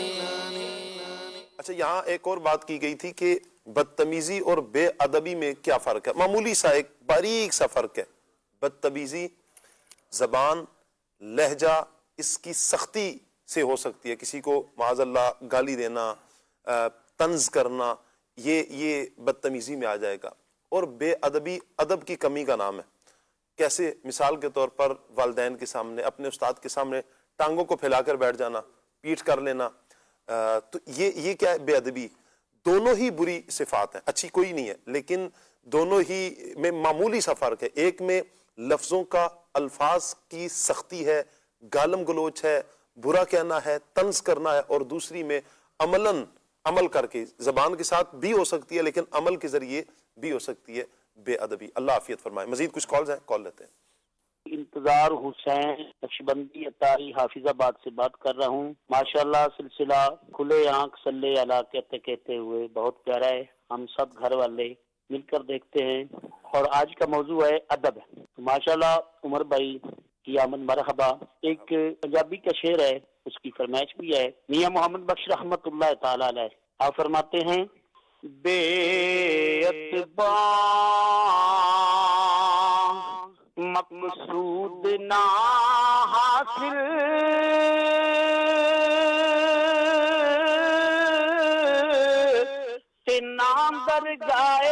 اچھا یہاں ایک اور بات کی گئی تھی کہ بدتمیزی اور بے ادبی میں کیا فرق ہے. معمولی سا ایک باریک سا فرق ہے. بدتمیزی زبان لہجہ اس کی سختی سے ہو سکتی ہے، کسی کو معاذ اللہ گالی دینا، طنز کرنا، یہ بدتمیزی میں آ جائے گا. اور بے ادبی ادب کی کمی کا نام ہے. کیسے؟ مثال کے طور پر والدین کے سامنے، اپنے استاد کے سامنے ٹانگوں کو پھیلا کر بیٹھ جانا، پیٹھ کر لینا، تو یہ کیا ہے؟ بے ادبی. دونوں ہی بری صفات ہیں، اچھی کوئی نہیں ہے، لیکن دونوں ہی میں معمولی سا فرق ہے. ایک میں لفظوں کا، الفاظ کی سختی ہے، گالم گلوچ ہے، برا کہنا ہے، طنز کرنا ہے، اور دوسری میں عمل کر کے، زبان کے ساتھ بھی ہو سکتی ہے لیکن عمل کے ذریعے بھی ہو سکتی ہے بے ادبی. اللہ عافیت فرمائے. مزید کچھ کالز ہیں، کال لیتے ہیں. انتظار حسین نقشبندی اتاری حافظ آباد سے بات کر رہا ہوں. ماشاءاللہ سلسلہ کھلے آنکھ صلی اللہ کہتے ہوئے بہت پیارا ہے. ہم سب گھر والے مل کر دیکھتے ہیں اور آج کا موضوع ہے ادب. ماشاءاللہ عمر بھائی کی آمد مرحبا. ایک پنجابی کا شعر ہے، اس کی فرمائش بھی ہے. میاں محمد بخش رحمت اللہ تعالی علیہ آپ فرماتے ہیں بے اتباع مقصود نہ حاصل تے نام درگاہ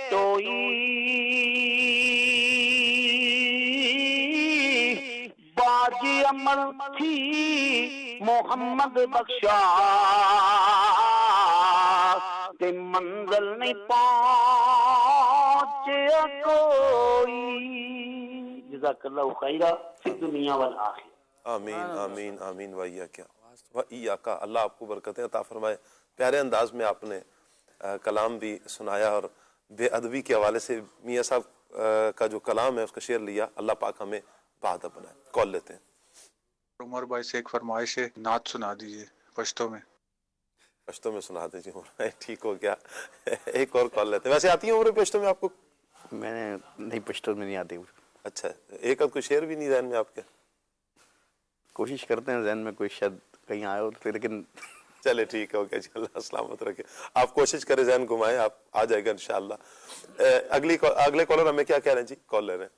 توئی باج عمل تھی محمد بخشا تے منزل نہیں پہنچیا کوئی. جزاک اللہ خیرہ فی دنیا والآخرہ. آمین آمین آمین. وَإِيَّاكَ. اللہ آپ کو برکتیں عطا فرمائے. پیارے انداز میں آپ نے کلام بھی سنایا، اور بے ادبی کے حوالے سے میاں صاحب کا جو کلام ہے اس کا شعر لیا. اللہ پاک ہمیں باادب بنائے. کال لیتے ہیں. عمر بھائی سے ایک فرمائش ہے، نعت سنا دیجئے پشتو میں. پشتو میں سنا دیجیے عمر بھائی. ٹھیک ہو گیا. ایک اور کال لیتے ہیں. ویسے آتی ہے عمر پشتو میں آپ کو؟ میں نے نہیں، پشتو میں نہیں آتی. اچھا، ایک کوئی شعر بھی نہیں ذہن میں آپ کے؟ کوشش کرتے ہیں ذہن میں کوئی شاید کہیں آئے ہو تو، لیکن چلے ٹھیک ہو گیا جی. اللہ سلامت رکھے. آپ کوشش کریں، ذہن گھمائیں، آپ آ جائے گا انشاءاللہ. اگلے کالر ہمیں کیا کہہ رہے ہیں جی؟ کال لے رہے ہیں.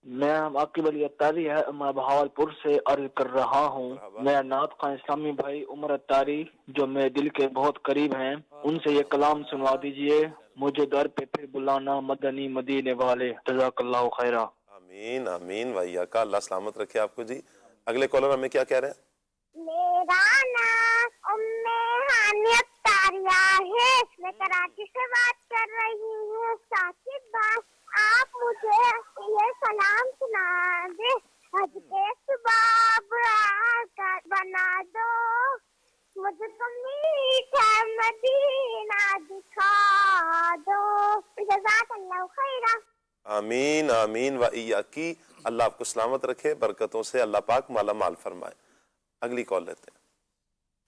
میں عاقب علی اتاری ہے، میں بہاولپور سے عرض کر رہا ہوں. میں نعت خواں اسلامی بھائی عمر اتاری جو میرے دل کے بہت قریب ہیں، ان سے یہ کلام سنوا دیجئے. مجھے در پہ پھر بلانا مدنی مدینے والے. جزاک اللہ خیرہ. آمین آمین. وَإِيَّاكَ. اللہ سلامت رکھے آپ کو جی. اگلے کالر ہمیں کیا کہہ رہے ہیں؟ میرا نام ہانی اتاریہ ہے، میں کراچی سے بات کر رہی ہوں. ساکب بھائی آپ مجھے یہ سلام سنا دے. حج کے سباب بنا دو، مجھے کو میٹھا مدینہ دکھا دو. جزاک اللہ خیرہ. آمین آمین. وَإِيَّاكِ. اللہ آپ کو سلامت رکھے، برکتوں سے اللہ پاک مالا مال فرمائے. اگلی کال لیتے ہیں.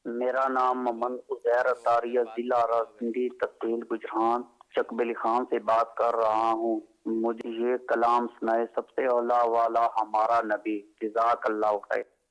میرا نام محمد عزیر اتاریہ، ضلع راولپنڈی، تحصیل گجران، شکب علی خان سے بات کر رہا ہوں. مجھے یہ کلام سنائے سب سے اولا والا ہمارا نبی. جزاک اللہ خیر.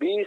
20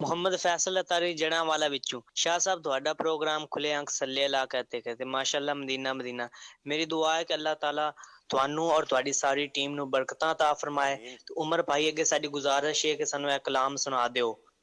ਮੁਹੰਮਦ ਫੈਸਲ ਅਤਾਰੀ ਜਣਾ ਵਾਲਾ ਵਿੱਚੋਂ। ਸ਼ਾਹ ਸਾਹਿਬ, ਤੁਹਾਡਾ ਪ੍ਰੋਗਰਾਮ ਖੁੱਲੇ ਆਂਖ ਸੱਲੇ ਅਲਾ ਕਹਤੇ ਕਹਤੇ ਮਾਸ਼ਾਅੱਲਾ ਮਦੀਨਾ ਮਦੀਨਾ। ਮੇਰੀ ਦੁਆ ਹੈ ਕਿ ਅੱਲਾਹ ਤਾਲਾ ਤੁਹਾਨੂੰ ਔਰ ਤੁਹਾਡੀ ਸਾਰੀ ਟੀਮ ਨੂੰ ਬਰਕਤਾਂ ਅਤਾ ਫਰਮਾਏ। ਤੇ ਉਮਰ ਭਾਈ, ਅੱਗੇ ਸਾਡੀ ਗੁਜ਼ਾਰਿਸ਼ ਹੈ ਕਿ ਸਾਨੂੰ ਇਹ ਕਲਾਮ ਸੁਣਾ ਦਿਓ।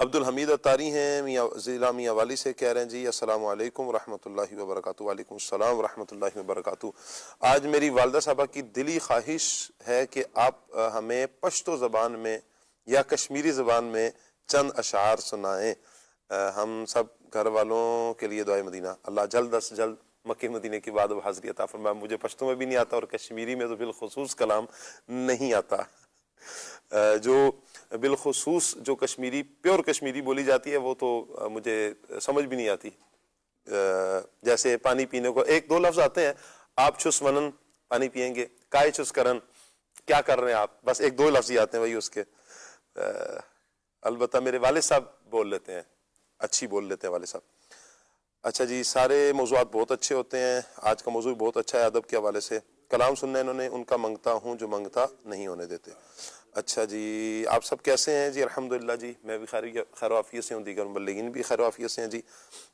عبد الحمید اتاری ہیں میاں ضلع میاں والی سے، کہہ رہے ہیں جی السلام علیکم ورحمۃ اللہ وبرکاتہ۔ وعلیکم السلام ورحمۃ اللہ وبرکاتہ۔ آج میری والدہ صاحبہ کی دلی خواہش ہے کہ آپ ہمیں پشتو زبان میں یا کشمیری زبان میں چند اشعار سنائیں۔ ہم سب گھر والوں کے لیے دعائے مدینہ، اللہ جلد از جلد مکہ مدینے کی بعد حاضری عطا فرمائے۔ مجھے پشتو میں بھی نہیں آتا اور کشمیری میں تو بالخصوص کلام نہیں آتا۔ جو بالخصوص جو کشمیری پیور کشمیری بولی جاتی ہے وہ تو مجھے سمجھ بھی نہیں آتی۔ جیسے پانی پینے کو ایک دو لفظ آتے ہیں، آپ چس ونن پانی پیئیں گے، کائے چس کرن کیا کر رہے ہیں آپ، بس ایک دو لفظ ہی آتے ہیں وہی اس کے۔ البتہ میرے والد صاحب بول لیتے ہیں، اچھی بول لیتے ہیں والد صاحب۔ اچھا جی، سارے موضوعات بہت اچھے ہوتے ہیں، آج کا موضوع بہت اچھا ہے ادب کے حوالے سے۔ کلام سننا انہوں نے، ان کا منگتا ہوں جو منگتا نہیں ہونے دیتے۔ اچھا جی، آپ سب کیسے ہیں جی؟ الحمدللہ جی، میں بھی خیر و عافیت سے ہوں، دیگر مبلغین بھی خیر و عافیت سے ہیں جی۔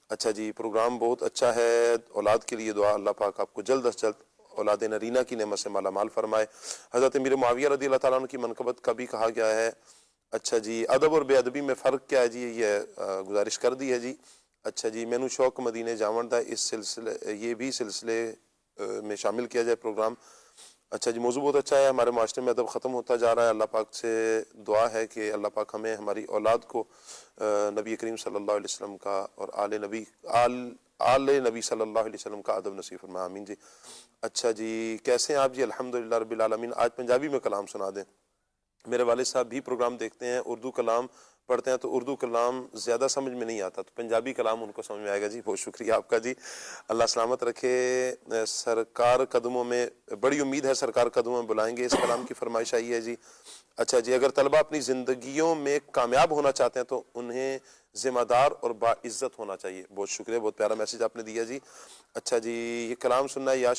اچھا جی، پروگرام بہت اچھا ہے، اولاد کے لیے دعا، اللہ پاک آپ کو جلد از جلد اولاد نرینہ کی نعمت سے مالا مال فرمائے۔ حضرت امیر معاویہ رضی اللہ تعالیٰ عنہ کی منقبت کا بھی کہا گیا ہے۔ اچھا جی، ادب اور بے ادبی میں فرق کیا ہے جی؟ یہ گزارش کر دی ہے جی۔ اچھا جی، مینو شوق مدینے جاون دا، اس سلسلے یہ بھی سلسلے میں شامل کیا جائے پروگرام۔ اچھا جی، موضوع بہت اچھا ہے، ہمارے معاشرے میں ادب ختم ہوتا جا رہا ہے، اللہ پاک سے دعا ہے کہ اللہ پاک ہمیں ہماری اولاد کو نبی کریم صلی اللہ علیہ وسلم کا اور آل نبی صلی اللہ علیہ وسلم کا ادب نصیب فرمائے، آمین جی۔ اچھا جی، کیسے ہیں آپ جی؟ الحمدللہ رب العالمین۔ آج پنجابی میں کلام سنا دیں۔ میرے والد صاحب بھی پروگرام دیکھتے ہیں، اردو کلام پڑھتے ہیں تو اردو کلام زیادہ سمجھ میں نہیں آتا، تو پنجابی کلام ان کو سمجھ میں آئے گا جی۔ بہت شکریہ آپ کا جی، اللہ سلامت رکھے۔ سرکار قدموں میں، بڑی امید ہے سرکار قدموں میں بلائیں گے، اس کلام کی فرمائش آئی ہے جی۔ اچھا جی، اگر طلبہ اپنی زندگیوں میں کامیاب ہونا چاہتے ہیں تو انہیں ذمہ دار اور باعزت ہونا چاہیے۔ بہت شکریہ، بہت پیارا میسج آپ نے دیا جی۔ اچھا جی، یہ کلام سننا ہے، یا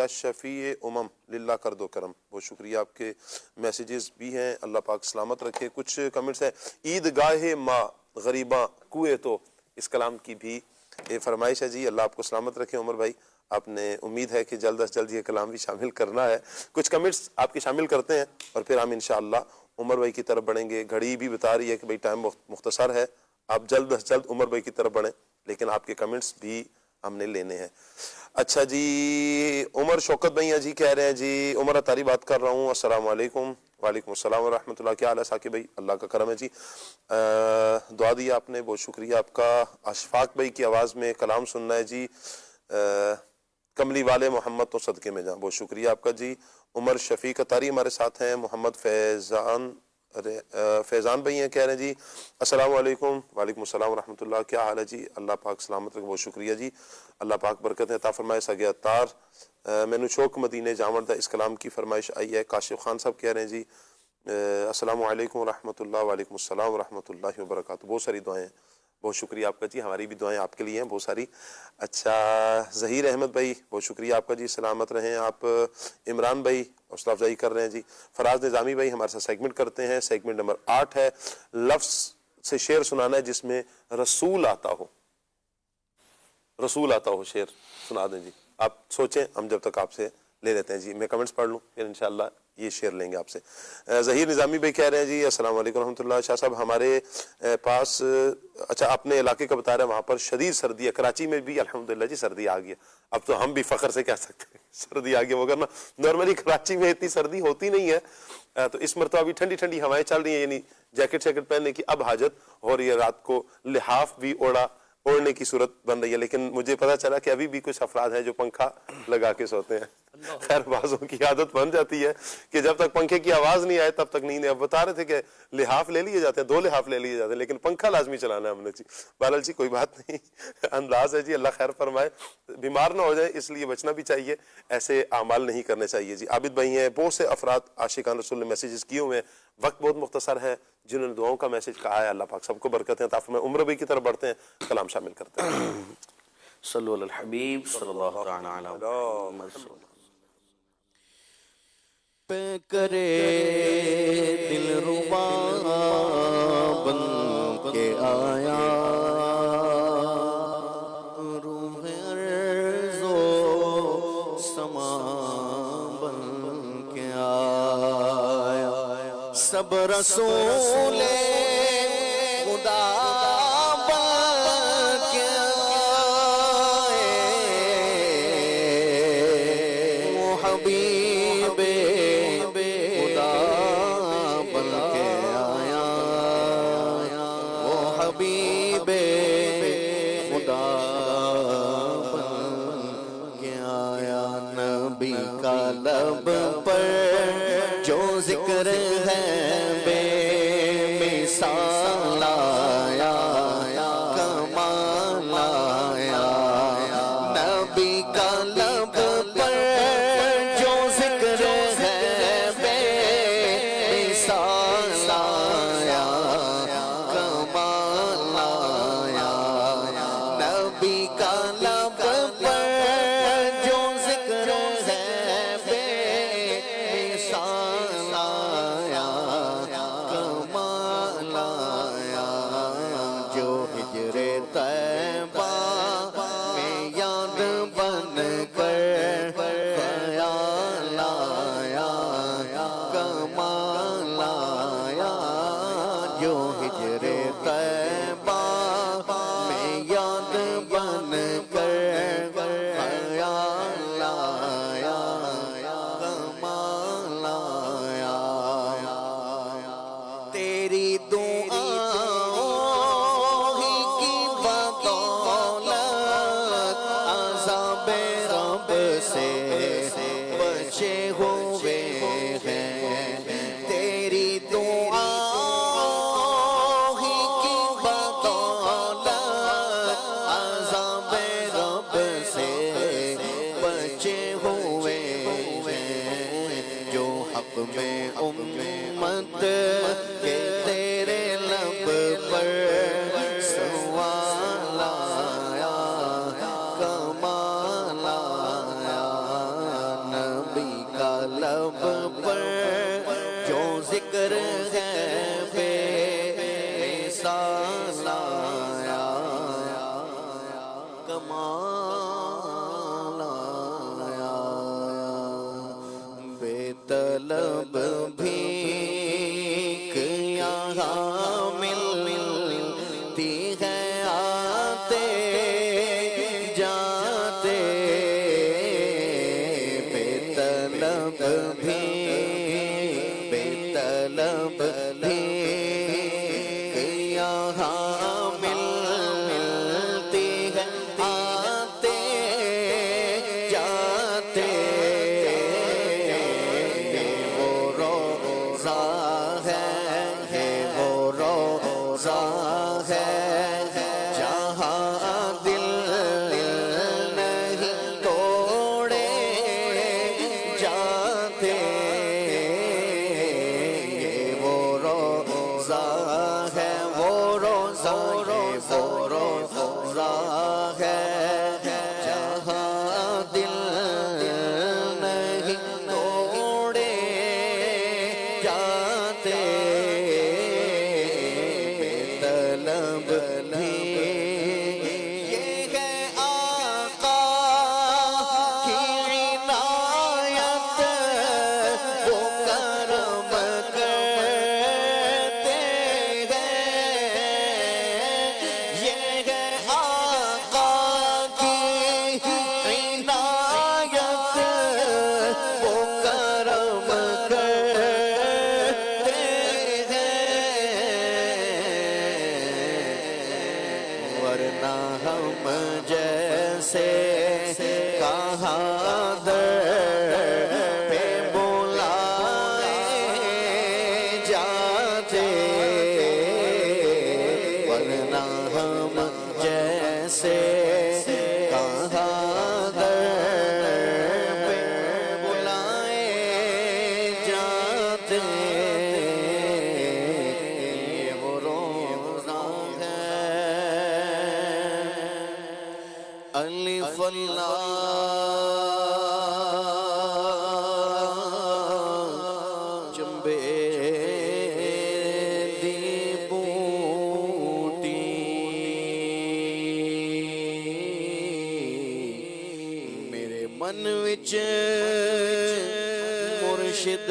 شفیع امم للہ کر دو کرم۔ بہت شکریہ، آپ کے میسیجز بھی ہیں، اللہ پاک سلامت رکھے۔ کچھ کمنٹس ہیں، عید گاہ ماں غریباں کوئے تو، اس کلام کی بھی یہ فرمائش ہے جی، اللہ آپ کو سلامت رکھے عمر بھائی۔ آپ نے امید ہے کہ جلد از جلد یہ کلام بھی شامل کرنا ہے۔ کچھ کمنٹس آپ کے شامل کرتے ہیں اور پھر ہم انشاءاللہ عمر بھائی کی طرف بڑھیں گے۔ گھڑی بھی بتا رہی ہے کہ بھائی ٹائم مختصر ہے، آپ جلد از جلد عمر بھائی کی طرف بڑھیں، لیکن آپ کے کمنٹس بھی ہم نے لینے ہیں۔ اچھا جی، عمر شوکت بھائی ہیں جی، کہہ رہے ہیں جی، عمر اتاری بات کر رہا ہوں، السلام علیکم۔ وعلیکم السلام ورحمۃ اللہ، کیا حال ہے ثاقب بھائی؟ اللہ کا کرم ہے جی، دعا دی آپ نے، بہت شکریہ آپ کا۔ اشفاق بھائی کی آواز میں کلام سننا ہے جی، کملی والے محمد تو صدقے میں جاں، بہت شکریہ آپ کا جی۔ عمر شفیق اتاری ہمارے ساتھ ہیں۔ محمد فیضان بھائی ہیں، کہہ رہے ہیں جی السلام علیکم۔ وعلیکم السلام ورحمۃ اللہ، کیا حال ہے جی؟ اللہ پاک سلامت رکھے، بہت شکریہ جی، اللہ پاک برکت عطا فرمائے۔ سگے اتار مینو شوق مدینے جاون دا، اس کلام کی فرمائش آئی ہے۔ کاشف خان صاحب کہہ رہے ہیں جی السلام علیکم ورحمۃ اللہ۔ وعلیکم السلام ورحمۃ اللہ وبرکاتہ، بہت ساری دعائیں، بہت شکریہ آپ کا جی، ہماری بھی دعائیں آپ کے لیے ہیں بہت ساری۔ اچھا، ظہیر احمد بھائی بہت شکریہ آپ کا جی، سلامت رہیں آپ۔ عمران بھائی حوصلہ افزائی کر رہے ہیں جی۔ فراز نظامی بھائی ہمارے ساتھ سیگمنٹ کرتے ہیں، سیگمنٹ نمبر 8 ہے، لفظ سے شعر سنانا ہے جس میں رسول آتا ہو، رسول آتا ہو، شعر سنا دیں جی۔ آپ سوچیں، ہم جب تک آپ سے لے لیتے ہیں جی، میں کمنٹس پڑھ لوں پھر انشاءاللہ یہ شعر لیں گے آپ سے۔ ظہیر نظامی بھائی کہہ رہے ہیں جی السلام علیکم رحمۃ اللہ۔ شاہ صاحب ہمارے پاس، اچھا اپنے علاقے کا بتا رہے ہیں، وہاں پر شدید سردی ہے، کراچی میں بھی الحمدللہ جی سردی آ گئی ہے، اب تو ہم بھی فخر سے کہہ سکتے ہیں سردی آ گئی، مگر نا نارملی کراچی میں اتنی سردی ہوتی نہیں ہے، تو اس مرتبہ بھی ٹھنڈی ٹھنڈی ہوائیں چل رہی ہیں، یعنی جیکٹ شیکٹ پہننے کی اب حاجت ہو رہی ہے، رات کو لحاف بھی اوڑھنے کی صورت بن رہی ہے، لیکن مجھے پتا چلا کہ ابھی بھی کچھ افراد ہیں جو پنکھا لگا کے سوتے ہیں۔ خیر بازوں کی عادت بن جاتی ہے کہ جب تک پنکھے کی آواز نہیں آئے تب تک نیند ہے۔ اب بتا رہے تھے کہ لحاف لے لیے جاتے ہیں، 2 لحاف لے لیے جاتے ہیں، لیکن پنکھا لازمی چلانا ہے ہم نے جی۔ بہرحال جی کوئی بات نہیں، انداز ہے جی، اللہ خیر فرمائے، بیمار نہ ہو جائے اس لیے بچنا بھی چاہیے، ایسے اعمال نہیں کرنے چاہیے جی۔ عابد بھائی ہیں، بہت سے افراد عاشقان رسول نے میسیجز کیے ہوئے ہیں، وقت بہت مختصر ہے، جنہوں نے دعاؤں کا میسج کہا ہے، اللہ پاک سب کو برکتیں عطا فرمائے۔ عمر بھائی کی طرف بڑھتے ہیں، کلام شامل کرتے ہیں۔ صلو علی الحبیب صلی اللہ تعالی علیہ وسلم۔ پہ کرے دل ربا بن کے آیا، روح ارض و سما بن کے آیا، سب رسول حبیب خدا بن کے آیا وہ حبیب خدا بن کے آیا نبی کا لب پر جو ذکر ہے بے مثال آیا کمال آیا نبی کا لب پر جو ذکر ہے بے مثال آیا کمال آیا نبی کا لب پر جو ذکر ہے بے مثال آیا کمال آیا جو ہجر طیبہ میں یاد بن کر خیال آیا کمال آیا جو ہجر طیبہ میں یاد بن کر خیال آیا کمال آیا تیری دعاؤں ہی کی بدولت عذاب رب سے بچے ہوئے ہیں تیری دعاؤں ہی کی بدولت عذاب رب سے بچے ہوئے ہیں جو حق میں امت کے تیرے لب پر سوال آیا کمال آیا نبی کا لب پر جو ذکر ہے بے مثال آیا کمال آیا بے طلب بھی یہاں ملتی ہے آتے جاتے بے طلب بھی یہاں ملتی ہے آتے جاتے وہ روزہ ہے وہ روزہ ہے جہاں دل نہیں توڑے جاتے وہ روزہ ہے وہ روزہ ہے جہاں دل نہیں توڑے جاتے طلب بھی یہ ہے آقا کی عنایت وہ کرم کرتے ہیں یہ ہے آقا کی عنایت وہ کرم کرتے ہیں ورنہ ہم جیسے کہاں در پہ بلائے جاتے ورنہ ہم جیسے کہاں در پہ بلائے جاتے وہ روزہ ہے الف اللہ چمبے دی بوٹی میرے من وچ مرشد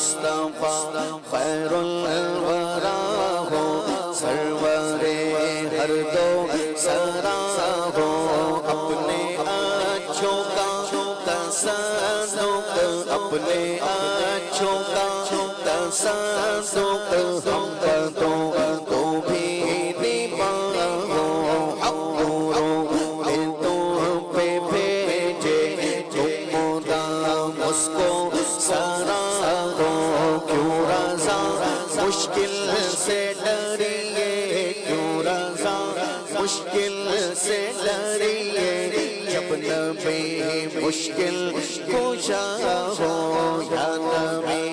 مصطفیٰ خیر الورا ہو، سرور ہر دو سرا ہو، اپنے اچھوں کا تصدق، اپنے اچھوں کا تصدق، ہم بدوں کو بھی نبھاؤ، حق گورو نے تم پہ بھیجے، تم مدام اس کو سرا ہو، کیوں رضا مشکل سے ڈریے، کیوں رضا مشکل سے ڈریے، جب نبی مشکل کشا ہو، یا نبی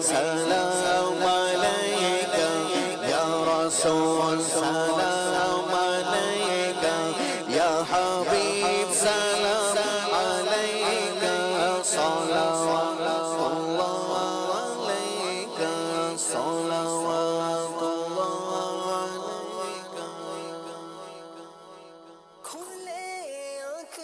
سلام علیکہ، یا رسول سلام علیکہ، یا حبیب سلام علیکہ، صلوات اللہ علیکہ، صلوات اللہ علیکہ۔ کھلے آنکھ